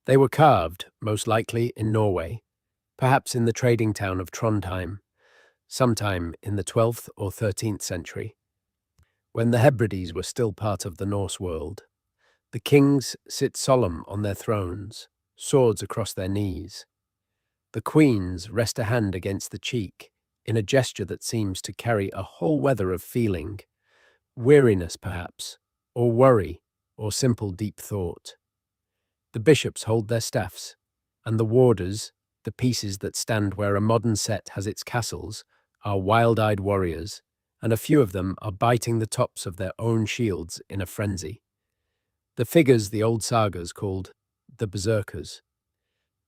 They were carved, most likely in Norway, perhaps in the trading town of Trondheim, sometime in the 12th or 13th century, when the Hebrides were still part of the Norse world. The kings sit solemn on their thrones, swords across their knees. The queens rest a hand against the cheek, in a gesture that seems to carry a whole weather of feeling, weariness perhaps, or worry, or simple deep thought. The bishops hold their staffs, and the warders, the pieces that stand where a modern set has its castles, are wild-eyed warriors, and a few of them are biting the tops of their own shields in a frenzy. The figures the old sagas called the berserkers.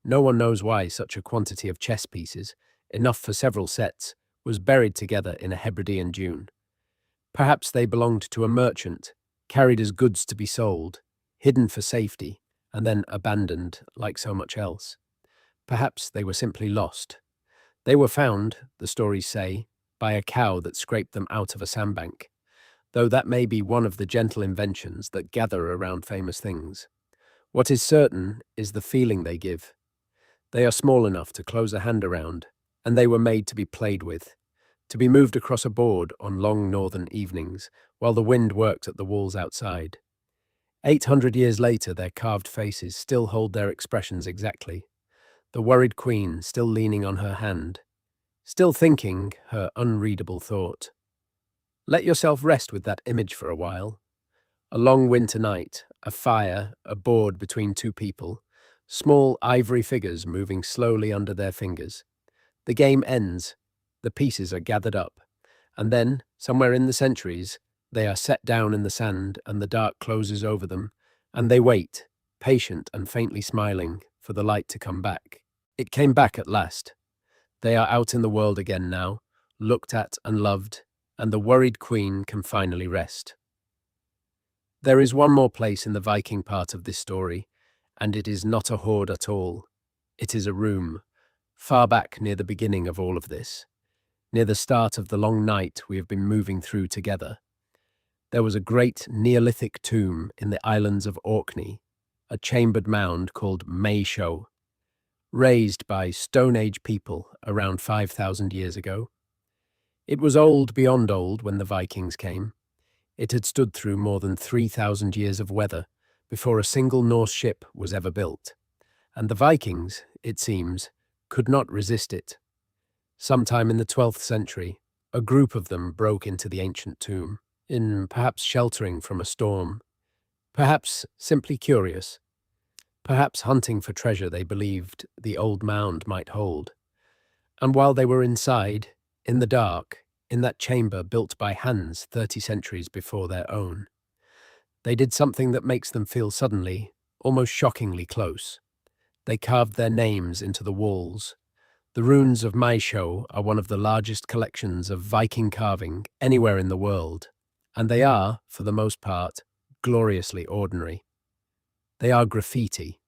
No one knows why such a quantity of chess pieces, enough for several sets, was buried together in a Hebridean dune. Perhaps they belonged to a merchant, carried as goods to be sold, hidden for safety, and then abandoned like so much else. Perhaps they were simply lost. They were found, the stories say, by a cow that scraped them out of a sandbank, though that may be one of the gentle inventions that gather around famous things. What is certain is the feeling they give. They are small enough to close a hand around, and they were made to be played with, to be moved across a board on long northern evenings while the wind worked at the walls outside. 800 years later, their carved faces still hold their expressions exactly. The worried queen still leaning on her hand, still thinking her unreadable thought. Let yourself rest with that image for a while. A long winter night, a fire, a board between two people, small ivory figures moving slowly under their fingers. The game ends, The pieces are gathered up, and then, somewhere in the centuries, they are set down in the sand and the dark closes over them, and they wait, patient and faintly smiling, for the light to come back. It came back at last. They are out in the world again now, looked at and loved, and the worried queen can finally rest. There is one more place in the Viking part of this story, and it is not a hoard at all. It is a room, far back near the beginning of all of this, near the start of the long night we have been moving through together. There was a great Neolithic tomb in the islands of Orkney, a chambered mound called Maeshowe, raised by Stone Age people around 5,000 years ago. It was old beyond old when the Vikings came. It had stood through more than 3,000 years of weather before a single Norse ship was ever built, and the Vikings, it seems, could not resist it. Sometime in the 12th century, a group of them broke into the ancient tomb, perhaps sheltering from a storm, perhaps simply curious, perhaps hunting for treasure they believed the old mound might hold. And while they were inside, in the dark, in that chamber built by hands 30 centuries before their own, they did something that makes them feel suddenly, almost shockingly close. They carved their names into the walls. The ruins of Maeshowe are one of the largest collections of Viking carving anywhere in the world, and they are, for the most part, gloriously ordinary. They are graffiti.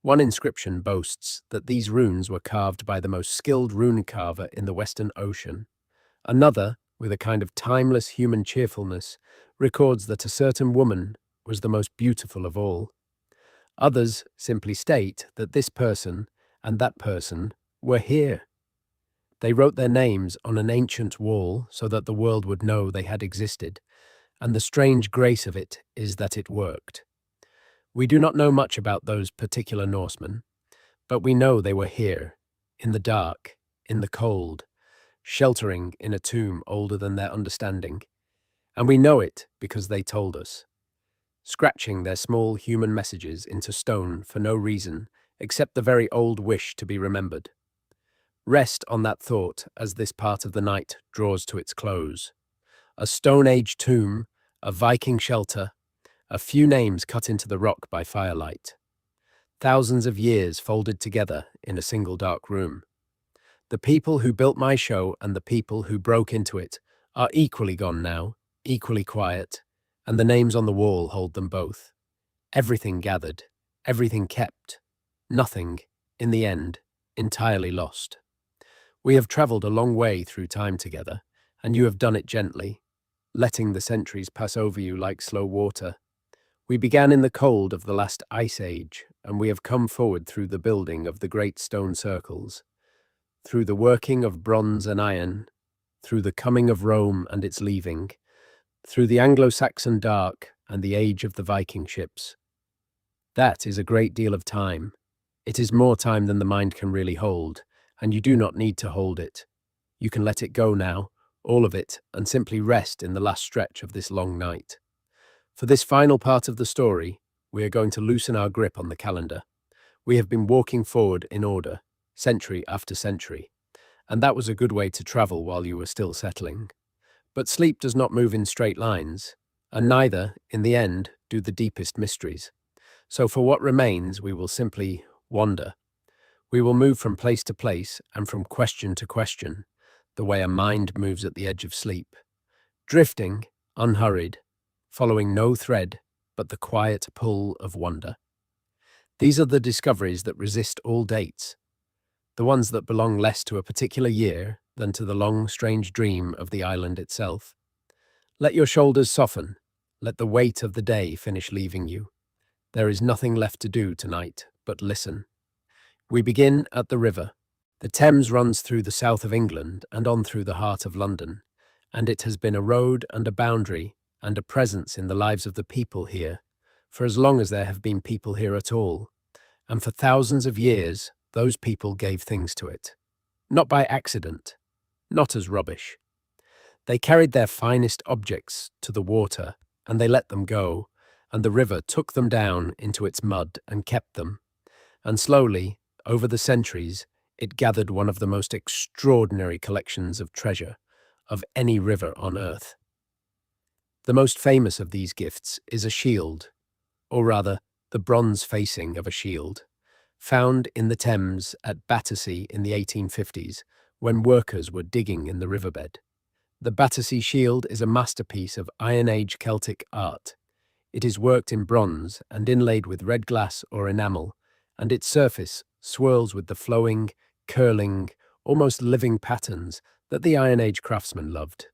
One inscription boasts that these runes were carved by the most skilled rune carver in the Western Ocean. Another, with a kind of timeless human cheerfulness, records that a certain woman was the most beautiful of all. Others simply state that this person and that person were here. They wrote their names on an ancient wall so that the world would know they had existed, and the strange grace of it is that it worked. We do not know much about those particular Norsemen, but we know they were here, in the dark, in the cold, sheltering in a tomb older than their understanding, and we know it because they told us, scratching their small human messages into stone for no reason except the very old wish to be remembered. Rest on that thought as this part of the night draws to its close. A Stone Age tomb, a Viking shelter, a few names cut into the rock by firelight. Thousands of years folded together in a single dark room. The people who built Maeshowe and the people who broke into it are equally gone now, equally quiet, and the names on the wall hold them both. Everything gathered, everything kept, nothing, in the end, entirely lost. We have travelled a long way through time together, and you have done it gently, letting the centuries pass over you like slow water. We began in the cold of the last ice age, and we have come forward through the building of the great stone circles, through the working of bronze and iron, through the coming of Rome and its leaving, through the Anglo-Saxon dark and the age of the Viking ships. That is a great deal of time. It is more time than the mind can really hold, and you do not need to hold it. You can let it go now, all of it, and simply rest in the last stretch of this long night. For this final part of the story, we are going to loosen our grip on the calendar. We have been walking forward in order, century after century, and that was a good way to travel while you were still settling. But sleep does not move in straight lines, and neither, in the end, do the deepest mysteries. So for what remains, we will simply wander. We will move from place to place and from question to question, the way a mind moves at the edge of sleep, drifting, unhurried, following no thread but the quiet pull of wonder. These are the discoveries that resist all dates, the ones that belong less to a particular year than to the long, strange dream of the island itself. Let your shoulders soften, let the weight of the day finish leaving you. There is nothing left to do tonight but listen. We begin at the river. The Thames runs through the south of England and on through the heart of London, and it has been a road and a boundary and a presence in the lives of the people here, for as long as there have been people here at all, and for thousands of years those people gave things to it. Not by accident, not as rubbish. They carried their finest objects to the water, and they let them go, and the river took them down into its mud and kept them. And slowly, over the centuries, it gathered one of the most extraordinary collections of treasure of any river on earth. The most famous of these gifts is a shield, or rather, the bronze facing of a shield, found in the Thames at Battersea in the 1850s when workers were digging in the riverbed. The Battersea shield is a masterpiece of Iron Age Celtic art. It is worked in bronze and inlaid with red glass or enamel, and its surface swirls with the flowing, curling, almost living patterns that the Iron Age craftsmen loved.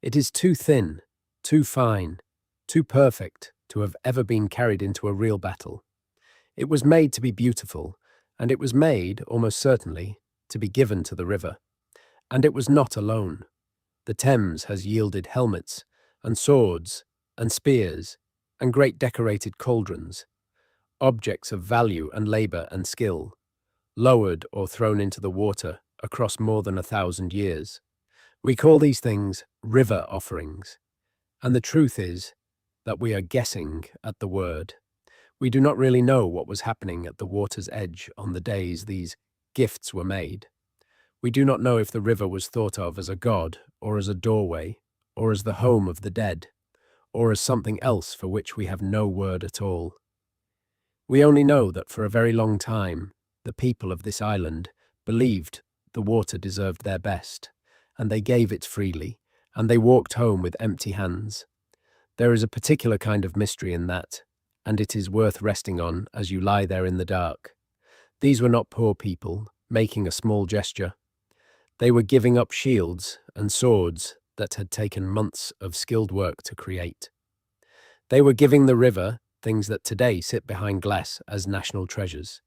It is too thin, too fine, too perfect to have ever been carried into a real battle. It was made to be beautiful, and it was made, almost certainly, to be given to the river. And it was not alone. The Thames has yielded helmets, and swords, and spears, and great decorated cauldrons, objects of value and labour and skill, lowered or thrown into the water across more than 1,000 years. We call these things river offerings, and the truth is that we are guessing at the word. We do not really know what was happening at the water's edge on the days these gifts were made. We do not know if the river was thought of as a god, or as a doorway, or as the home of the dead, or as something else for which we have no word at all. We only know that for a very long time, the people of this island believed the water deserved their best, and they gave it freely, and they walked home with empty hands. There is a particular kind of mystery in that, and it is worth resting on as you lie there in the dark. These were not poor people making a small gesture. They were giving up shields and swords that had taken months of skilled work to create. They were giving the river things that today sit behind glass as national treasures.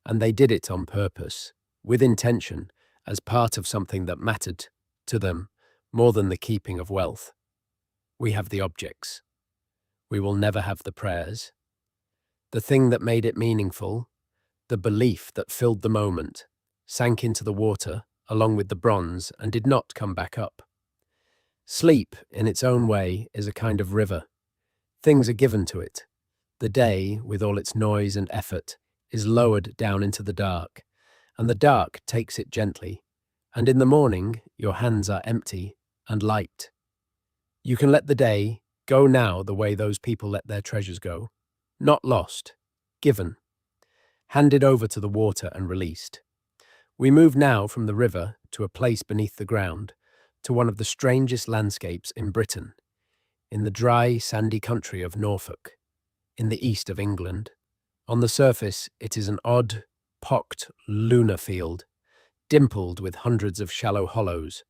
And they did it on purpose, with intention, as part of something that mattered to them more than the keeping of wealth. We have the objects. We will never have the prayers. The thing that made it meaningful, the belief that filled the moment, sank into the water along with the bronze and did not come back up. Sleep, in its own way, is a kind of river. Things are given to it. The day, with all its noise and effort, is lowered down into the dark, and the dark takes it gently, and in the morning your hands are empty and light. You can let the day go now the way those people let their treasures go. Not lost, given, handed over to the water and released. We move now from the river to a place beneath the ground, to one of the strangest landscapes in Britain, in the dry, sandy country of Norfolk, in the east of England. On the surface, it is an odd, pocked lunar field, dimpled with hundreds of shallow hollows,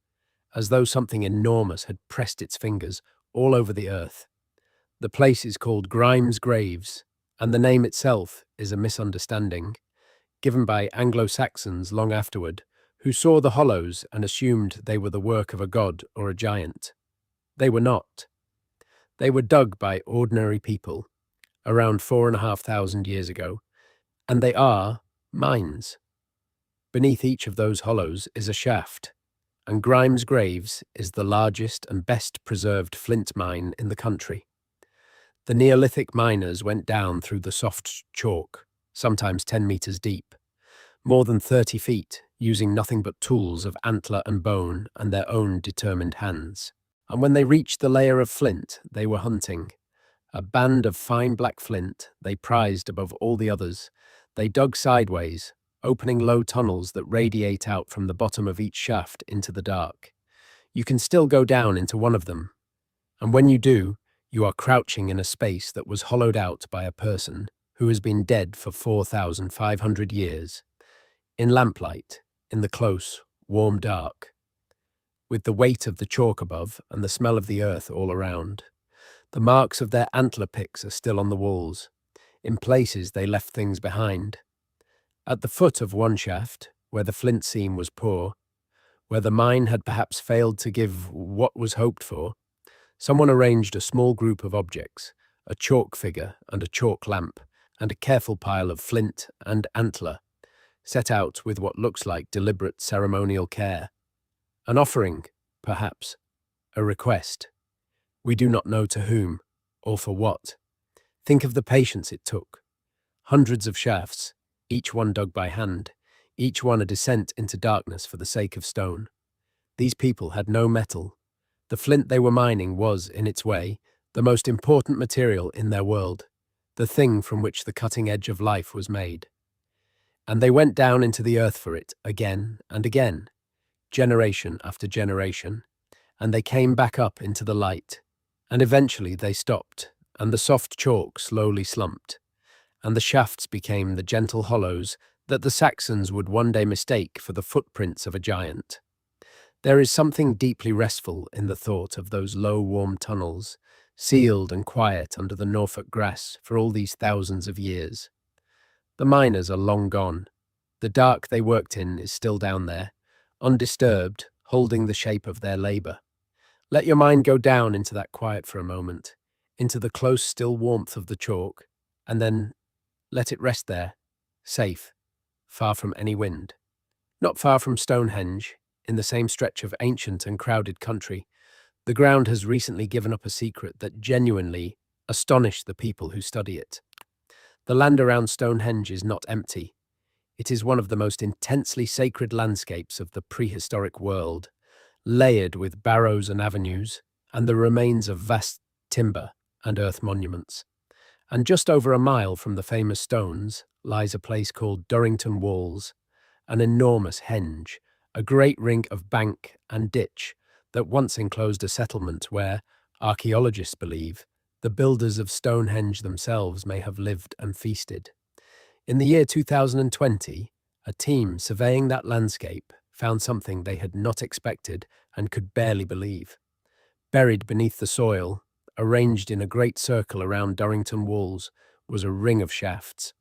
as though something enormous had pressed its fingers all over the earth. The place is called Grimes Graves, and the name itself is a misunderstanding, given by Anglo-Saxons long afterward, who saw the hollows and assumed they were the work of a god or a giant. They were not. They were dug by ordinary people, around 4,500 years ago, and they are mines. Beneath each of those hollows is a shaft, and Grimes Graves is the largest and best preserved flint mine in the country. The Neolithic miners went down through the soft chalk, sometimes 10 meters deep, more than 30 feet, using nothing but tools of antler and bone and their own determined hands. And when they reached the layer of flint, they were hunting. A band of fine black flint they prized above all the others. They dug sideways, opening low tunnels that radiate out from the bottom of each shaft into the dark. You can still go down into one of them, and when you do, you are crouching in a space that was hollowed out by a person who has been dead for 4,500 years, in lamplight, in the close, warm dark, with the weight of the chalk above and the smell of the earth all around. The marks of their antler picks are still on the walls. In places they left things behind. At the foot of one shaft, where the flint seam was poor, where the mine had perhaps failed to give what was hoped for, someone arranged a small group of objects, a chalk figure and a chalk lamp, and a careful pile of flint and antler, set out with what looks like deliberate ceremonial care. An offering, perhaps, a request. We do not know to whom, or for what. Think of the patience it took. Hundreds of shafts, each one dug by hand, each one a descent into darkness for the sake of stone. These people had no metal. The flint they were mining was, in its way, the most important material in their world, the thing from which the cutting edge of life was made. And they went down into the earth for it again and again, generation after generation, and they came back up into the light, and eventually they stopped, and the soft chalk slowly slumped, and the shafts became the gentle hollows that the Saxons would one day mistake for the footprints of a giant. There is something deeply restful in the thought of those low, warm tunnels, sealed and quiet under the Norfolk grass for all these thousands of years. The miners are long gone. The dark they worked in is still down there, undisturbed, holding the shape of their labour. Let your mind go down into that quiet for a moment, into the close, still warmth of the chalk, and then let it rest there, safe, far from any wind. Not far from Stonehenge, in the same stretch of ancient and crowded country, the ground has recently given up a secret that genuinely astonished the people who study it. The land around Stonehenge is not empty. It is one of the most intensely sacred landscapes of the prehistoric world, layered with barrows and avenues, and the remains of vast timber and earth monuments. And just over a mile from the famous stones lies a place called Durrington Walls, an enormous henge, a great ring of bank and ditch that once enclosed a settlement where, archaeologists believe, the builders of Stonehenge themselves may have lived and feasted. In the year 2020, a team surveying that landscape found something they had not expected and could barely believe. Buried beneath the soil, arranged in a great circle around Durrington Walls, was a ring of shafts.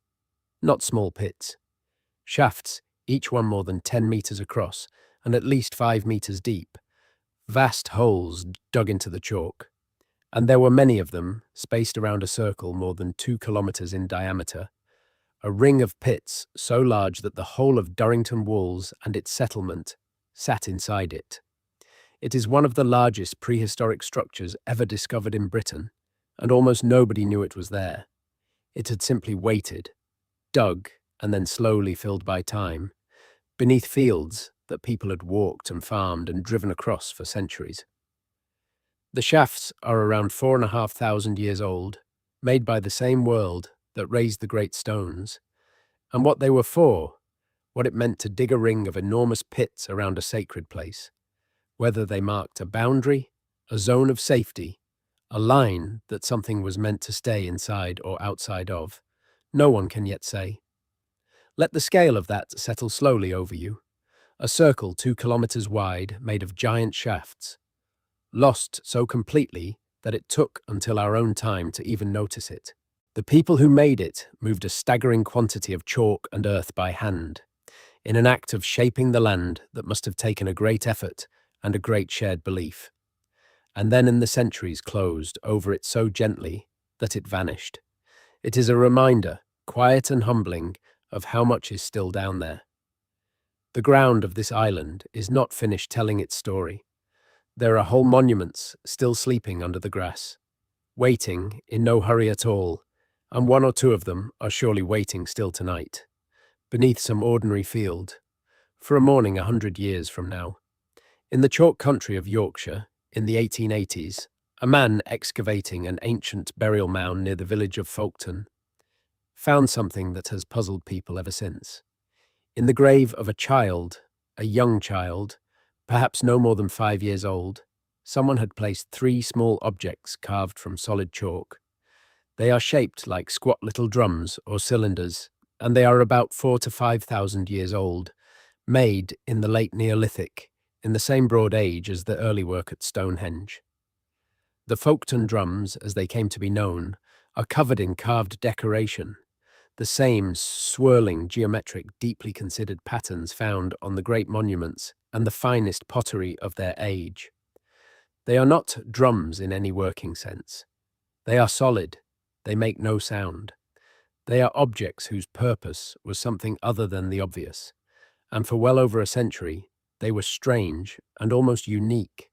Not small pits. Shafts, each one more than 10 metres across and at least 5 metres deep. Vast holes dug into the chalk. And there were many of them, spaced around a circle more than 2 kilometres in diameter. A ring of pits so large that the whole of Durrington Walls and its settlement sat inside it. It is one of the largest prehistoric structures ever discovered in Britain, and almost nobody knew it was there. It had simply waited, dug, and then slowly filled by time, beneath fields that people had walked and farmed and driven across for centuries. The shafts are around 4,500 years old, made by the same world that raised the great stones, and what they were for, what it meant to dig a ring of enormous pits around a sacred place, whether they marked a boundary, a zone of safety, a line that something was meant to stay inside or outside of, no one can yet say. Let the scale of that settle slowly over you. A circle 2 kilometres wide made of giant shafts, lost so completely that it took until our own time to even notice it. The people who made it moved a staggering quantity of chalk and earth by hand, in an act of shaping the land that must have taken a great effort and a great shared belief. And then in the centuries closed over it so gently that it vanished. It is a reminder, quiet and humbling, of how much is still down there. The ground of this island is not finished telling its story. There are whole monuments still sleeping under the grass, waiting in no hurry at all, and 1 or 2 of them are surely waiting still tonight, beneath some ordinary field, for a morning 100 years from now. In the chalk country of Yorkshire, in the 1880s, a man excavating an ancient burial mound near the village of Folkestone found something that has puzzled people ever since. In the grave of a young child, perhaps no more than 5 years old, someone had placed 3 small objects carved from solid chalk. They are shaped like squat little drums or cylinders, and they are about 4,000 to 5,000 years old, made in the late Neolithic, in the same broad age as the early work at Stonehenge. The Folkestone drums, as they came to be known, are covered in carved decoration, the same swirling, geometric, deeply considered patterns found on the great monuments and the finest pottery of their age. They are not drums in any working sense. They are solid. They make no sound. They are objects whose purpose was something other than the obvious, and for well over a century, they were strange and almost unique.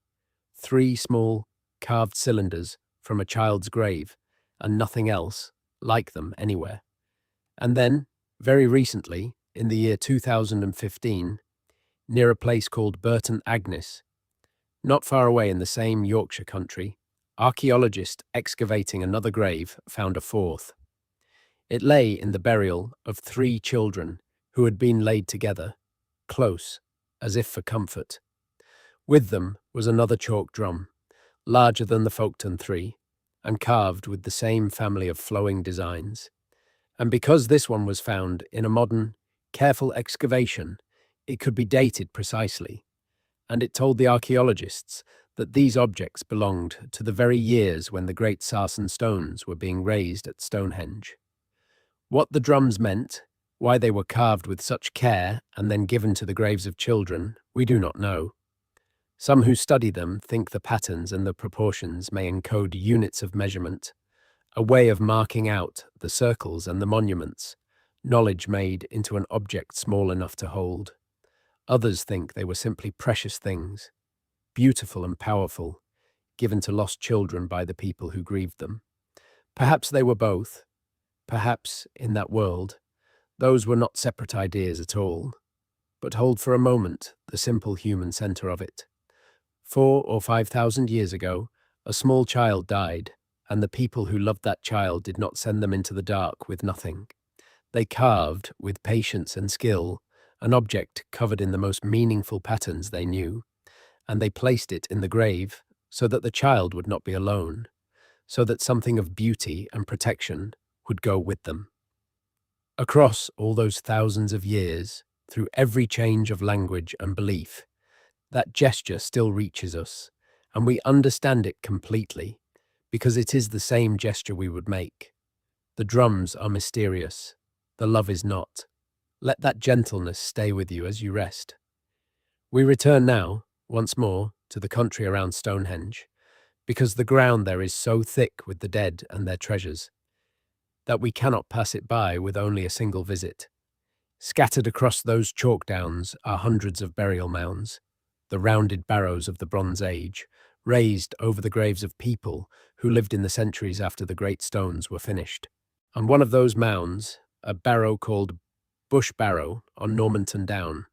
3 small, carved cylinders from a child's grave, and nothing else like them anywhere. And then, very recently, in the year 2015 near a place called Burton Agnes. Not far away in the same Yorkshire country, archaeologists excavating another grave found a fourth. It lay in the burial of three children who had been laid together, close, as if for comfort. With them was another chalk drum, larger than the Folkton three, and carved with the same family of flowing designs. And because this one was found in a modern, careful excavation, it could be dated precisely, and it told the archaeologists that these objects belonged to the very years when the great sarsen stones were being raised at Stonehenge. What the drums meant, why they were carved with such care and then given to the graves of children, we do not know. Some who study them think the patterns and the proportions may encode units of measurement, a way of marking out the circles and the monuments, knowledge made into an object small enough to hold. Others think they were simply precious things, beautiful and powerful, given to lost children by the people who grieved them. Perhaps they were both. Perhaps, in that world, those were not separate ideas at all, but hold for a moment the simple human centre of it. 4,000 or 5,000 years ago, a small child died, and the people who loved that child did not send them into the dark with nothing. They carved, with patience and skill, an object covered in the most meaningful patterns they knew, and they placed it in the grave so that the child would not be alone, so that something of beauty and protection would go with them. Across all those thousands of years, through every change of language and belief, that gesture still reaches us, and we understand it completely, because it is the same gesture we would make. The drums are mysterious, the love is not. Let that gentleness stay with you as you rest. We return now, once more, to the country around Stonehenge, because the ground there is so thick with the dead and their treasures, that we cannot pass it by with only a single visit. Scattered across those chalk downs are hundreds of burial mounds, the rounded barrows of the Bronze Age, raised over the graves of people who lived in the centuries after the great stones were finished. On one of those mounds, a barrow called Bush Barrow on Normanton Down,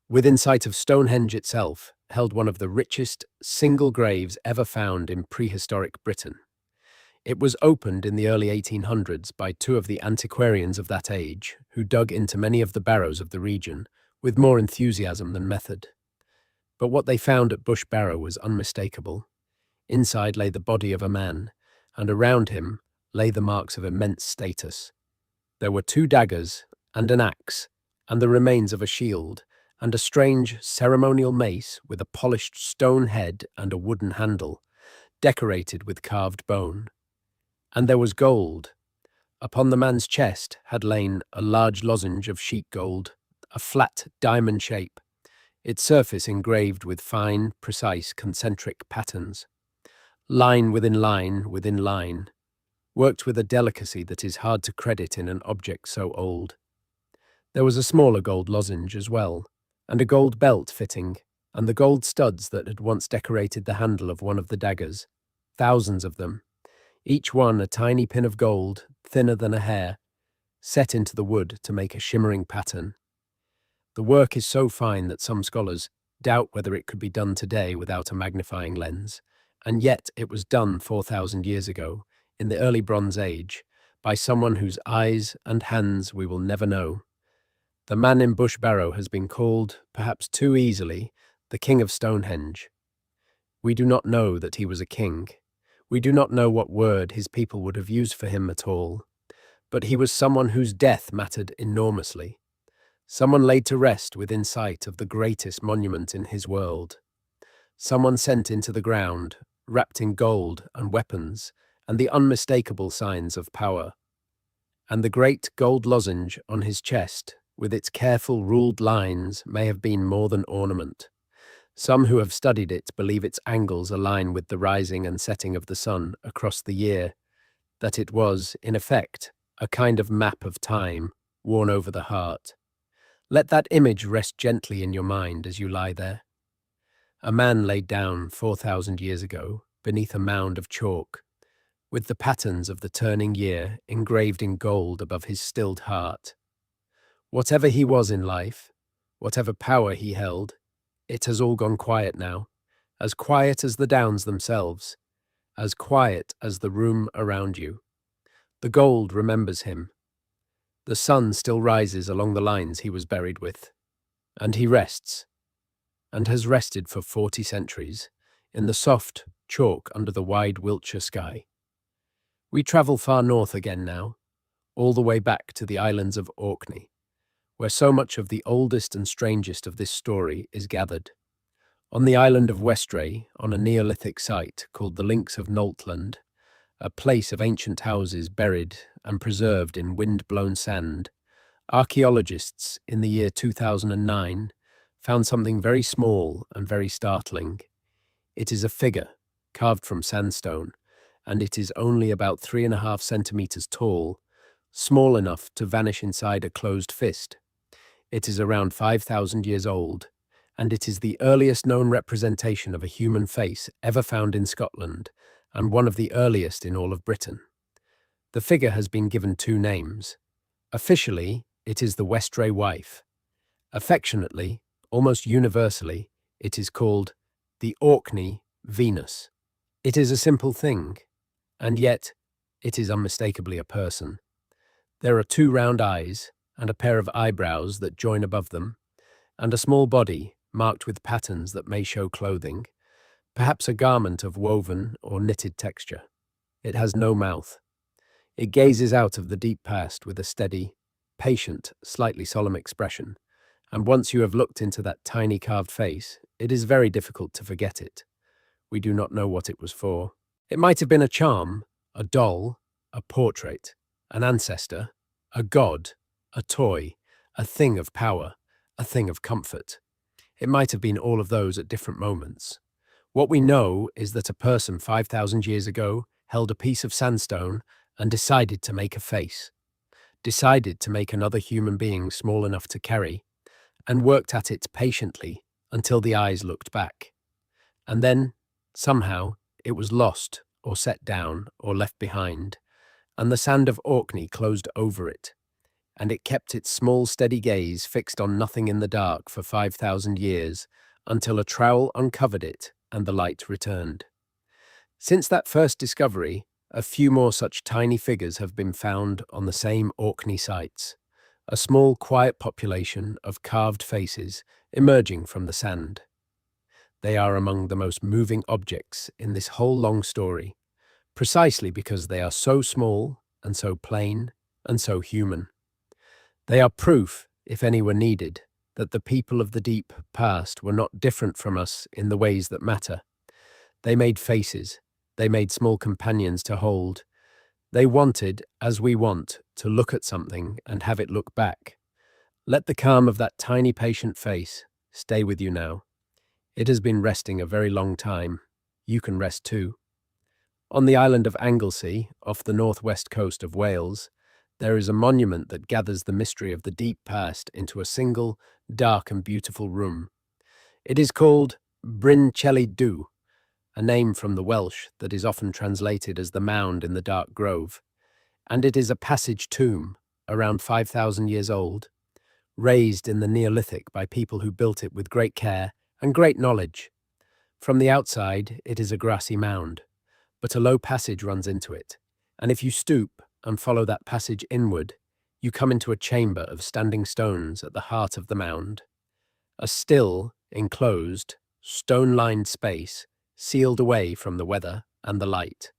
within sight of Stonehenge itself, held one of the richest single graves ever found in prehistoric Britain. It was opened in the early 1800s by two of the antiquarians of that age, who dug into many of the barrows of the region with more enthusiasm than method. But what they found at Bush Barrow was unmistakable. Inside lay the body of a man, and around him lay the marks of immense status. There were 2 daggers and an axe, and the remains of a shield, and a strange ceremonial mace with a polished stone head and a wooden handle, decorated with carved bone. And there was gold. Upon the man's chest had lain a large lozenge of sheet gold, a flat diamond shape, its surface engraved with fine, precise, concentric patterns. Line within line within line, worked with a delicacy that is hard to credit in an object so old. There was a smaller gold lozenge as well, and a gold belt fitting, and the gold studs that had once decorated the handle of one of the daggers, thousands of them, each one a tiny pin of gold, thinner than a hair, set into the wood to make a shimmering pattern. The work is so fine that some scholars doubt whether it could be done today without a magnifying lens, and yet it was done 4,000 years ago, in the early Bronze Age, by someone whose eyes and hands we will never know. The man in Bush Barrow has been called, perhaps too easily, the King of Stonehenge. We do not know that he was a king. We do not know what word his people would have used for him at all. But he was someone whose death mattered enormously. Someone laid to rest within sight of the greatest monument in his world. Someone sent into the ground, wrapped in gold and weapons and the unmistakable signs of power. And the great gold lozenge on his chest, with its careful ruled lines, may have been more than ornament. Some who have studied it believe its angles align with the rising and setting of the sun across the year, that it was, in effect, a kind of map of time worn over the heart. Let that image rest gently in your mind as you lie there. A man laid down 4,000 years ago beneath a mound of chalk, with the patterns of the turning year engraved in gold above his stilled heart. Whatever he was in life, whatever power he held, it has all gone quiet now, as quiet as the downs themselves, as quiet as the room around you. The gold remembers him. The sun still rises along the lines he was buried with, and he rests, and has rested for 40 centuries, in the soft chalk under the wide Wiltshire sky. We travel far north again now, all the way back to the islands of Orkney, where so much of the oldest and strangest of this story is gathered. On the island of Westray, on a Neolithic site called the Links of Knowlton, a place of ancient houses buried and preserved in wind-blown sand, archaeologists in the year 2009 found something very small and very startling. It is a figure carved from sandstone, and it is only about 3.5 centimeters tall, small enough to vanish inside a closed fist. It is around 5,000 years old, and it is the earliest known representation of a human face ever found in Scotland, and one of the earliest in all of Britain. The figure has been given 2 names. Officially, it is the Westray wife. Affectionately, almost universally, it is called the Orkney Venus. It is a simple thing, and yet it is unmistakably a person. There are 2 round eyes and a pair of eyebrows that join above them, and a small body marked with patterns that may show clothing, perhaps a garment of woven or knitted texture. It has no mouth. It gazes out of the deep past with a steady, patient, slightly solemn expression, and once you have looked into that tiny carved face, it is very difficult to forget it. We do not know what it was for. It might have been a charm, a doll, a portrait, an ancestor, a god, a toy, a thing of power, a thing of comfort. It might have been all of those at different moments. What we know is that a person 5,000 years ago held a piece of sandstone and decided to make a face, decided to make another human being small enough to carry, and worked at it patiently until the eyes looked back. And then, somehow, it was lost or set down or left behind, and the sand of Orkney closed over it, and it kept its small steady gaze fixed on nothing in the dark for 5,000 years until a trowel uncovered it and the light returned. Since that first discovery, a few more such tiny figures have been found on the same Orkney sites, a small quiet population of carved faces emerging from the sand. They are among the most moving objects in this whole long story, precisely because they are so small and so plain and so human. They are proof, if any were needed, that the people of the deep past were not different from us in the ways that matter. They made faces, they made small companions to hold. They wanted, as we want, to look at something and have it look back. Let the calm of that tiny patient face stay with you now. It has been resting a very long time. You can rest too. On the island of Anglesey, off the northwest coast of Wales, there is a monument that gathers the mystery of the deep past into a single, dark and beautiful room. It is called Bryn Celli Ddu, a name from the Welsh that is often translated as the mound in the dark grove, and it is a passage tomb, around 5,000 years old, raised in the Neolithic by people who built it with great care and great knowledge. From the outside, it is a grassy mound, but a low passage runs into it, and if you stoop and follow that passage inward, you come into a chamber of standing stones at the heart of the mound. A still, enclosed, stone-lined space sealed away from the weather and the light.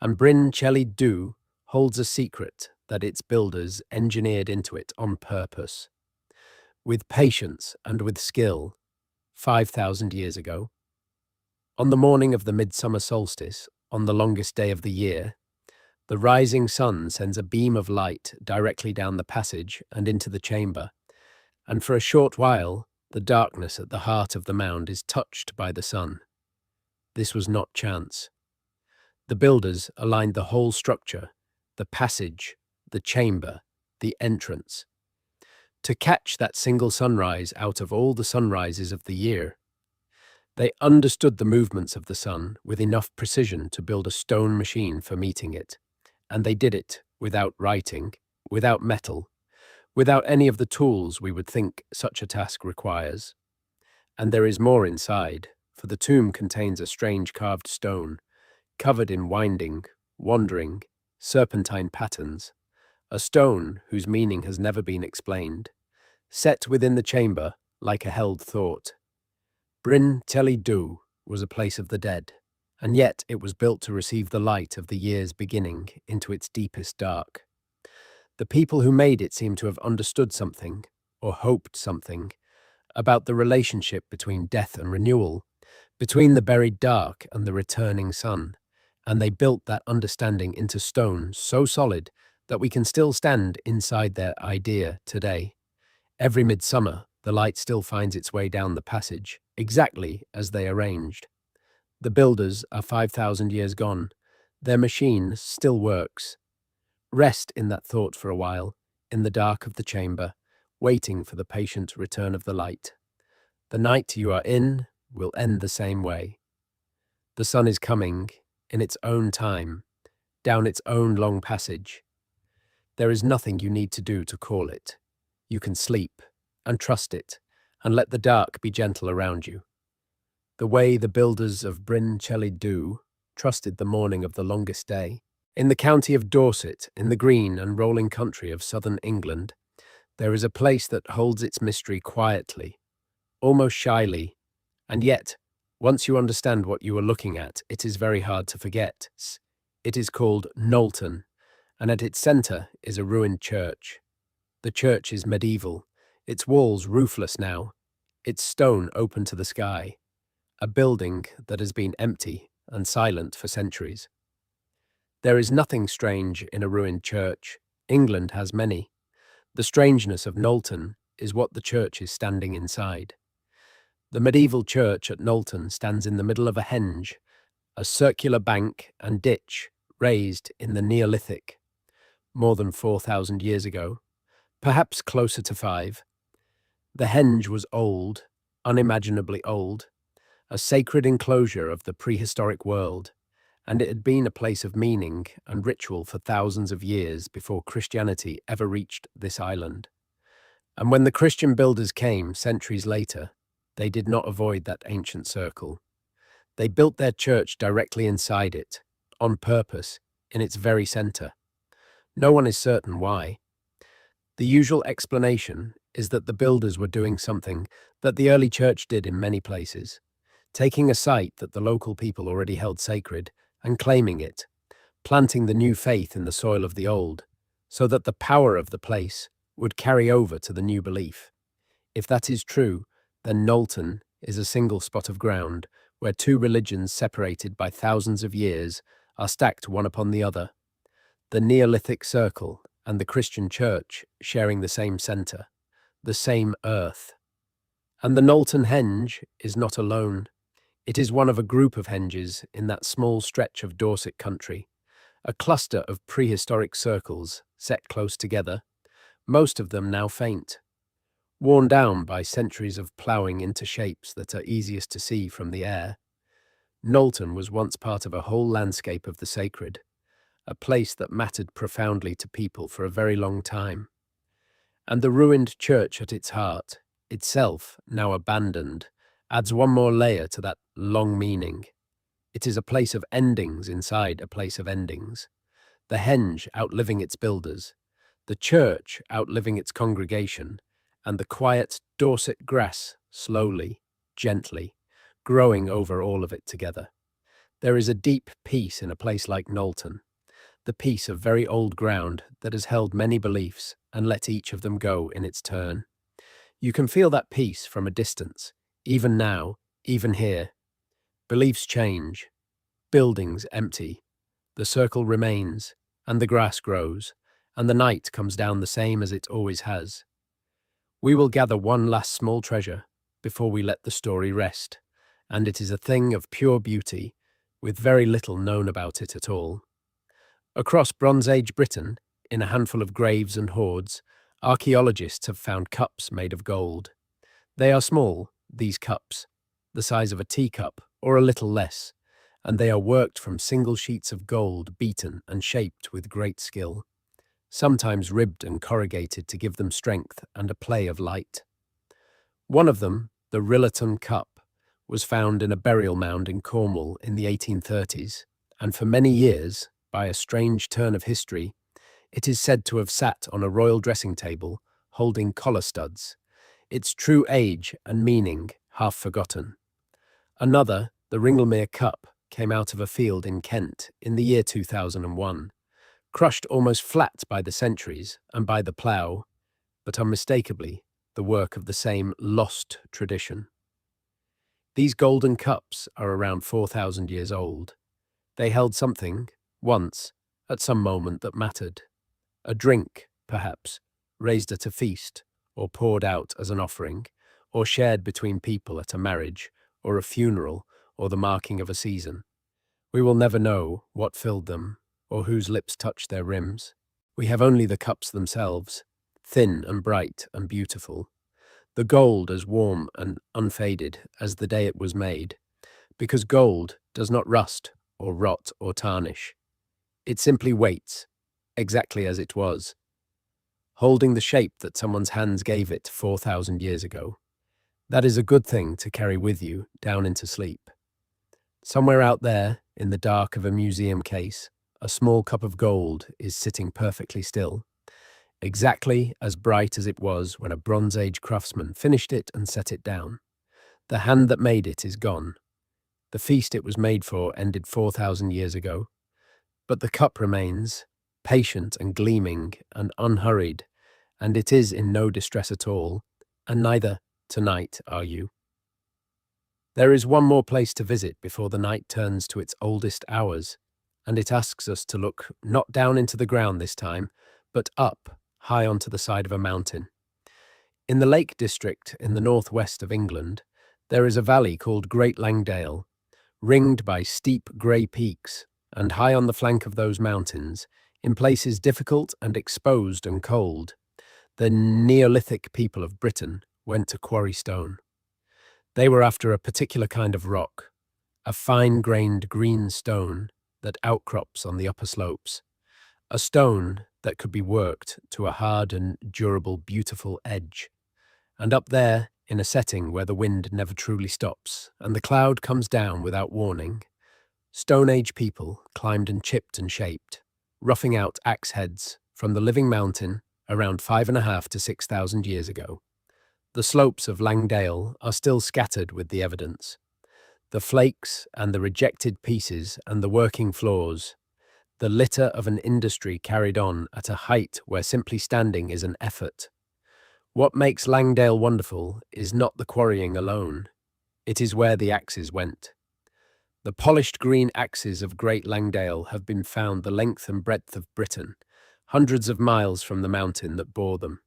And Bryn Celli Ddu holds a secret that its builders engineered into it on purpose. With patience and with skill, 5,000 years ago. On the morning of the midsummer solstice, on the longest day of the year, the rising sun sends a beam of light directly down the passage and into the chamber, and for a short while, the darkness at the heart of the mound is touched by the sun. This was not chance. The builders aligned the whole structure, the passage, the chamber, the entrance, to catch that single sunrise out of all the sunrises of the year. They understood the movements of the sun with enough precision to build a stone machine for meeting it, and they did it without writing, without metal, without any of the tools we would think such a task requires. And there is more inside, for the tomb contains a strange carved stone, covered in winding, wandering, serpentine patterns, a stone whose meaning has never been explained, set within the chamber like a held thought. Bryn Celli Ddu was a place of the dead, and yet it was built to receive the light of the year's beginning into its deepest dark. The people who made it seem to have understood something, or hoped something, about the relationship between death and renewal, between the buried dark and the returning sun, and they built that understanding into stone so solid that we can still stand inside their idea today. Every midsummer, the light still finds its way down the passage, exactly as they arranged. The builders are 5,000 years gone. Their machine still works. Rest in that thought for a while, in the dark of the chamber, waiting for the patient return of the light. The night you are in will end the same way. The sun is coming, in its own time, down its own long passage. There is nothing you need to do to call it. You can sleep, and trust it, and let the dark be gentle around you. The way the builders of Bryn Celli Ddu trusted the morning of the longest day. In the county of Dorset, in the green and rolling country of southern England, there is a place that holds its mystery quietly, almost shyly, and yet, once you understand what you are looking at, it is very hard to forget. It is called Knowlton, and at its centre is a ruined church. The church is medieval, its walls roofless now, its stone open to the sky, a building that has been empty and silent for centuries. There is nothing strange in a ruined church. England has many. The strangeness of Knowlton is what the church is standing inside. The medieval church at Knowlton stands in the middle of a henge, a circular bank and ditch raised in the Neolithic, more than 4,000 years ago, perhaps closer to 5. The henge was old, unimaginably old, a sacred enclosure of the prehistoric world, and it had been a place of meaning and ritual for thousands of years before Christianity ever reached this island. And when the Christian builders came centuries later, they did not avoid that ancient circle. They built their church directly inside it, on purpose, in its very centre. No one is certain why. The usual explanation is that the builders were doing something that the early church did in many places, taking a site that the local people already held sacred and claiming it, planting the new faith in the soil of the old, so that the power of the place would carry over to the new belief. If that is true, then Knowlton is a single spot of ground where two religions separated by thousands of years are stacked one upon the other, the Neolithic circle and the Christian church sharing the same centre, the same earth. And the Knowlton Henge is not alone. It is one of a group of henges in that small stretch of Dorset country, a cluster of prehistoric circles set close together, most of them now faint, worn down by centuries of ploughing into shapes that are easiest to see from the air. Knowlton was once part of a whole landscape of the sacred, a place that mattered profoundly to people for a very long time. And the ruined church at its heart, itself now abandoned, adds one more layer to that long meaning. It is a place of endings inside a place of endings. The henge outliving its builders, the church outliving its congregation, and the quiet Dorset grass slowly, gently, growing over all of it together. There is a deep peace in a place like Knowlton, the peace of very old ground that has held many beliefs and let each of them go in its turn. You can feel that peace from a distance, even now, even here. Beliefs change, buildings empty, the circle remains, and the grass grows, and the night comes down the same as it always has. We will gather one last small treasure before we let the story rest, and it is a thing of pure beauty, with very little known about it at all. Across Bronze Age Britain, in a handful of graves and hoards, archaeologists have found cups made of gold. They are small, these cups, the size of a teacup or a little less, and they are worked from single sheets of gold beaten and shaped with great skill. sometimes ribbed and corrugated to give them strength and a play of light. One of them, the Rillerton Cup, was found in a burial mound in Cornwall in the 1830s, and for many years, by a strange turn of history, it is said to have sat on a royal dressing table holding collar studs, its true age and meaning half forgotten. Another, the Ringlemere Cup, came out of a field in Kent in the year 2001, crushed almost flat by the centuries and by the plough, but unmistakably the work of the same lost tradition. These golden cups are around 4,000 years old. They held something, once, at some moment that mattered. A drink, perhaps, raised at a feast, or poured out as an offering, or shared between people at a marriage, or a funeral, or the marking of a season. We will never know what filled them, or whose lips touched their rims. We have only the cups themselves, thin and bright and beautiful. The gold as warm and unfaded as the day it was made, because gold does not rust or rot or tarnish. It simply waits, exactly as it was, holding the shape that someone's hands gave it 4,000 years ago. That is a good thing to carry with you down into sleep. Somewhere out there, in the dark of a museum case, a small cup of gold is sitting perfectly still, exactly as bright as it was when a Bronze Age craftsman finished it and set it down. The hand that made it is gone. The feast it was made for ended 4,000 years ago, but the cup remains, patient and gleaming and unhurried, and it is in no distress at all, and neither tonight are you. There is one more place to visit before the night turns to its oldest hours, and it asks us to look not down into the ground this time, but up, high onto the side of a mountain. In the Lake District in the northwest of England, there is a valley called Great Langdale, ringed by steep grey peaks, and high on the flank of those mountains, in places difficult and exposed and cold, the Neolithic people of Britain went to quarry stone. They were after a particular kind of rock, a fine-grained green stone that outcrops on the upper slopes, a stone that could be worked to a hard and durable, beautiful edge. And up there, in a setting where the wind never truly stops and the cloud comes down without warning, Stone Age people climbed and chipped and shaped, roughing out axe heads from the living mountain around 5,500 to 6,000 years ago. The slopes of Langdale are still scattered with the evidence. The flakes and the rejected pieces and the working floors, the litter of an industry carried on at a height where simply standing is an effort. What makes Langdale wonderful is not the quarrying alone. It is where the axes went. The polished green axes of Great Langdale have been found the length and breadth of Britain, hundreds of miles from the mountain that bore them,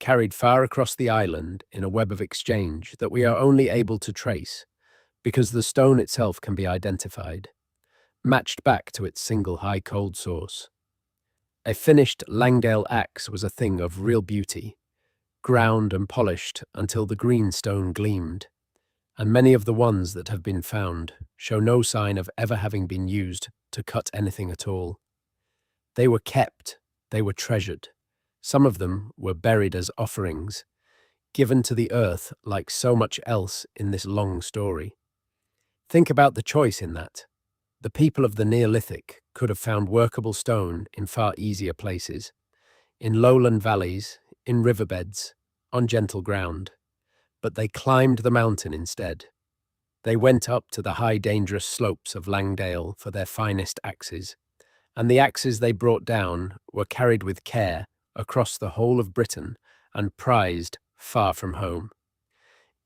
carried far across the island in a web of exchange that we are only able to trace, because the stone itself can be identified, matched back to its single high cold source. A finished Langdale axe was a thing of real beauty, ground and polished until the green stone gleamed, and many of the ones that have been found show no sign of ever having been used to cut anything at all. They were kept, they were treasured. Some of them were buried as offerings, given to the earth like so much else in this long story. Think about the choice in that. The people of the Neolithic could have found workable stone in far easier places, in lowland valleys, in riverbeds, on gentle ground, but they climbed the mountain instead. They went up to the high dangerous slopes of Langdale for their finest axes, and the axes they brought down were carried with care across the whole of Britain and prized far from home.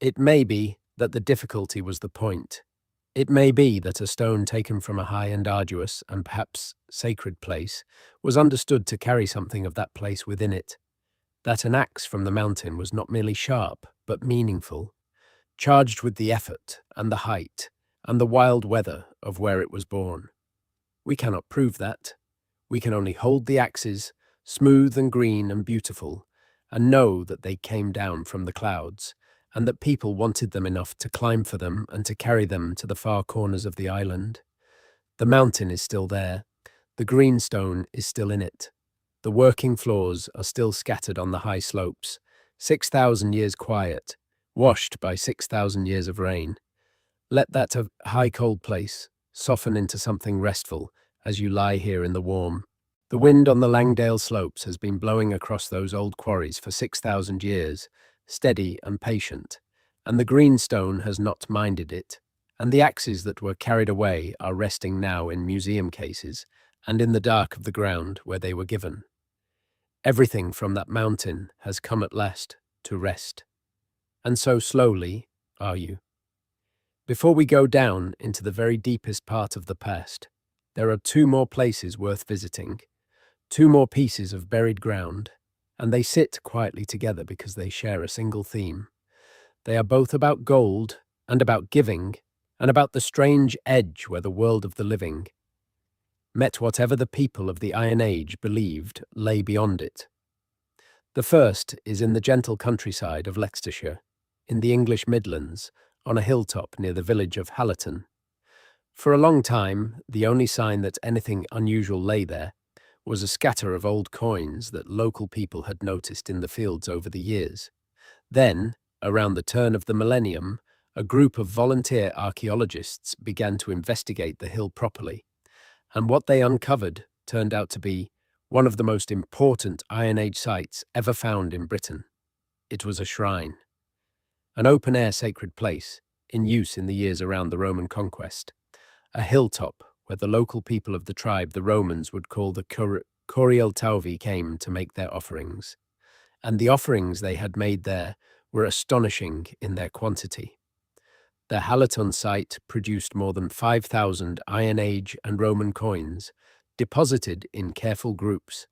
It may be that the difficulty was the point. It may be that a stone taken from a high and arduous and perhaps sacred place was understood to carry something of that place within it, that an axe from the mountain was not merely sharp, but meaningful, charged with the effort and the height and the wild weather of where it was born. We cannot prove that. We can only hold the axes, smooth and green and beautiful, and know that they came down from the clouds, and that people wanted them enough to climb for them and to carry them to the far corners of the island. The mountain is still there. The green stone is still in it. The working floors are still scattered on the high slopes, 6,000 years quiet, washed by 6,000 years of rain. Let that high cold place soften into something restful as you lie here in the warm. The wind on the Langdale slopes has been blowing across those old quarries for 6,000 years, steady and patient, and the greenstone has not minded it, and the axes that were carried away are resting now in museum cases and in the dark of the ground where they were given. Everything from that mountain has come at last to rest. And so slowly are you. Before we go down into the very deepest part of the past, there are two more places worth visiting, two more pieces of buried ground, and they sit quietly together because they share a single theme. They are both about gold and about giving and about the strange edge where the world of the living met whatever the people of the Iron Age believed lay beyond it. The first is in the gentle countryside of Leicestershire, in the English Midlands, on a hilltop near the village of Hallerton. For a long time, the only sign that anything unusual lay there was a scatter of old coins that local people had noticed in the fields over the years. Then, around the turn of the millennium, a group of volunteer archaeologists began to investigate the hill properly, and what they uncovered turned out to be one of the most important Iron Age sites ever found in Britain. It was a shrine, an open-air sacred place in use in the years around the Roman conquest, a hilltop where the local people of the tribe the Romans would call the Coriel Tauvi came to make their offerings. And the offerings they had made there were astonishing in their quantity. The Hallerton site produced more than 5,000 Iron Age and Roman coins, deposited in careful groups,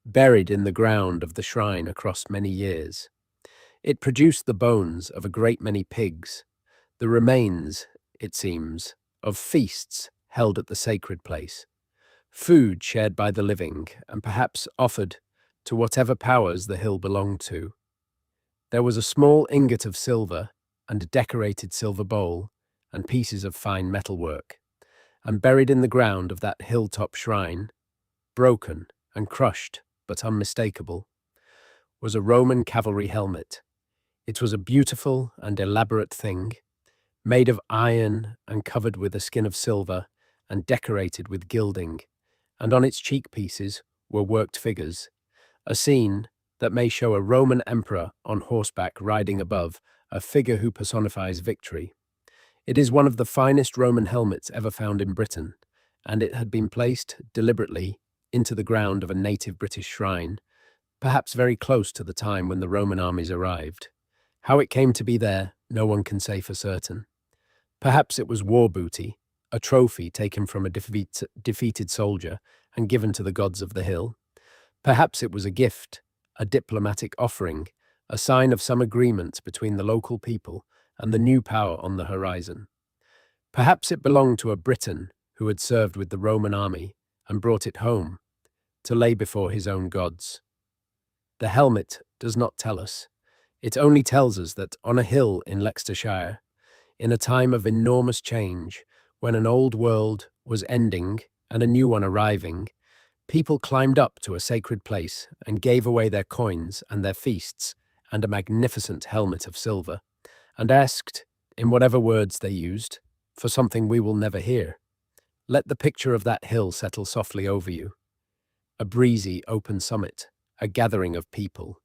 buried in the ground of the shrine across many years. It produced the bones of a great many pigs, the remains, it seems, of feasts held at the sacred place, food shared by the living and perhaps offered to whatever powers the hill belonged to. There was a small ingot of silver and a decorated silver bowl and pieces of fine metalwork, and buried in the ground of that hilltop shrine, broken and crushed but unmistakable, was a Roman cavalry helmet. It was a beautiful and elaborate thing, made of iron and covered with a skin of silver and decorated with gilding, and on its cheek pieces were worked figures, a scene that may show a Roman emperor on horseback riding above a figure who personifies victory. It is one of the finest Roman helmets ever found in Britain, and it had been placed deliberately into the ground of a native British shrine, perhaps very close to the time when the Roman armies arrived. How it came to be there, no one can say for certain. Perhaps it was war booty, a trophy taken from a defeated soldier and given to the gods of the hill. Perhaps it was a gift, a diplomatic offering, a sign of some agreement between the local people and the new power on the horizon. Perhaps it belonged to a Briton who had served with the Roman army and brought it home to lay before his own gods. The helmet does not tell us. It only tells us that on a hill in Leicestershire, in a time of enormous change, when an old world was ending and a new one arriving, people climbed up to a sacred place and gave away their coins and their feasts and a magnificent helmet of silver, and asked, in whatever words they used, for something we will never hear. Let the picture of that hill settle softly over you. A breezy, open summit, a gathering of people,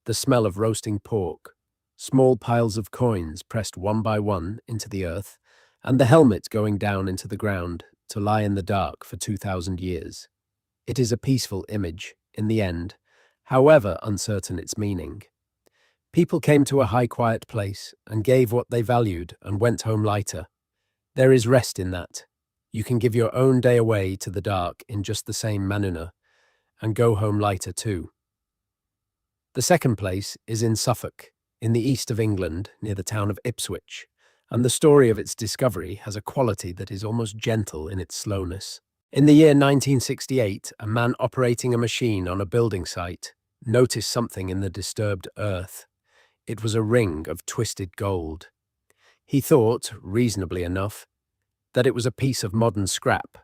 the smell of roasting pork, small piles of coins pressed one by one into the earth, and the helmet going down into the ground to lie in the dark for 2,000 years. It is a peaceful image, in the end, however uncertain its meaning. People came to a high quiet place and gave what they valued and went home lighter. There is rest in that. You can give your own day away to the dark in just the same manner, and go home lighter too. The second place is in Suffolk, in the east of England, near the town of Ipswich, and the story of its discovery has a quality that is almost gentle in its slowness. In the year 1968, a man operating a machine on a building site noticed something in the disturbed earth. It was a ring of twisted gold. He thought, reasonably enough, that it was a piece of modern scrap,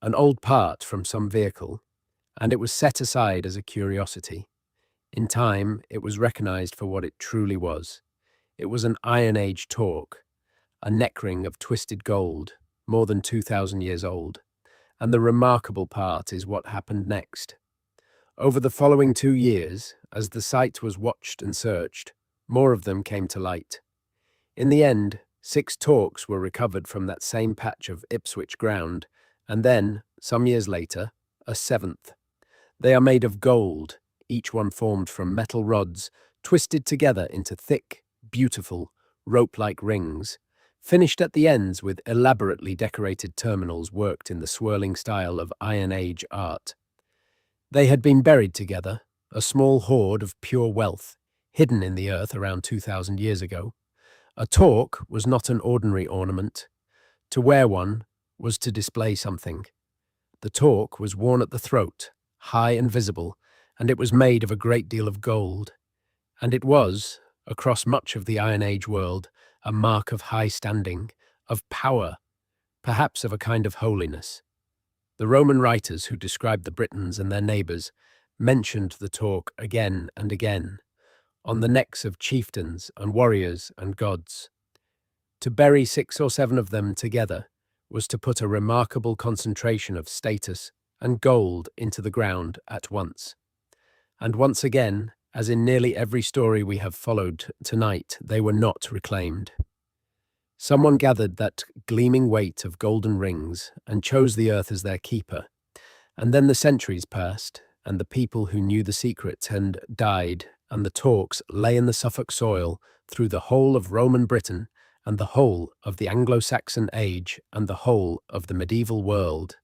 an old part from some vehicle, and it was set aside as a curiosity. In time, it was recognized for what it truly was. It was an Iron Age talk, a neckring of twisted gold, more than 2,000 years old. And the remarkable part is what happened next. Over the following 2 years, as the site was watched and searched, more of them came to light. In the end, 6 talks were recovered from that same patch of Ipswich ground, and then, some years later, a 7th. They are made of gold, each one formed from metal rods, twisted together into thick, beautiful, rope-like rings, finished at the ends with elaborately decorated terminals worked in the swirling style of Iron Age art. They had been buried together, a small hoard of pure wealth, hidden in the earth around 2,000 years ago. A torque was not an ordinary ornament. To wear one was to display something. The torque was worn at the throat, high and visible, and it was made of a great deal of gold. And it was, across much of the Iron Age world, a mark of high standing, of power, perhaps of a kind of holiness. The Roman writers who described the Britons and their neighbours mentioned the torque again and again, on the necks of chieftains and warriors and gods. To bury 6 or 7 of them together was to put a remarkable concentration of status and gold into the ground at once. And once again, as in nearly every story we have followed tonight, they were not reclaimed. Someone gathered that gleaming weight of golden rings and chose the earth as their keeper. And then the centuries passed, and the people who knew the secret and died, and the talks lay in the Suffolk soil through the whole of Roman Britain and the whole of the Anglo-Saxon age and the whole of the medieval world,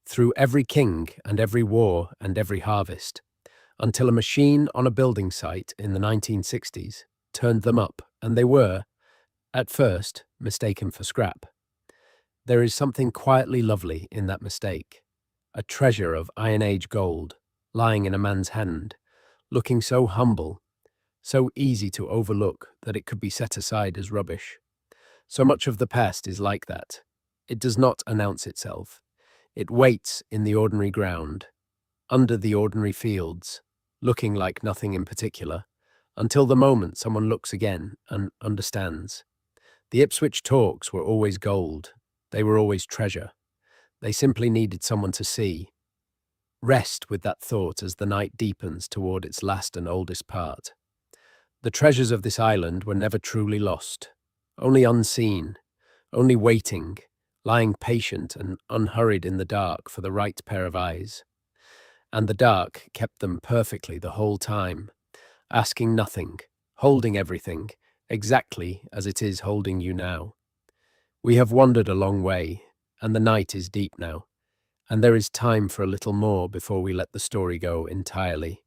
through every king and every war and every harvest, until a machine on a building site in the 1960s turned them up, and they were, at first, mistaken for scrap. There is something quietly lovely in that mistake, a treasure of Iron Age gold, lying in a man's hand, looking so humble, so easy to overlook that it could be set aside as rubbish. So much of the past is like that. It does not announce itself. It waits in the ordinary ground, under the ordinary fields, looking like nothing in particular, until the moment someone looks again and understands. The Ipswich talks were always gold. They were always treasure. They simply needed someone to see. Rest with that thought as the night deepens toward its last and oldest part. The treasures of this island were never truly lost, only unseen, only waiting, lying patient and unhurried in the dark for the right pair of eyes. And the dark kept them perfectly the whole time, asking nothing, holding everything, exactly as it is holding you now. We have wandered a long way, and the night is deep now, and there is time for a little more before we let the story go entirely.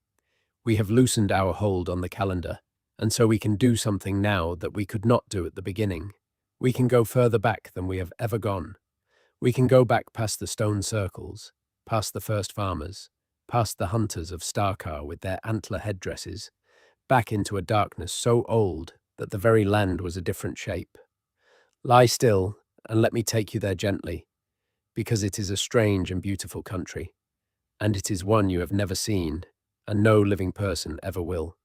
We have loosened our hold on the calendar, and so we can do something now that we could not do at the beginning. We can go further back than we have ever gone. We can go back past the stone circles, past the first farmers, past the hunters of Starcar with their antler headdresses, back into a darkness so old that the very land was a different shape. Lie still, and let me take you there gently, because it is a strange and beautiful country, and it is one you have never seen, and no living person ever will.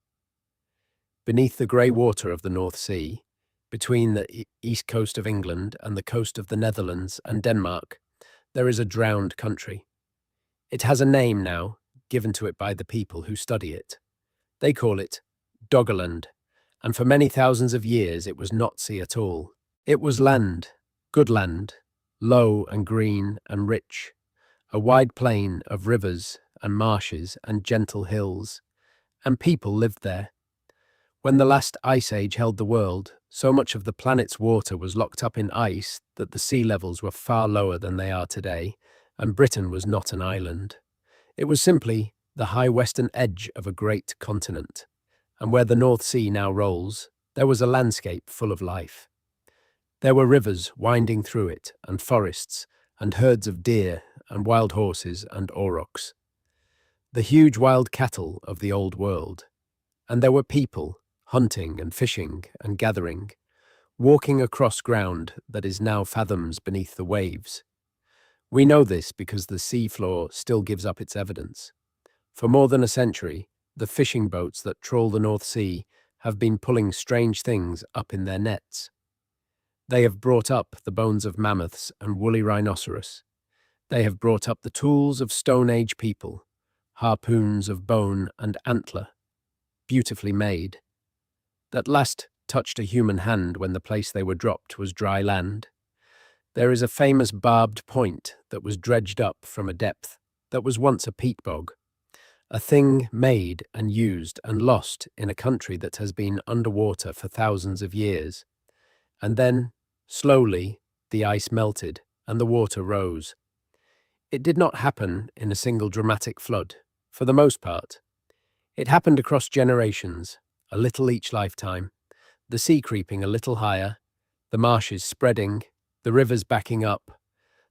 Beneath the grey water of the North Sea, between the east coast of England and the coast of the Netherlands and Denmark, there is a drowned country. It has a name now, given to it by the people who study it. They call it Doggerland, and for many thousands of years it was not sea at all. It was land, good land, low and green and rich, a wide plain of rivers and marshes and gentle hills, and people lived there. When the last ice age held the world, so much of the planet's water was locked up in ice that the sea levels were far lower than they are today, and Britain was not an island. It was simply the high western edge of a great continent, and where the North Sea now rolls, there was a landscape full of life. There were rivers winding through it, and forests, and herds of deer, and wild horses, and aurochs. The huge wild cattle of the old world. And there were people, hunting and fishing and gathering, walking across ground that is now fathoms beneath the waves. We know this because the sea floor still gives up its evidence. For more than a century, the fishing boats that trawl the North Sea have been pulling strange things up in their nets. They have brought up the bones of mammoths and woolly rhinoceros. They have brought up the tools of Stone Age people, harpoons of bone and antler, beautifully made, that last touched a human hand when the place they were dropped was dry land. There is a famous barbed point that was dredged up from a depth that was once a peat bog, a thing made and used and lost in a country that has been underwater for thousands of years. And then, slowly, the ice melted and the water rose. It did not happen in a single dramatic flood, for the most part. It happened across generations, a little each lifetime, the sea creeping a little higher, the marshes spreading, the rivers backing up,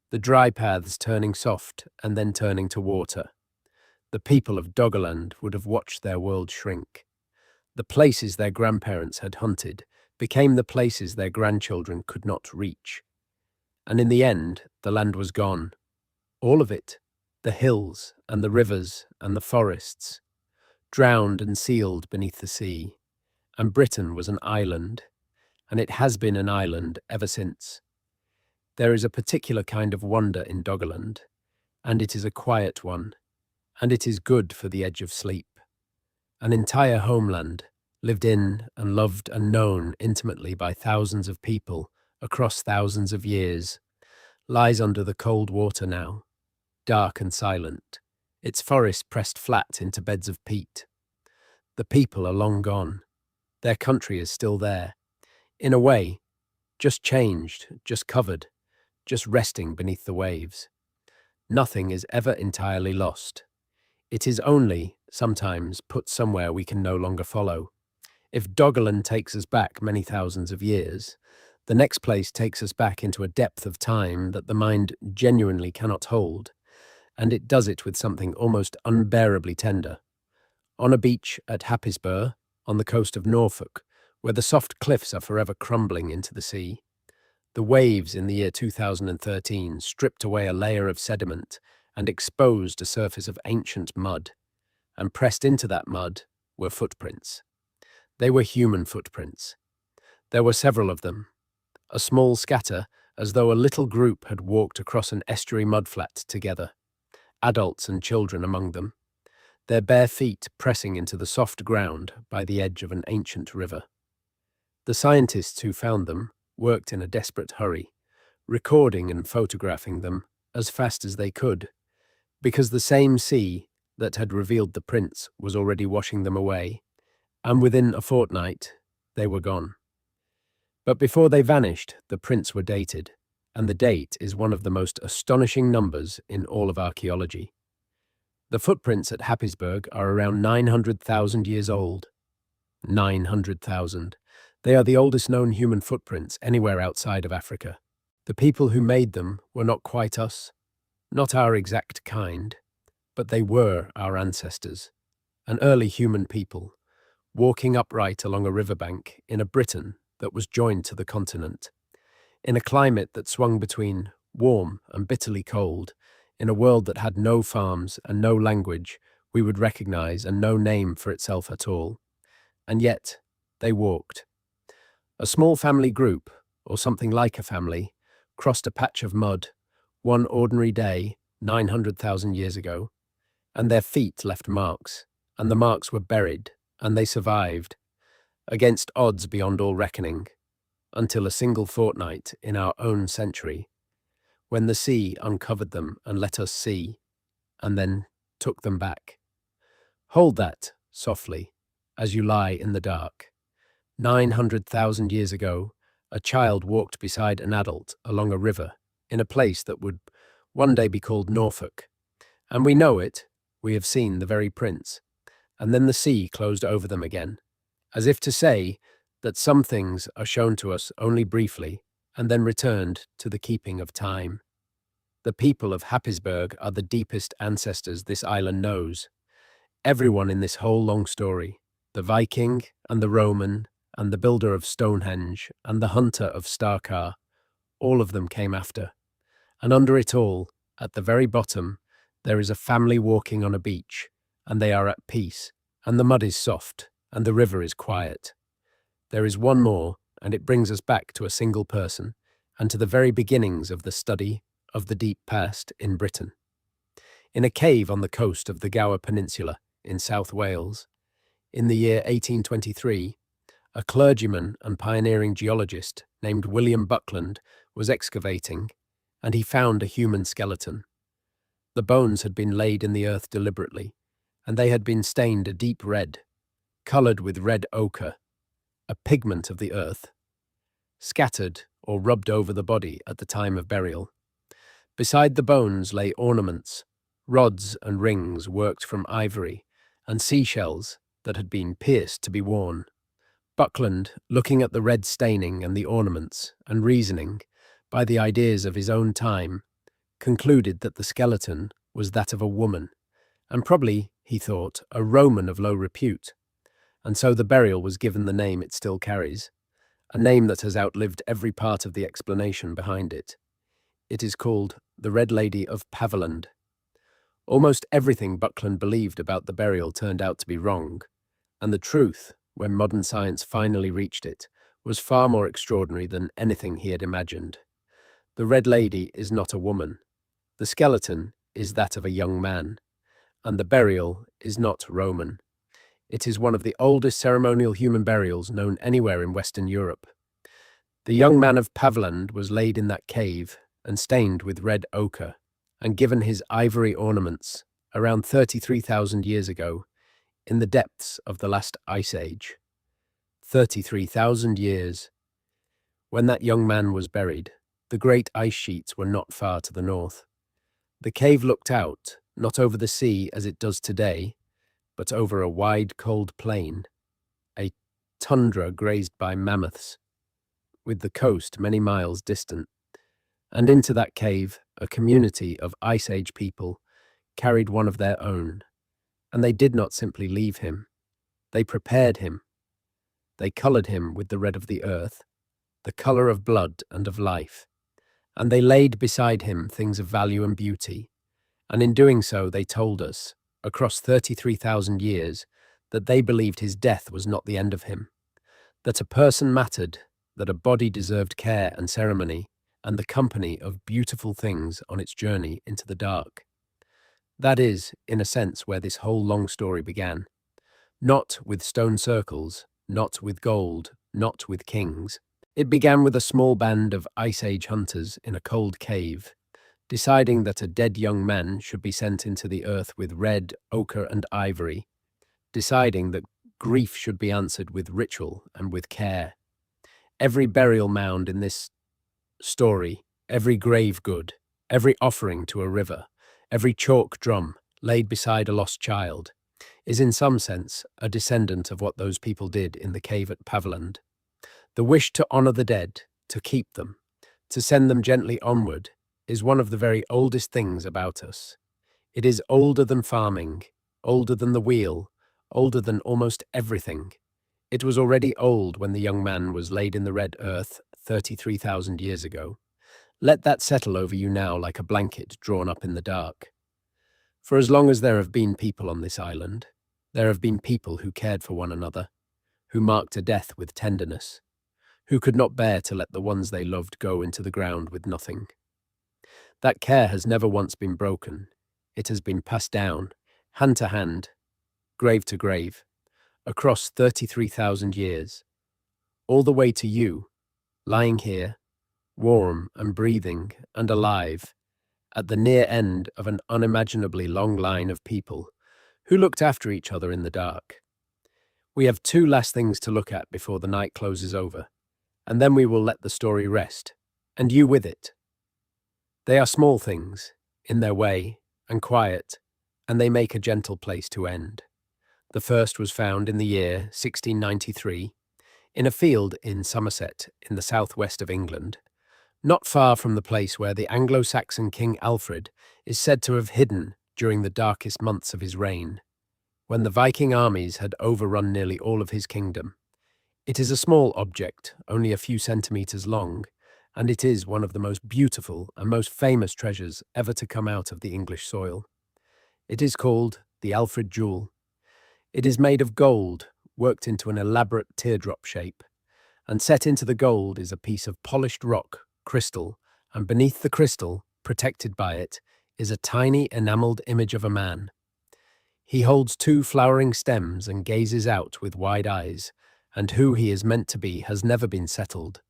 the dry paths turning soft and then turning to water. The people of Doggerland would have watched their world shrink. The places their grandparents had hunted became the places their grandchildren could not reach. And in the end, the land was gone. All of it, the hills and the rivers and the forests, drowned and sealed beneath the sea. And Britain was an island, and it has been an island ever since. There is a particular kind of wonder in Doggerland, and it is a quiet one, and it is good for the edge of sleep. An entire homeland, lived in and loved and known intimately by thousands of people across thousands of years, lies under the cold water now, dark and silent, its forest pressed flat into beds of peat. The people are long gone. Their country is still there, in a way, just changed, just covered, just resting beneath the waves. Nothing is ever entirely lost. It is only, sometimes, put somewhere we can no longer follow. If Doggerland takes us back many thousands of years, the next place takes us back into a depth of time that the mind genuinely cannot hold, and it does it with something almost unbearably tender. On a beach at Happisburgh, on the coast of Norfolk, where the soft cliffs are forever crumbling into the sea, the waves in the year 2013 stripped away a layer of sediment and exposed a surface of ancient mud, and pressed into that mud were footprints. They were human footprints. There were several of them, a small scatter as though a little group had walked across an estuary mudflat together, adults and children among them, their bare feet pressing into the soft ground by the edge of an ancient river. The scientists who found them worked in a desperate hurry, recording and photographing them as fast as they could, because the same sea that had revealed the prints was already washing them away, and within a fortnight they were gone. But before they vanished, the prints were dated, and the date is one of the most astonishing numbers in all of archaeology. The footprints at Happisburgh are around 900,000 years old. 900,000. They are the oldest known human footprints anywhere outside of Africa. The people who made them were not quite us, not our exact kind, but they were our ancestors, an early human people, walking upright along a riverbank in a Britain that was joined to the continent, in a climate that swung between warm and bitterly cold, in a world that had no farms and no language we would recognize and no name for itself at all. And yet, they walked. A small family group, or something like a family, crossed a patch of mud, one ordinary day, 900,000 years ago, and their feet left marks, and the marks were buried, and they survived, against odds beyond all reckoning, until a single fortnight in our own century, when the sea uncovered them and let us see, and then took them back. Hold that, softly, as you lie in the dark. 900,000 years ago, a child walked beside an adult along a river in a place that would one day be called Norfolk. And we know it, we have seen the very prints. And then the sea closed over them again, as if to say that some things are shown to us only briefly and then returned to the keeping of time. The people of Happisburgh are the deepest ancestors this island knows. Everyone in this whole long story, the Viking and the Roman and the builder of Stonehenge and the hunter of Carr, all of them came after. And under it all, At the very bottom, there is a family walking on a beach, and they are at peace, and the mud is soft, and the river is quiet. There is one more, and it brings us back to a single person, and to the very beginnings of the study of the deep past in Britain. In a cave on the coast of the Gower Peninsula in South Wales, in the year 1823, a clergyman and pioneering geologist named William Buckland was excavating, and he found a human skeleton. The bones had been laid in the earth deliberately, and they had been stained a deep red, coloured with red ochre, a pigment of the earth, scattered or rubbed over the body at the time of burial. Beside the bones lay ornaments, rods and rings worked from ivory, and seashells that had been pierced to be worn. Buckland, looking at the red staining and the ornaments, and reasoning, by the ideas of his own time, concluded that the skeleton was that of a woman, and probably, he thought, a Roman of low repute, and so the burial was given the name it still carries, a name that has outlived every part of the explanation behind it. It is called the Red Lady of Paviland. Almost everything Buckland believed about the burial turned out to be wrong, and the truth, when modern science finally reached it, was far more extraordinary than anything he had imagined. The Red Lady is not a woman. The skeleton is that of a young man, and the burial is not Roman. It is one of the oldest ceremonial human burials known anywhere in Western Europe. The young man of Paviland was laid in that cave and stained with red ochre, and given his ivory ornaments around 33,000 years ago, in the depths of the last ice age. 33,000 years. When that young man was buried, the great ice sheets were not far to the north. The cave looked out, not over the sea as it does today, but over a wide, cold plain, a tundra grazed by mammoths, with the coast many miles distant. And into that cave, a community of Ice Age people carried one of their own. And they did not simply leave him. They prepared him. They coloured him with the red of the earth, the colour of blood and of life. And they laid beside him things of value and beauty. And in doing so, they told us, across 33,000 years, that they believed his death was not the end of him, that a person mattered, that a body deserved care and ceremony, and the company of beautiful things on its journey into the dark. That is, in a sense, where this whole long story began. Not with stone circles, not with gold, not with kings. It began with a small band of Ice Age hunters in a cold cave, deciding that a dead young man should be sent into the earth with red, ochre, and ivory, deciding that grief should be answered with ritual and with care. Every burial mound in this story, every grave good, every offering to a river, every chalk drum laid beside a lost child, is in some sense a descendant of what those people did in the cave at Paviland. The wish to honour the dead, to keep them, to send them gently onward, is one of the very oldest things about us. It is older than farming, older than the wheel, older than almost everything. It was already old when the young man was laid in the red earth 33,000 years ago. Let that settle over you now like a blanket drawn up in the dark. For as long as there have been people on this island, there have been people who cared for one another, who marked a death with tenderness, who could not bear to let the ones they loved go into the ground with nothing. That care has never once been broken. It has been passed down, hand to hand, grave to grave, across 33,000 years, all the way to you, lying here, warm and breathing and alive, at the near end of an unimaginably long line of people who looked after each other in the dark. We have two last things to look at before the night closes over, and then we will let the story rest, and you with it. They are small things, in their way, and quiet, and they make a gentle place to end. The first was found in the year 1693, in a field in Somerset, in the southwest of England, not far from the place where the Anglo-Saxon King Alfred is said to have hidden during the darkest months of his reign, when the Viking armies had overrun nearly all of his kingdom. It is a small object, only a few centimetres long, and it is one of the most beautiful and most famous treasures ever to come out of the English soil. It is called the Alfred Jewel. It is made of gold, worked into an elaborate teardrop shape, and set into the gold is a piece of polished rock, crystal, and beneath the crystal, protected by it, is a tiny enamelled image of a man. He holds two flowering stems and gazes out with wide eyes, and who he is meant to be has never been settled.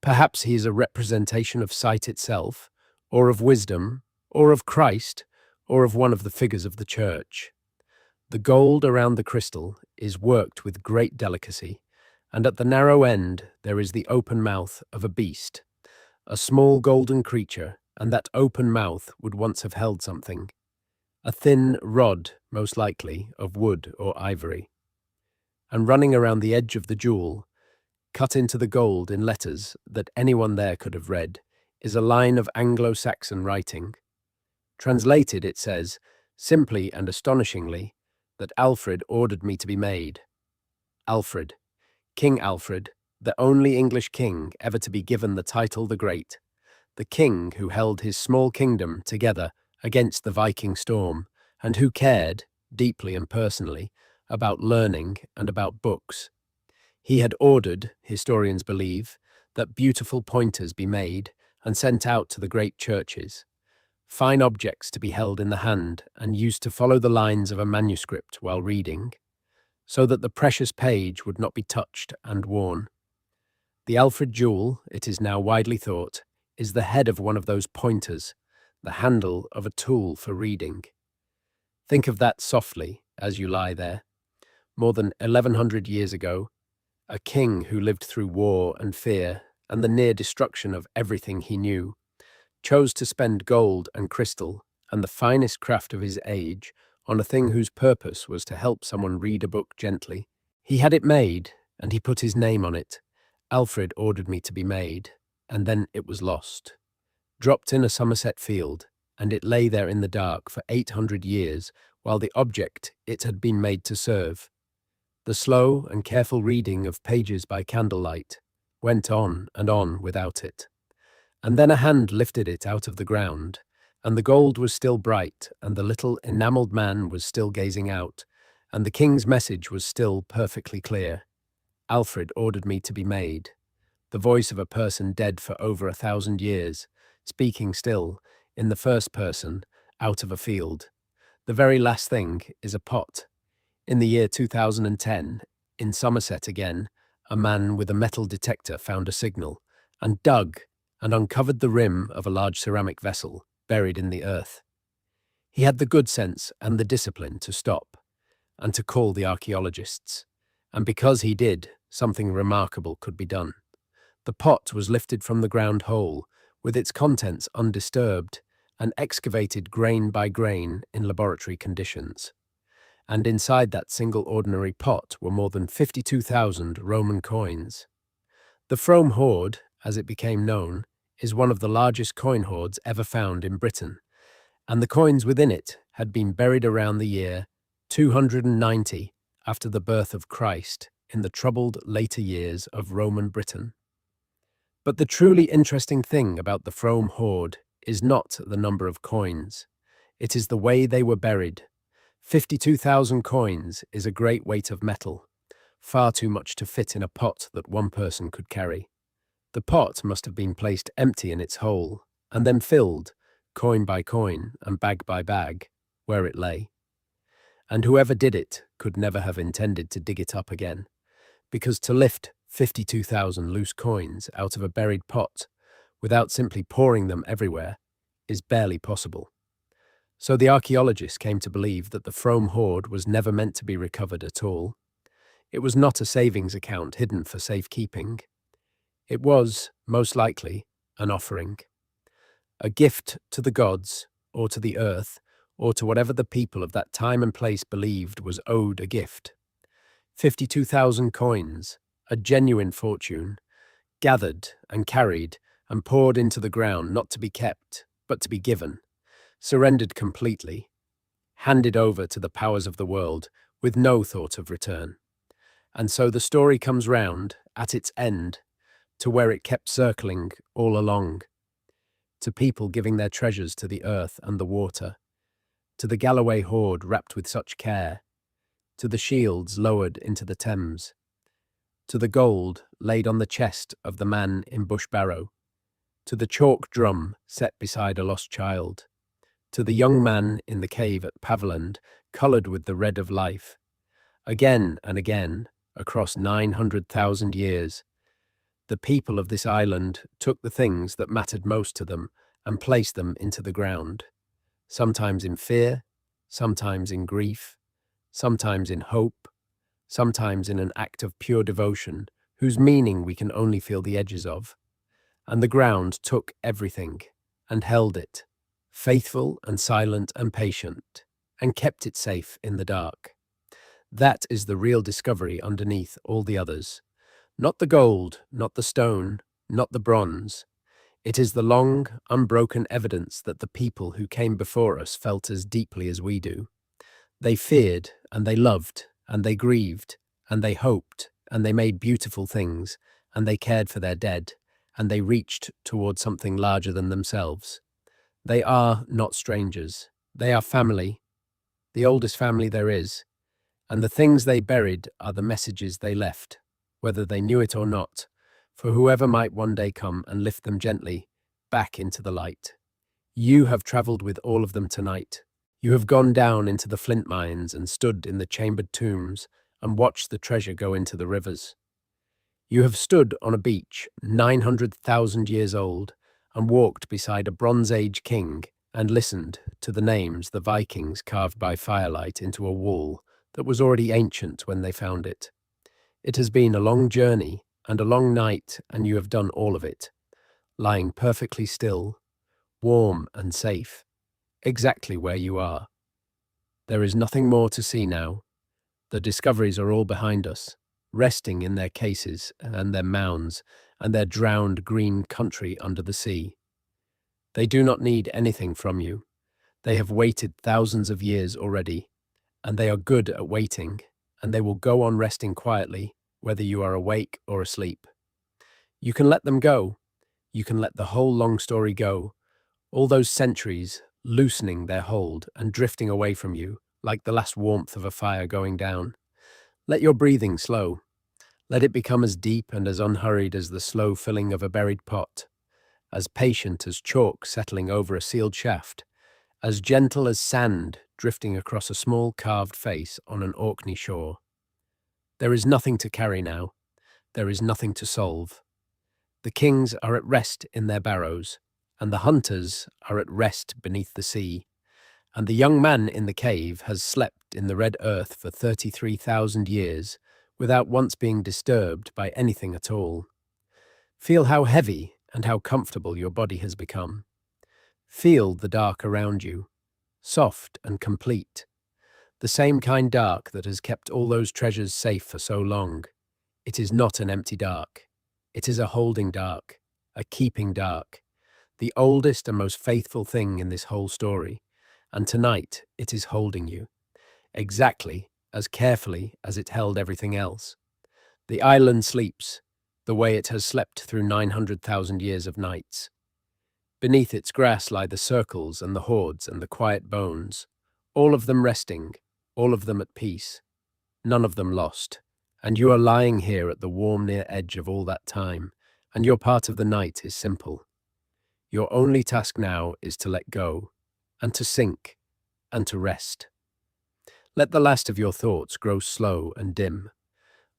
Perhaps he is a representation of sight itself, or of wisdom, or of Christ, or of one of the figures of the church. The gold around the crystal is worked with great delicacy, and at the narrow end there is the open mouth of a beast, a small golden creature, and that open mouth would once have held something. A thin rod, most likely, of wood or ivory. And running around the edge of the jewel, cut into the gold in letters that anyone there could have read, is a line of Anglo-Saxon writing. Translated, it says, simply and astonishingly, that Alfred ordered me to be made. Alfred, King Alfred, the only English king ever to be given the title the Great, the king who held his small kingdom together against the Viking storm, and who cared, deeply and personally, about learning and about books. He had ordered, historians believe, that beautiful pointers be made and sent out to the great churches, fine objects to be held in the hand and used to follow the lines of a manuscript while reading, so that the precious page would not be touched and worn. The Alfred Jewel, it is now widely thought, is the head of one of those pointers, the handle of a tool for reading. Think of that softly as you lie there. More than 1100 years ago, a king who lived through war and fear and the near destruction of everything he knew, chose to spend gold and crystal and the finest craft of his age on a thing whose purpose was to help someone read a book gently. He had it made, and he put his name on it. Alfred ordered me to be made, and then it was lost. Dropped in a Somerset field, and it lay there in the dark for 800 years while the object it had been made to serve, the slow and careful reading of pages by candlelight, went on and on without it. And then a hand lifted it out of the ground, and the gold was still bright, and the little enamelled man was still gazing out, and the king's message was still perfectly clear. Alfred ordered me to be made, the voice of a person dead for over 1,000 years, speaking still, in the first person, out of a field. The very last thing is a pot. In the year 2010, in Somerset again, a man with a metal detector found a signal, and dug, and uncovered the rim of a large ceramic vessel, buried in the earth. He had the good sense and the discipline to stop, and to call the archaeologists, and because he did, something remarkable could be done. The pot was lifted from the ground whole, with its contents undisturbed, and excavated grain by grain in laboratory conditions. And inside that single ordinary pot were more than 52,000 Roman coins. The Frome hoard, as it became known, is one of the largest coin hoards ever found in Britain, and the coins within it had been buried around the year 290 after the birth of Christ in the troubled later years of Roman Britain. But the truly interesting thing about the Frome hoard is not the number of coins. It is the way they were buried. 52,000 coins is a great weight of metal, far too much to fit in a pot that one person could carry. The pot must have been placed empty in its hole, and then filled, coin by coin and bag by bag, where it lay. And whoever did it could never have intended to dig it up again, because to lift 52,000 loose coins out of a buried pot without simply pouring them everywhere is barely possible. So the archaeologists came to believe that the Frome hoard was never meant to be recovered at all. It was not a savings account hidden for safekeeping. It was, most likely, an offering. A gift to the gods, or to the earth, or to whatever the people of that time and place believed was owed a gift. 52,000 coins, a genuine fortune, gathered and carried and poured into the ground not to be kept, but to be given, surrendered completely, handed over to the powers of the world with no thought of return. And so the story comes round, at its end, to where it kept circling all along, to people giving their treasures to the earth and the water, to the Galloway hoard wrapped with such care, to the shields lowered into the Thames, to the gold laid on the chest of the man in Bush Barrow, to the chalk drum set beside a lost child, to the young man in the cave at Paviland, coloured with the red of life. Again and again, across 900,000 years, the people of this island took the things that mattered most to them and placed them into the ground, sometimes in fear, sometimes in grief, sometimes in hope, sometimes in an act of pure devotion, whose meaning we can only feel the edges of. And the ground took everything and held it, faithful and silent and patient, and kept it safe in the dark. That is the real discovery underneath all the others. Not the gold, not the stone, not the bronze. It is the long, unbroken evidence that the people who came before us felt as deeply as we do. They feared, and they loved, and they grieved, and they hoped, and they made beautiful things, and they cared for their dead, and they reached toward something larger than themselves. They are not strangers. They are family, the oldest family there is, and the things they buried are the messages they left, whether they knew it or not, for whoever might one day come and lift them gently back into the light. You have travelled with all of them tonight. You have gone down into the flint mines and stood in the chambered tombs and watched the treasure go into the rivers. You have stood on a beach 900,000 years old and walked beside a Bronze Age king and listened to the names the Vikings carved by firelight into a wall that was already ancient when they found it. It has been a long journey and a long night, and you have done all of it, lying perfectly still, warm and safe, exactly where you are. There is nothing more to see now. The discoveries are all behind us, resting in their cases and their mounds and their drowned green country under the sea. They do not need anything from you. They have waited thousands of years already, and they are good at waiting, and they will go on resting quietly, whether you are awake or asleep. You can let them go. You can let the whole long story go, all those centuries loosening their hold and drifting away from you, like the last warmth of a fire going down. Let your breathing slow. Let it become as deep and as unhurried as the slow filling of a buried pot, as patient as chalk settling over a sealed shaft, as gentle as sand drifting across a small carved face on an Orkney shore. There is nothing to carry now. There is nothing to solve. The kings are at rest in their barrows, and the hunters are at rest beneath the sea, and the young man in the cave has slept in the red earth for 33,000 years without once being disturbed by anything at all. Feel how heavy and how comfortable your body has become. Feel the dark around you, soft and complete, the same kind dark that has kept all those treasures safe for so long. It is not an empty dark. It is a holding dark, a keeping dark, the oldest and most faithful thing in this whole story, and tonight it is holding you, exactly as carefully as it held everything else. The island sleeps, the way it has slept through 900,000 years of nights. Beneath its grass lie the circles and the hoards and the quiet bones, all of them resting, all of them at peace, none of them lost, and you are lying here at the warm near edge of all that time, and your part of the night is simple. Your only task now is to let go, and to sink, and to rest. Let the last of your thoughts grow slow and dim,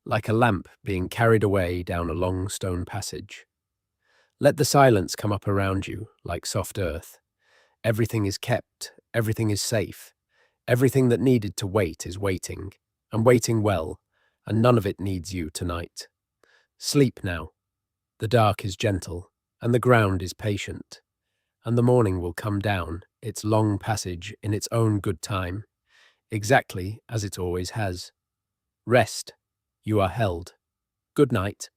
like a lamp being carried away down a long stone passage. Let the silence come up around you like soft earth. Everything is kept, everything is safe. Everything that needed to wait is waiting, and waiting well, and none of it needs you tonight. Sleep now. The dark is gentle, and the ground is patient, and the morning will come down its long passage in its own good time, exactly as it always has. Rest. You are held. Good night.